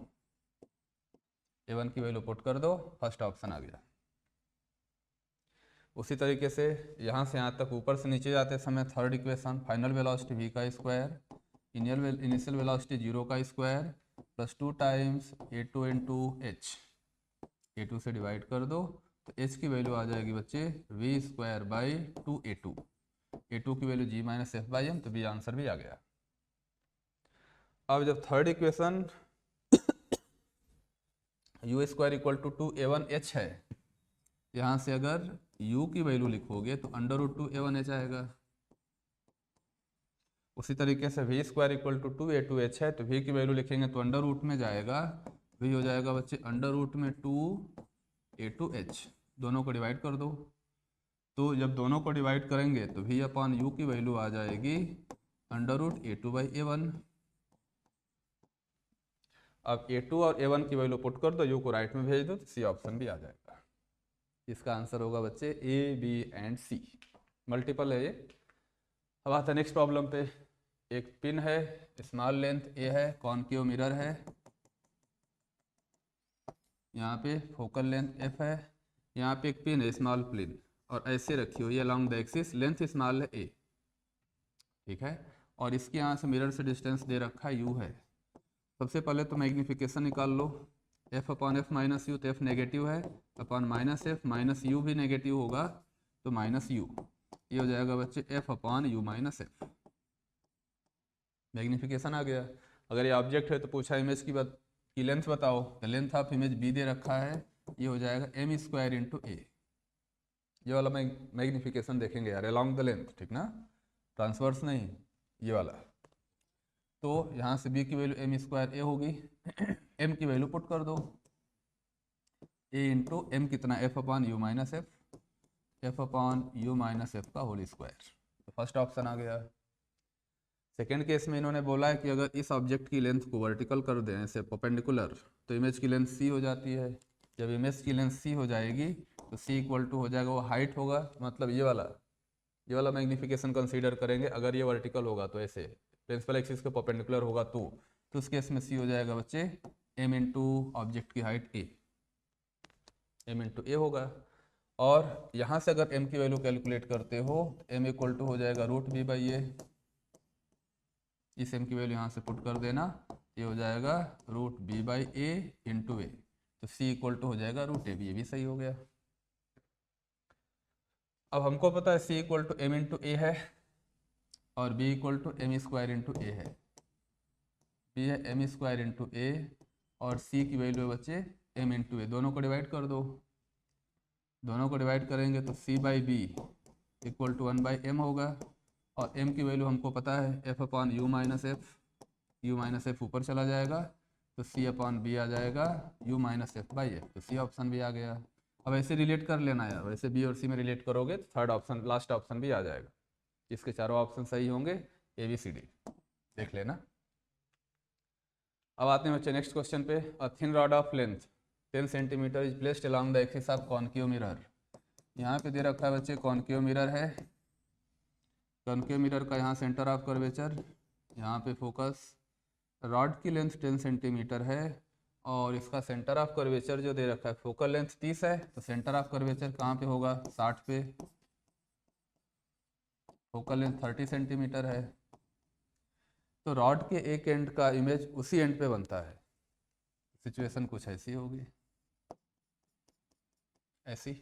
a1 की वैल्यू पुट कर दो, फर्स्ट ऑप्शन आ गया। उसी तरीके से यहाँ से यहाँ तक ऊपर से नीचे जाते समय third equation final velocity v का स्क्वायर, इनिशियल वेलोसिटी 0 का square plus 2 times a2 into H, a2 से डिवाइड कर दो, तो h की वैल्यू आ जाएगी बच्चे v square by 2a2, a2 की value g minus F by M, तो b आंसर भी आ गया। अब जब third equation u square equal to 2a1h है, यहाँ से अगर u की वैल्यू लिखोगे तो अंडर रूट 2a1h आएगा। उसी तरीके से v square equal to 2a2h है, तो v की वैल्यू लिखेंगे तो अंडर रूट में जाएगा, v हो जाएगा बच्चे अंडर रूट में 2a2h, दोनों को डिवाइड कर दो। तो जब दोनों को डिवाइड करेंगे तो v अपॉन u की वैल्यू आ जाएगी under root a2 by a1। अब a2 और a1 की वैल्यू पुट कर दो, u को राइट में भेज दो, तो सी ऑप्शन भी आ जाएगा। इसका आंसर होगा बच्चे ए, बी एंड सी, मल्टीपल है ये। अब आता है नेक्स्ट प्रॉब्लम पे। एक पिन है, स्मॉल लेंथ a है, कॉनकेव मिरर है, यहाँ पे फोकल लेंथ f है, यहाँ पे एक पिन है स्मॉल प्लेन और ऐसे रखी हुई है along the axis, length small है a, ठीक है, और इसके यहाँ से मिरर से डिस्टेंस दे रखा है u है। सबसे पहले तो मैग्नीफिकेशन निकाल लो, f upon F minus U, तो f नेगेटिव है, upon minus F, minus U भी नेगेटिव होगा तो माइनस यू, ये हो जाएगा बच्चे f upon U minus F. Magnification आ गया। अगर ये ऑब्जेक्ट है तो पूछा इमेज की लेंथ बताओ, तो लेंथ ऑफ इमेज b दे रखा है, ये हो जाएगा m स्क्वायर इंटू ए। ये वाला मैग्नीफिकेशन देखेंगे यार, अलॉन्ग द लेंथ, ठीक ना, ट्रांसवर्स नहीं, ये वाला। तो यहाँ से b की वैल्यू m स्क्वायर ए होगी, m की वैल्यू पुट कर दो, a इंटू एम कितना f upon U minus F, f upon U minus F का होल स्क्वायर। तो फर्स्ट ऑप्शन आ गया। सेकेंड केस में इन्होंने बोला है कि अगर इस ऑब्जेक्ट की लेंथ को वर्टिकल कर दें ऐसे परपेंडिकुलर, तो इमेज की लेंथ c हो जाती है। जब इमेज की लेंथ c हो जाएगी तो c इक्वल टू हो जाएगा, वो हाइट होगा, मतलब ये वाला मैग्नीफिकेशन कंसीडर करेंगे। अगर ये वर्टिकल होगा तो ऐसे प्रिंसिपल एक्सिस के परपेंडिकुलर होगा तो उस केस में c हो जाएगा बच्चे m इंटू ऑब्जेक्ट की हाइट a, m इंटू ए होगा। और यहाँ से अगर m की वैल्यू कैलकुलेट करते हो तो m इक्वल टू हो जाएगा रूट b बाई ए, इस m की वैल्यू यहाँ से पुट कर देना, ये हो जाएगा root B by A into A, तो सी इक्वल टू हो जाएगा रूट ए बी, ये भी सही हो गया। अब हमको पता है C equal to M into A है और B equal to M square into A है। बी है एम स्क्वायर इंटू ए और सी की वैल्यू है बच्चे एम इंटू ए, दोनों को डिवाइड कर दो। दोनों को डिवाइड करेंगे तो C by B equal to 1/m होगा और m की वैल्यू हमको पता है f upon U minus F ऊपर चला जाएगा तो c अपॉन बी आ जाएगा u minus F by F, तो c ऑप्शन भी आ गया। अब ऐसे रिलेट कर लेना यार, वैसे b और c में रिलेट करोगे तो थर्ड ऑप्शन लास्ट ऑप्शन भी आ जाएगा। इसके चारों ऑप्शन सही होंगे, ए बी सी डी, देख लेना। अब आते हैं बच्चे नेक्स्ट क्वेश्चन पे। A thin rod of length 10 centimetre is placed along the axis of concave mirror. यहाँ पे दे रखा है बच्चे कॉन्केव मिरर है, कॉन्केव मिरर का यहाँ सेंटर ऑफ कर्वेचर, यहाँ पे फोकस, रॉड की लेंथ 10 सेंटीमीटर है और इसका सेंटर ऑफ कर्वेचर जो दे रखा है फोकल लेंथ 30 है, तो सेंटर ऑफ कर्वेचर कहाँ पे होगा 60 पे, फोकल लेंथ 30 सेंटीमीटर है। तो रॉड के एक एंड का इमेज उसी एंड पे बनता है। सिचुएशन कुछ ऐसी होगी, ऐसी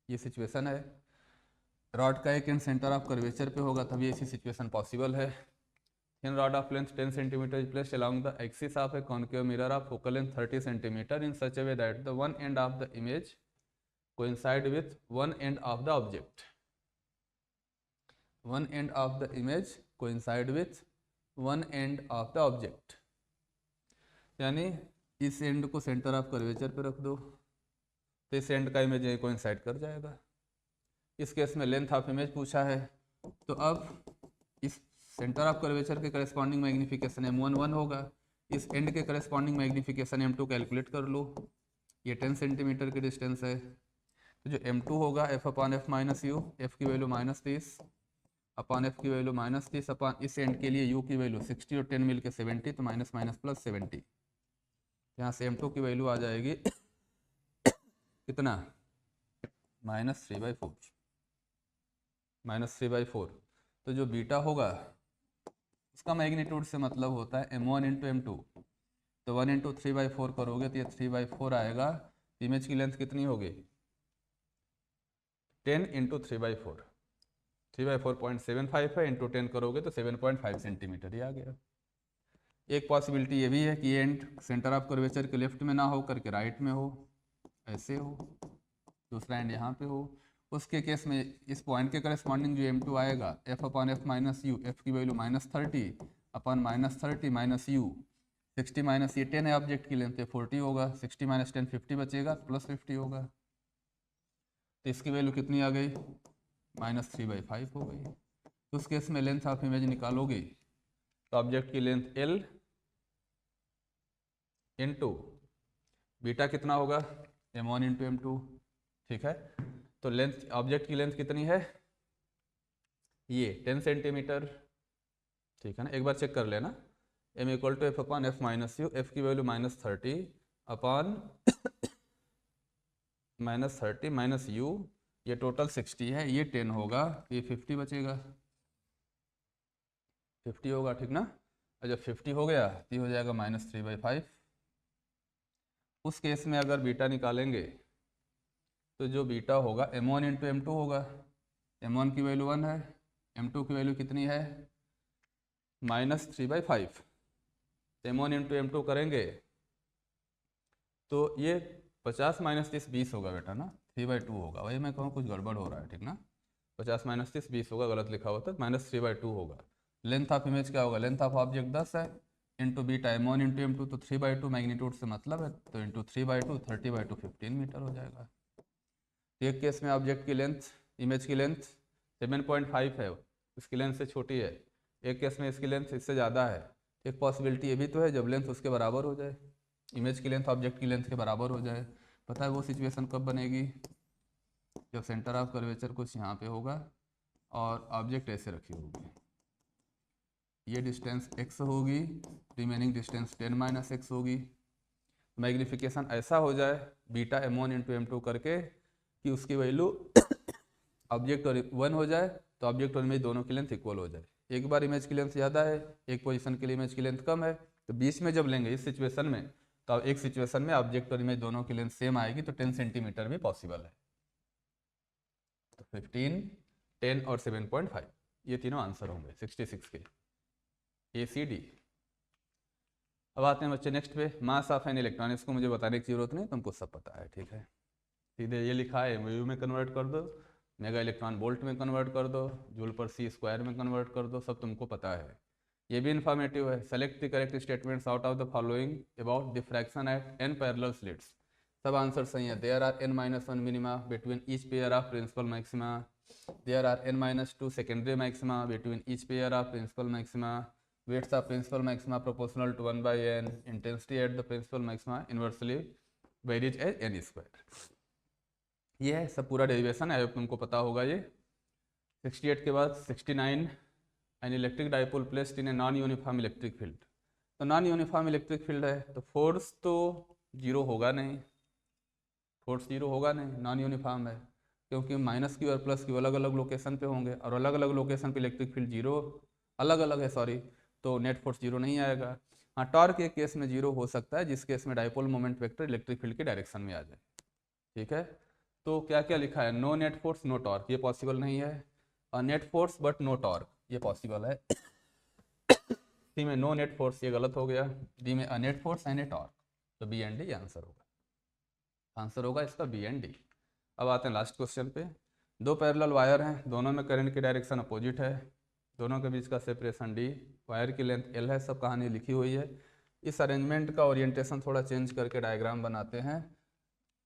ये सिचुएशन है, रॉड का एक एंड सेंटर ऑफ कर्वेचर पे होगा तभी ऐसी सिचुएशन पॉसिबल है। In rod of length 10 centimetre is placed along the axis of a concave mirror of focal length 30 centimetre in such a way that the one end of the image coincide with one end of the object, one end of the image coincide with one end of the object, यानी इस and को centre of curvature पे रख दो तो इस and का image ये कोइंसाइड कर जाएगा। इस केस में लेंथ ऑफ इमेज पूछा है, तो अब इस सेंटर ऑफ कर्वेचर के करस्पॉन्डिंग मैग्निफिकेशन m1 1 होगा, इस एंड के करस्पॉन्डिंग मैग्निफिकेशन m2 कैलकुलेट कर लो। ये 10 सेंटीमीटर की डिस्टेंस है, तो जो m2 होगा f upon F minus U, F की वैल्यू -30 अपॉन एफ की वैल्यू -30 अपॉन इस एंड के लिए u की वैल्यू 60 और 10 मिल के 70, तो माइनस माइनस प्लस 70, यहाँ से m2 की वैल्यू आ जाएगी कितना -3/4, -3/4। तो जो बीटा होगा इसका मैग्नीट्यूड से मतलब होता है m1 इंटू m2, तो 1 इंटू 3/4 करोगे तो ये 3/4 आएगा। इमेज की लेंथ कितनी होगी 10 इंटू 3/4, 3/4.75 है, इंटू 10 करोगे तो 7.5 सेंटीमीटर ही आ गया। एक पॉसिबिलिटी ये भी है कि एंड सेंटर ऑफ कर्वेचर के लेफ्ट में ना हो करके राइट में हो, ऐसे हो, दूसरा एंड यहाँ पे हो। उसके केस में इस पॉइंट के करस्पॉन्डिंग जो m2 आएगा f upon F minus U, F की value -30 upon -30 minus U, 60 minus ये 10 है ऑब्जेक्ट की लेंथ, 40 होगा, 60 माइनस 10 50 बचेगा, प्लस 50 होगा, तो इसकी वैल्यू कितनी आ गई -3/5 हो गई। तो उस केस में लेंथ ऑफ इमेज निकालोगे तो ऑब्जेक्ट की लेंथ l इंटू बीटा कितना होगा m1 इंटू m2, ठीक है। तो लेंथ ऑब्जेक्ट की लेंथ कितनी है ये 10 सेंटीमीटर, ठीक है ना। एक बार चेक कर लेना, m equal to F upon F minus U, F की वैल्यू -30 अपॉन -30 माइनस यू, ये टोटल 60 है, ये 10 होगा, ये 50 बचेगा, 50 होगा, ठीक ना। और जब 50 हो गया तो ये हो जाएगा -3/5। उस केस में अगर बीटा निकालेंगे तो जो बीटा होगा m1 इंटू m2 होगा, m1 की वैल्यू 1 है, m2 की वैल्यू कितनी है -3/5, m1 इंटू m2 करेंगे तो ये 50 माइनस 30 20 होगा बेटा ना, 3/2 होगा। वही मैं कहूँ कुछ गड़बड़ हो रहा है, ठीक ना, 50 माइनस 30 20 होगा, गलत लिखा होता है, -3/2 होगा। लेंथ ऑफ इमेज क्या होगा, लेंथ ऑफ ऑब्जेक्ट 10 है into beta m1 into m2, तो 3/2 मैग्नीट्यूड से मतलब है, तो इंटू 3/2 30/2 15 मीटर हो जाएगा। एक केस में ऑब्जेक्ट की लेंथ, इमेज की लेंथ 7.5 है, इसकी लेंथ से छोटी है, एक केस में इसकी लेंथ इससे ज़्यादा है। एक पॉसिबिलिटी ये भी तो है जब लेंथ उसके बराबर हो जाए, इमेज की लेंथ ऑब्जेक्ट की लेंथ के बराबर हो जाए। पता है वो सिचुएशन कब बनेगी, जब सेंटर ऑफ कर्वेचर कुछ यहाँ पे होगा और ऑब्जेक्ट ऐसे रखी होगी, ये डिस्टेंस x होगी, रिमेनिंग डिस्टेंस 10 माइनस x होगी। मैग्निफिकेशन ऐसा हो जाए बीटा m1 इंटू m2 करके कि उसकी वैल्यू ऑब्जेक्ट और 1 हो जाए, तो ऑब्जेक्ट और इमेज दोनों की लेंथ इक्वल हो जाए। एक बार इमेज की लेंथ ज़्यादा है, एक पोजीशन के लिए इमेज की लेंथ कम है, तो बीच में जब लेंगे इस सिचुएशन में, तो एक सिचुएशन में ऑब्जेक्ट और इमेज दोनों की लेंथ सेम आएगी, तो 10 सेंटीमीटर भी पॉसिबल है। तो 15, 10 और 7.5 ये तीनों आंसर होंगे 66 के, ए सी डी। अब आते हैं बच्चे नेक्स्ट पे, मास ऑफ एन इलेक्ट्रॉन। इसको मुझे बताने की जरूरत नहीं, तुमको सब पता है, ठीक है। सीधे ये लिखा है MU में कन्वर्ट कर दो, मेगा इलेक्ट्रॉन वोल्ट में कन्वर्ट कर दो, जूल पर सी स्क्वायर में कन्वर्ट कर दो, सब तुमको पता है। ये भी इन्फॉर्मेटिव है। Select the correct statements out of the following about diffraction at n parallel slits. सब आंसर सही है। There are n-1 minima between each pair of principal maxima, there are n-2 secondary maxima between each pair of principal maxima, weights of principal maxima proportional to 1/n, intensity at the principal maxima inversely varies as n square। ये है सब पूरा derivation है, तुमको पता होगा ये। 68 के बाद 69, an electric dipole placed in a non uniform electric field. तो नॉन यूनिफॉर्म इलेक्ट्रिक फील्ड है तो फोर्स तो जीरो होगा नहीं, फोर्स जीरो होगा नहीं, नॉन यूनिफॉर्म है, क्योंकि माइनस क्यू और प्लस क्यू अलग अलग लोकेशन पे होंगे, और अलग अलग लोकेशन पे इलेक्ट्रिक फील्ड जीरो अलग अलग है, सॉरी, तो नेट फोर्स जीरो नहीं आएगा। हाँ, टॉर्क के केस में जीरो हो सकता है, जिस केस में dipole moment vector electric field की डायरेक्शन में आ जाए, ठीक है। तो क्या क्या लिखा है, no net force no torque, ये पॉसिबल नहीं है। और net force but no torque, ये पॉसिबल है। सी में नो नेट फोर्स, ये गलत हो गया। डी में net force and A torque, तो बी एंड डी आंसर होगा, आंसर होगा इसका बी एंड डी। अब आते हैं लास्ट क्वेश्चन पे। दो पैरेलल वायर हैं, दोनों में करंट की डायरेक्शन अपोजिट है, दोनों के बीच का सेपरेशन डी, वायर की लेंथ एल है, सब कहानी लिखी हुई है। इस अरेंजमेंट का ओरिएंटेशन थोड़ा चेंज करके डायग्राम बनाते हैं।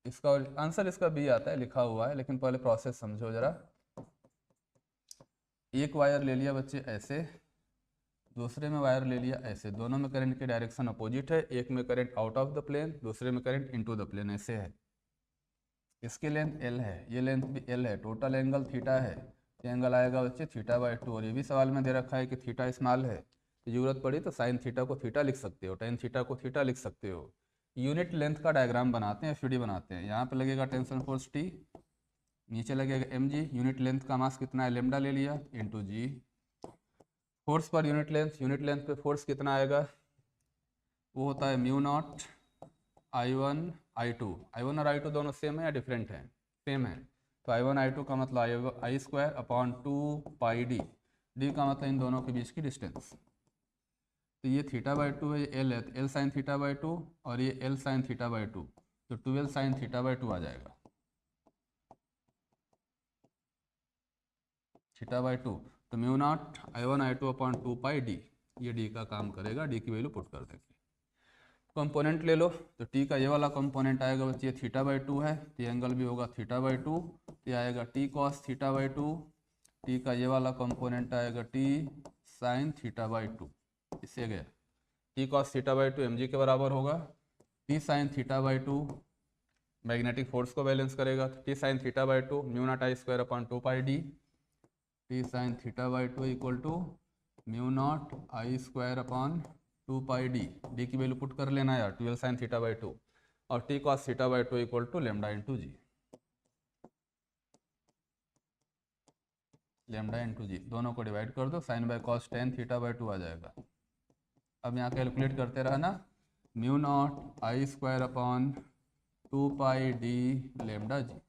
इसका आंसर इसका बी आता है, लिखा हुआ है, लेकिन पहले प्रोसेस समझो जरा। एक वायर ले लिया बच्चे ऐसे, दूसरे में वायर ले लिया ऐसे, दोनों में करंट की डायरेक्शन अपोजिट है, एक में current out of the plane, दूसरे में करंट इनटू द प्लेन, ऐसे है। इसकी लेंथ एल है, ये लेंथ भी एल है, टोटल एंगल थीटा है, एंगल आएगा बच्चे θ/2। और ये भी सवाल में दे रखा है कि थीटा स्मॉल है, जरूरत पड़ी तो साइन थीटा को थीटा लिख सकते हो, टेन थीटा को थीटा लिख सकते हो। यूनिट लेंथ का डायग्राम बनाते हैं, FD बनाते हैं। यहाँ पे लगेगा टेंशन फोर्स T, नीचे लगेगा mg, यूनिट लेंथ का मास कितना है, लेमडा ले लिया, इंटू जी। फोर्स पर यूनिट लेंथ पे फोर्स कितना आएगा, वो होता है μ0 I1 I2। I1 और I2 दोनों सेम है या डिफरेंट है, सेम है, तो I1 I2 का मतलब I2/2πd, डी का मतलब इन दोनों के बीच की डिस्टेंस। तो ये θ/2 है, ये एल है, तो एल साइन θ/2 और ये एल साइन θ/2, तो 12 साइन θ/2 आ जाएगा, θ/2। तो μ0 I1 I2/2πd, ये डी का काम करेगा, डी की वैल्यू पुट कर देंगे। कंपोनेंट ले लो, तो टी का ये वाला कंपोनेंट आएगा बच्चे θ/2 है, तो एंगल भी होगा θ/2, ये आएगा t cos θ/2, टी का ये वाला कंपोनेंट आएगा t sin θ/2, इससे गया t cos θ/2 mg के बराबर होगा, t sin θ/2 मैग्नेटिक फोर्स को बैलेंस करेगा, तो t sin θ/2 μ0 I2/2πd, t sin θ/2 equal to μ0 I2/2πd, D की वैल्यू पुट कर लेना यार, 12 sin θ/2, और t cos θ/2 equal to lambda into G, lambda into G, दोनों को डिवाइड कर दो, साइन बाय कॉस tan θ/2 आ जाएगा। अब यहाँ कैलकुलेट करते रहना, μ0 I2/2πd लेमडा जी,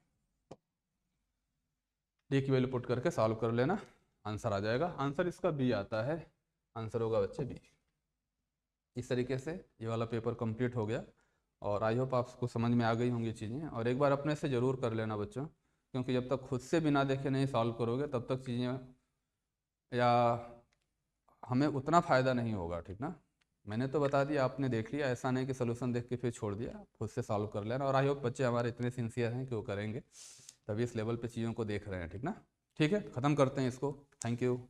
डी की वैल्यू पुट करके सॉल्व कर लेना, आंसर आ जाएगा। आंसर इसका बी आता है, आंसर होगा बच्चे बी। इस तरीके से ये वाला पेपर कंप्लीट हो गया, और आई होप आपको समझ में आ गई होंगी चीज़ें। और एक बार अपने से ज़रूर कर लेना बच्चों, क्योंकि जब तक खुद से बिना देखे नहीं सॉल्व करोगे तब तक चीज़ें या हमें उतना फ़ायदा नहीं होगा, ठीक ना। मैंने तो बता दिया, आपने देख लिया, ऐसा नहीं कि सोल्यूशन देख के फिर छोड़ दिया, खुद से सॉल्व कर लेना। और आई होप बच्चे हमारे इतने सिंसियर हैं कि वो करेंगे, तभी इस लेवल पे चीज़ों को देख रहे हैं, ठीक ना। ठीक है, ख़त्म करते हैं इसको, थैंक यू।